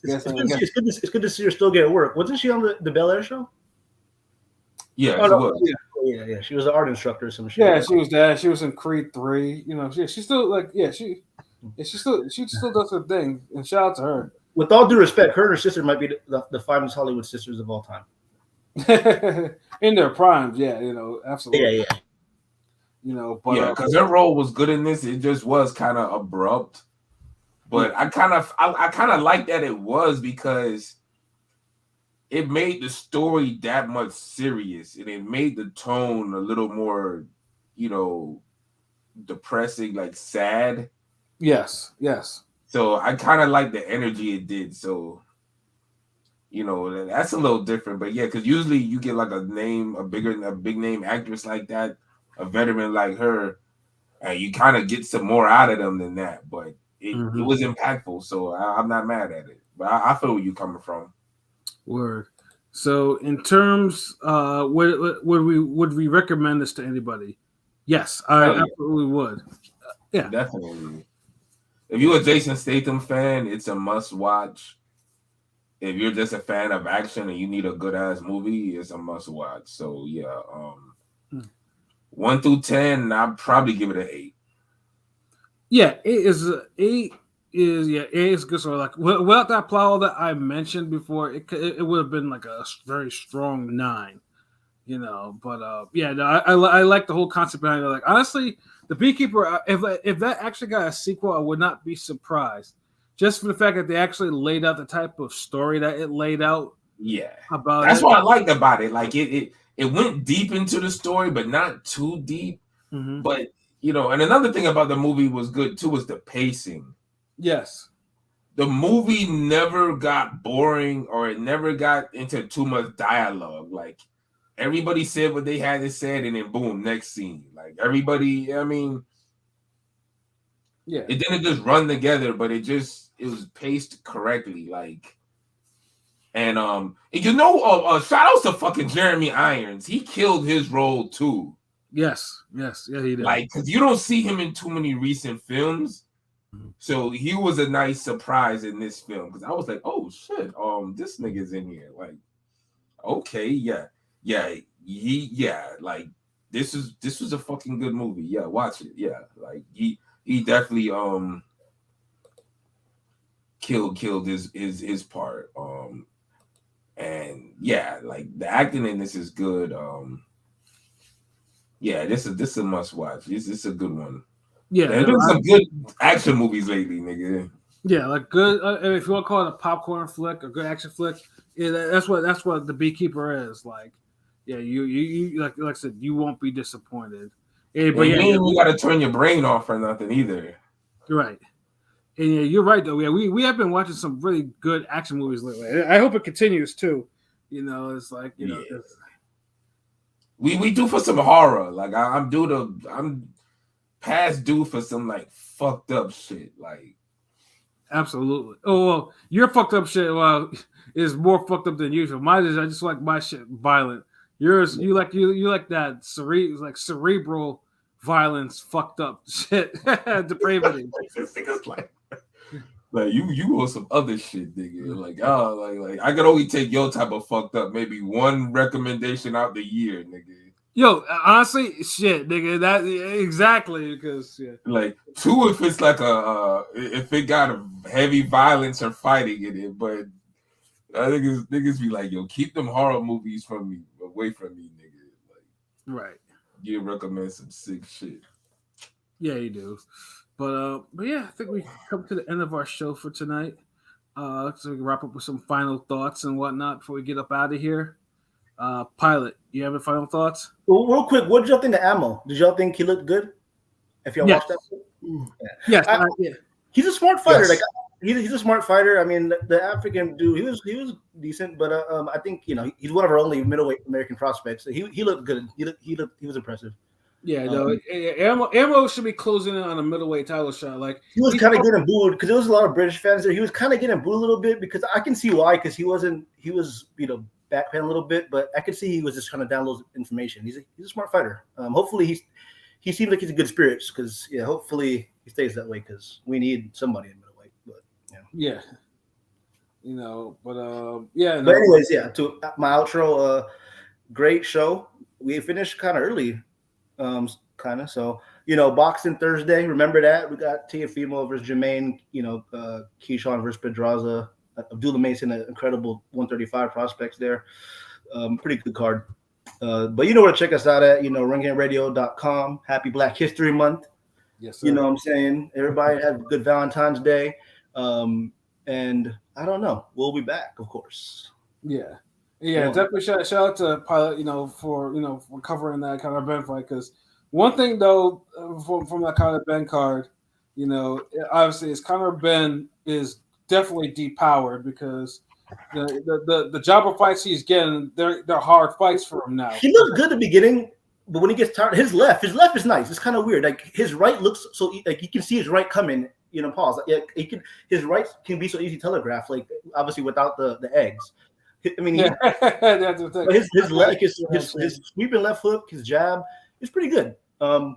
It's good to see her still get work. Wasn't she on the Bel Air show? Yeah, she was. Yeah. She was an art instructor or some shit. Yeah, she was that. She was in Creed 3. You know, she still like, she still does her thing. And shout out to her. With all due respect, her and her sister might be the finest Hollywood sisters of all time. In their primes, yeah, you know, absolutely. Yeah. You know, but because her role was good in this. It just was kind of abrupt. But I kind of like that it was, because it made the story that much serious, and it made the tone a little more, you know, depressing, like sad. Yes. So I kind of like the energy it did. So, you know, that's a little different. But yeah, because usually you get like a big name actress like that, a veteran like her, and you kind of get some more out of them than that. But it was impactful, so I'm not mad at it. But I feel where you're coming from. Word. So in terms, would we recommend this to anybody? Yes, I absolutely would. Yeah, definitely. If you're a Jason Statham fan, it's a must watch. If you're just a fan of action and you need a good ass movie, it's a must watch. So yeah, 1 through 10, I'd probably give it an 8. Yeah, it is 8. It is good. So like without that plot hole that I mentioned before, it would have been like a very strong 9, you know. But I like the whole concept behind it. Like honestly, The Beekeeper, if that actually got a sequel, I would not be surprised, just for the fact that they actually laid out the type of story that it laid out. Yeah, about that's what I liked about it. Like it went deep into the story, but not too deep. Mm-hmm. But you know, and another thing about the movie was good too was the pacing. Yes. The movie never got boring, or it never got into too much dialogue. Like everybody said what they had to say, and then boom, next scene. Like everybody, I mean, yeah, it didn't just run together, but it was paced correctly. Like, and you know, shout out to fucking Jeremy Irons. He killed his role too. Yes, yeah, he did. Like, because you don't see him in too many recent films. So he was a nice surprise in this film, because I was like, oh shit, this nigga's in here. Like, okay, yeah, like this was a fucking good movie. Yeah, watch it. Yeah, like he definitely killed his part. And yeah, like the acting in this is good. Yeah, this is a must watch. This is a good one. Yeah, there's some good action movies lately, nigga. Yeah, like good. If you want to call it a popcorn flick, a good action flick, yeah, that's what The Beekeeper is. Like, yeah, you like I said, you won't be disappointed. Yeah, but yeah, you got to turn your brain off or nothing either. Right. And yeah, you're right though. Yeah, we have been watching some really good action movies lately. I hope it continues too. You know, it's like we do for some horror. Like I'm past due for some like fucked up shit. Like. Absolutely. Oh well, your fucked up shit is more fucked up than usual. Mine is I just like my shit violent. Yours, you like that cerebral violence, fucked up shit, depravity. like you on some other shit, nigga. Like I could only take your type of fucked up, maybe one recommendation out the year, nigga. Yo, honestly, shit, nigga, that exactly because like 2 if it's like if it got a heavy violence or fighting in it, but I think niggas be like, yo, keep them horror movies away from me, nigga. Like, right? You recommend some sick shit. Yeah, you do. But yeah, I think we come to the end of our show for tonight. So we can wrap up with some final thoughts and whatnot before we get up out of here. Pilot, you have any final thoughts? Well, real quick, what did y'all think of Ammo? Did y'all think he looked good? If y'all watched that, yes, he's a smart fighter. Yes. Like he's a smart fighter. I mean, the African dude, he was decent, but I think he's one of our only middleweight American prospects. So he looked good. He was impressive. Yeah, no, Ammo should be closing in on a middleweight title shot. Like he was kind of getting booed because there was a lot of British fans there. He was kind of getting booed a little bit because I can see why, because he was backpedal a little bit, but I could see he was just trying to download information. He's a smart fighter. Hopefully he seems like he's in good spirits because hopefully he stays that way because we need somebody in middleweight. But yeah, But anyways, to my outro. Great show. We finished kind of early, So boxing Thursday. Remember that we got Teofimo versus Jermaine. Keyshawn versus Pedraza. Abdullah Mason, an incredible 135 prospects there. Pretty good card. But you know where to check us out at, ringgameradio.com. Happy Black History Month. Yes, sir. You know what I'm saying? Everybody have a good Valentine's Day. And I don't know. We'll be back, of course. Yeah. Definitely shout out to Pilot, for covering that Conor Ben fight. Because one thing though, from that Conor Ben card, obviously is Conor Ben is definitely depowered because the jobber fights he's getting, they're hard fights for him now. He looked good at the beginning, but when he gets tired, his left is nice. It's kind of weird. Like his right looks so like you can see his right coming. Pause. Like, his right can be so easy telegraphed. Like obviously without the eggs. I mean, his leg, his sweeping left hook, his jab is pretty good. But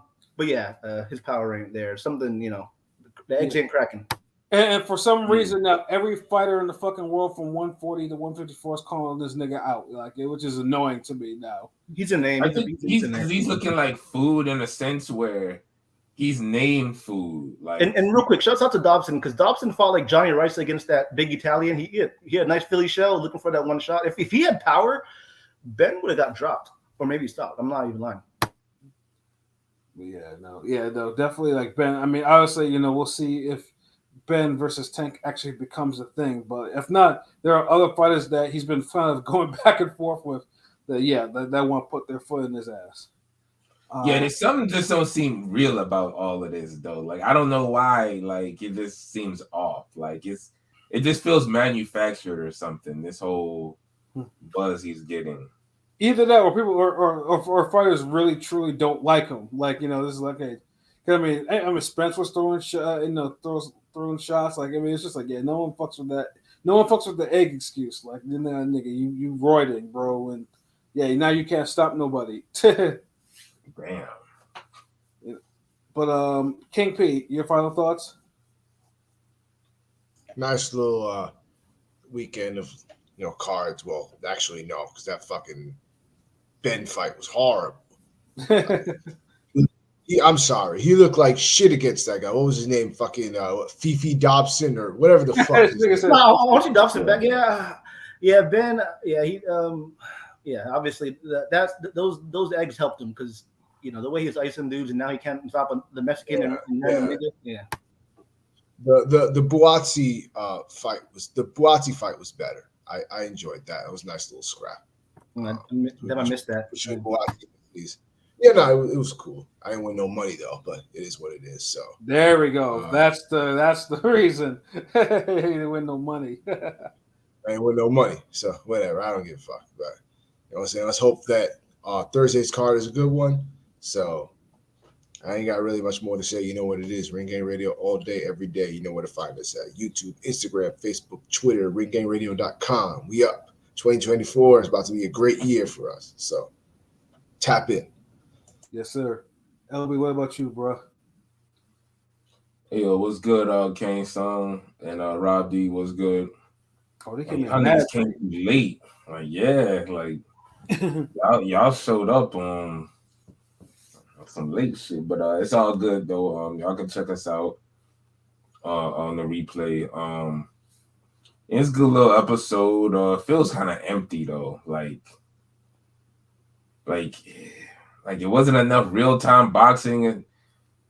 his power ain't there. Something the eggs ain't cracking. And for some reason now, every fighter in the fucking world from 140 to 154 is calling this nigga out, which is annoying to me now. He's a name. I think he's looking like food in a sense where he's named food. Like and real quick, shouts out to Dobson because Dobson fought like Johnny Rice against that big Italian. He had a nice Philly shell looking for that one shot. If he had power, Ben would have got dropped or maybe stopped. I'm not even lying. No, definitely like Ben. I mean, obviously, we'll see if Ben versus Tank actually becomes a thing. But if not, there are other fighters that he's been kind of going back and forth with that want to put their foot in his ass. There's something just don't seem real about all of this though. Like I don't know why. Like it just seems off. Like it just feels manufactured or something. This whole buzz he's getting. Either that, or people, or fighters really truly don't like him. Like this is like Spence was throwing shots. Like it's just like no one fucks with that. No one fucks with the egg excuse. Like nigga, you roiding, bro, and now you can't stop nobody. Damn. But King P, your final thoughts? Nice little weekend of cards. Well, actually no, because that fucking Ben fight was horrible. I'm sorry. He looked like shit against that guy. What was his name? Fucking Fifi Dobson or whatever the fuck. Archie Dobson back. Yeah, Ben. Yeah, obviously those eggs helped him because the way he's icing dudes and now he can't stop the Mexican The Buatsi fight was better. I enjoyed that. It was a nice little scrap. I missed that. Buatsi, please. Yeah, no, it was cool. I didn't win no money though, but it is what it is. So there we go. That's the reason. He didn't win no money. I ain't win no money, so whatever. I don't give a fuck. But you know what I'm saying? Let's hope that Thursday's card is a good one. So I ain't got really much more to say. You know what it is. Ring Gang Radio all day, every day. You know where to find us at YouTube, Instagram, Facebook, Twitter, ringgangradio.com. We up. 2024 is about to be a great year for us. So tap in. Yes, sir. LB, what about you, bro? Hey, yo, what's good, Kane Song and Rob D, what's good? Oh, they came late. Like, yeah, like y'all showed up on some late shit, but it's all good though. Y'all can check us out on the replay. It's a good little episode. Feels kind of empty though. Like it wasn't enough real-time boxing and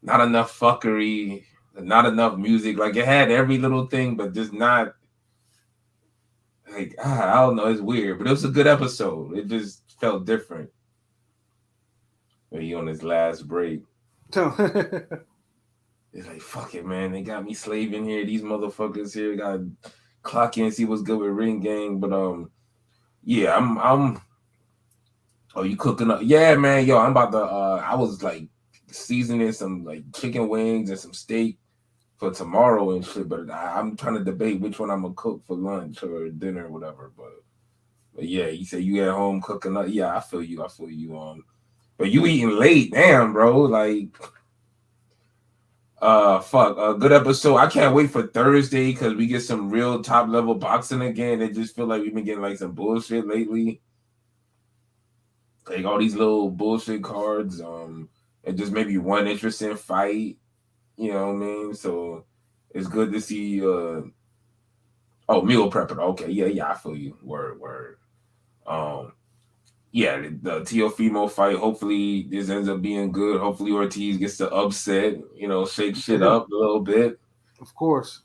not enough fuckery, not enough music. Like it had every little thing, but just not. Like I don't know, it's weird, but it was a good episode. It just felt different. Maybe on his last break. It's like, fuck it, man. They got me slaving here. These motherfuckers here got clock in, see what's good with Ring Gang. But yeah, I'm oh, you cooking up? Yeah, man, yo, I'm about to I was like seasoning some like chicken wings and some steak for tomorrow and shit, but I'm trying to debate which one I'm gonna cook for lunch or dinner or whatever. But yeah, you say you at home cooking up. Yeah, I feel you. But you eating late, damn, bro. Like, good episode. I can't wait for Thursday because we get some real top level boxing again. It just feel like we've been getting like some bullshit lately, like all these little bullshit cards. And just maybe one interesting fight. You know what I mean? So it's good to see. Meal prepper. Okay, yeah, I feel you. Word. Yeah, the Teofimo fight. Hopefully this ends up being good. Hopefully Ortiz gets the upset. Shake shit up a little bit. Of course.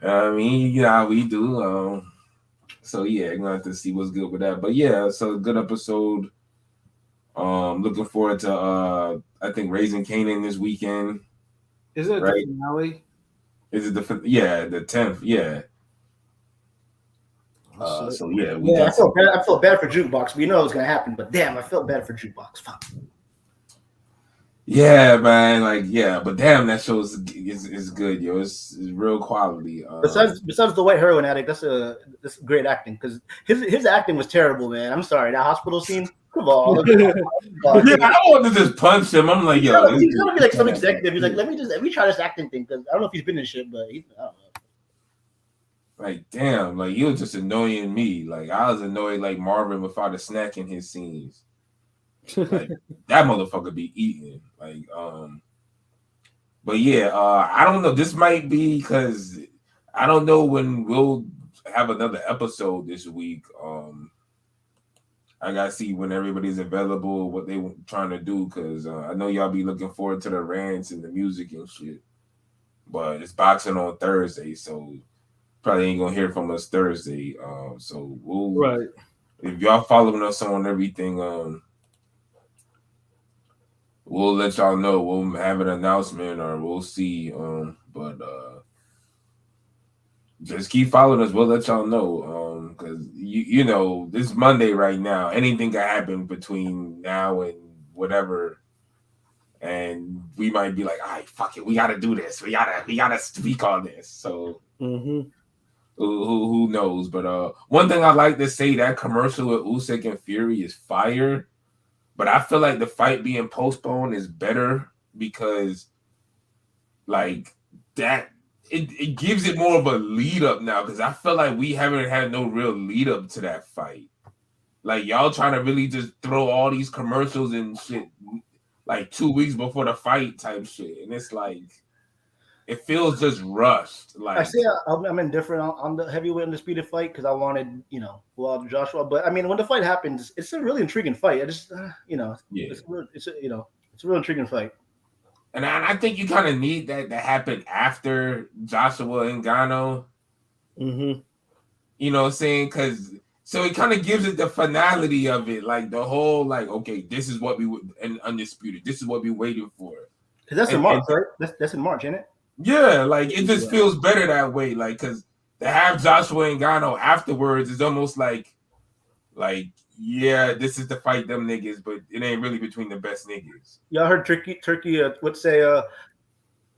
I mean, you know how we do. So yeah, I'm gonna have to see what's good with that. But yeah, so good episode. Looking forward to I think Raising Kanan this weekend. Is it right? The finale? Is it the 10th? Yeah. So yeah, I felt bad for Jukebox. We know it was gonna happen, but damn, I felt bad for Jukebox. Fuck. Yeah, man. Like, yeah, but damn, that show is good, yo. It's real quality. Besides the white heroin addict, that's great acting because his acting was terrible, man. I'm sorry, that hospital scene. Come on. Yeah, I want to just punch him. I'm like, yo, he's gonna be like some executive. He's like, let me try this acting thing because I don't know if he's been in shit, but I don't know. Like, damn, like you was just annoying me. Like I was annoyed like Marvin without a snack in his scenes. Like that motherfucker be eating. Like, but yeah, I don't know. This might be because I don't know when we'll have another episode this week. I gotta see when everybody's available, what they trying to do, because I know y'all be looking forward to the rants and the music and shit. But it's boxing on Thursday, so probably ain't gonna hear from us Thursday. So we'll if y'all following us on everything, we'll let y'all know. We'll have an announcement or we'll see. But just keep following us. We'll let y'all know. Because you know, this Monday right now, anything can happen between now and whatever. And we might be like, all right, fuck it, we gotta do this. We gotta speak on this. So who knows? But one thing I like to say, that commercial with Usyk and Fury is fire. But I feel like the fight being postponed is better because like that it gives it more of a lead up now, because I feel like we haven't had no real lead up to that fight. Like y'all trying to really just throw all these commercials and shit like 2 weeks before the fight type shit, and it's like it feels just rushed. Like I say I'm indifferent on the heavyweight undisputed fight because I wanted, Joshua. But I mean, when the fight happens, it's a really intriguing fight. I just, it's a real intriguing fight. And I think you kind of need that to happen after Joshua and Ngannou. Mm-hmm. You know what I'm saying? Because so it kind of gives it the finality of it, like the whole, like, okay, this is what we would, and undisputed. This is what we waiting for. Because that's in March, right? That's in March, ain't it? Yeah, like it just feels better that way. Like, because to have Joshua and Ngannou afterwards is almost like, yeah, this is to fight them niggas, but it ain't really between the best niggas. Y'all heard Turkey would say, I'm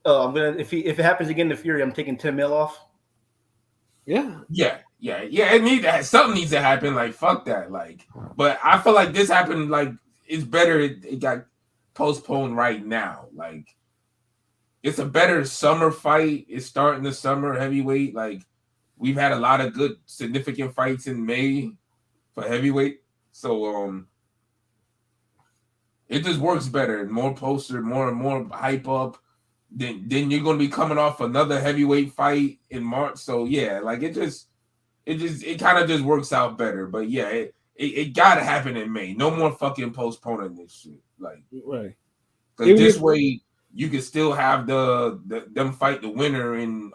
gonna if it happens again to Fury, I'm taking 10 mil off. Yeah. Something needs to happen. Like, fuck that. Like, but I feel like this happened. Like, it's better. It got postponed right now. Like, it's a better summer fight. It's starting the summer heavyweight. Like, we've had a lot of good significant fights in May for heavyweight. So it just works better. More poster, more and more hype up. Then you're gonna be coming off another heavyweight fight in March. So yeah, like it kind of just works out better. But yeah, it gotta happen in May. No more fucking postponing this shit. Like, right. Because this way you can still have them fight the winner in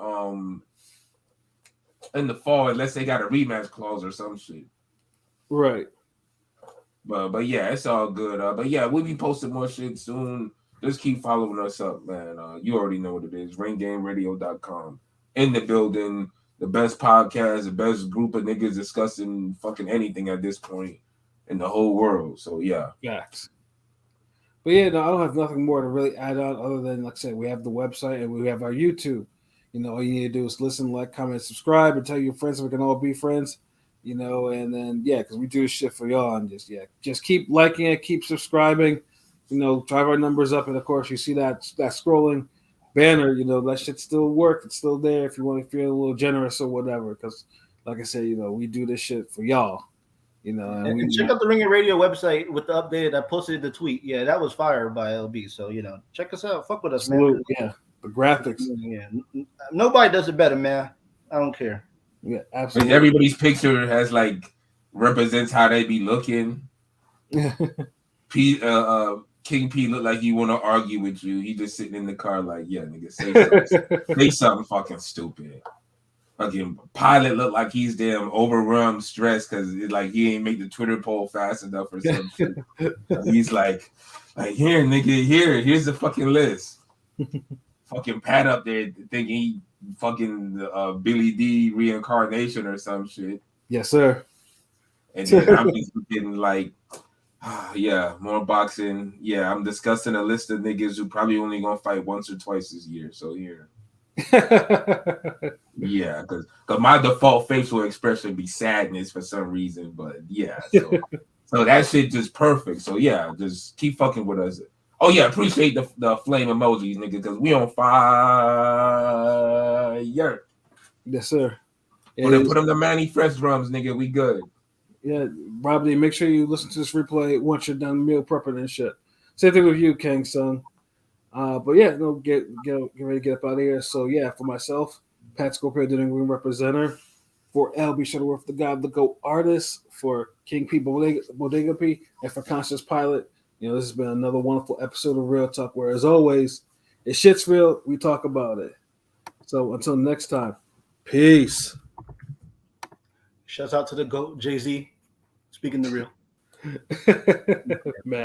the fall, unless they got a rematch clause or some shit. Right. But yeah, it's all good. But yeah, we'll be posting more shit soon. Just keep following us up, man. You already know what it is. RainGameRadio.com. In the building, the best podcast, the best group of niggas discussing fucking anything at this point in the whole world. So yeah. Facts. But yeah, no, I don't have nothing more to really add on other than, like I said, we have the website and we have our YouTube. All you need to do is listen, like, comment, subscribe, and tell your friends so we can all be friends. And then because we do this shit for y'all, and just keep liking it, keep subscribing. Drive our numbers up, and of course, you see that scrolling banner. That shit still work. It's still there if you want to feel a little generous or whatever. Because, like I said, we do this shit for y'all. And check out the Ring Radio website with the updated. I posted the tweet. Yeah, that was fired by LB. So check us out. Fuck with us, man. Yeah, the graphics. Yeah, nobody does it better, man. I don't care. Yeah, absolutely. Everybody's picture has represents how they be looking. King P look like he want to argue with you. He just sitting in the car like, yeah, nigga, say something. Say something fucking stupid. Fucking Pilot look like he's damn overrun, stressed because he ain't make the Twitter poll fast enough or something. He's like here, nigga, here's the fucking list. Fucking Pat up there thinking he fucking Billy D reincarnation or some shit. Yes, sir. And then I'm just getting yeah, more boxing. Yeah, I'm discussing a list of niggas who probably only gonna fight once or twice this year. So here, yeah, because my default facial expression be sadness for some reason. But yeah, so that shit just perfect. So yeah, just keep fucking with us. Oh yeah, appreciate the flame emojis, nigga, because we on fire. Yes, sir. Put them the Manny Fresh drums, nigga. We good. Yeah, Robbie, make sure you listen to this replay once you're done meal prepping and shit. Same thing with you, King Son. But yeah, get ready to get up out of here. So yeah, for myself, Pat Scorpio, the New England representative. For LB Shuttleworth, the God, the GOAT artist. For King P, Bodega P, and for Conscious Pilot. This has been another wonderful episode of Real Talk, where as always, if shit's real, we talk about it. So until next time, peace. Shouts out to the GOAT, Jay-Z, speaking the real. Man.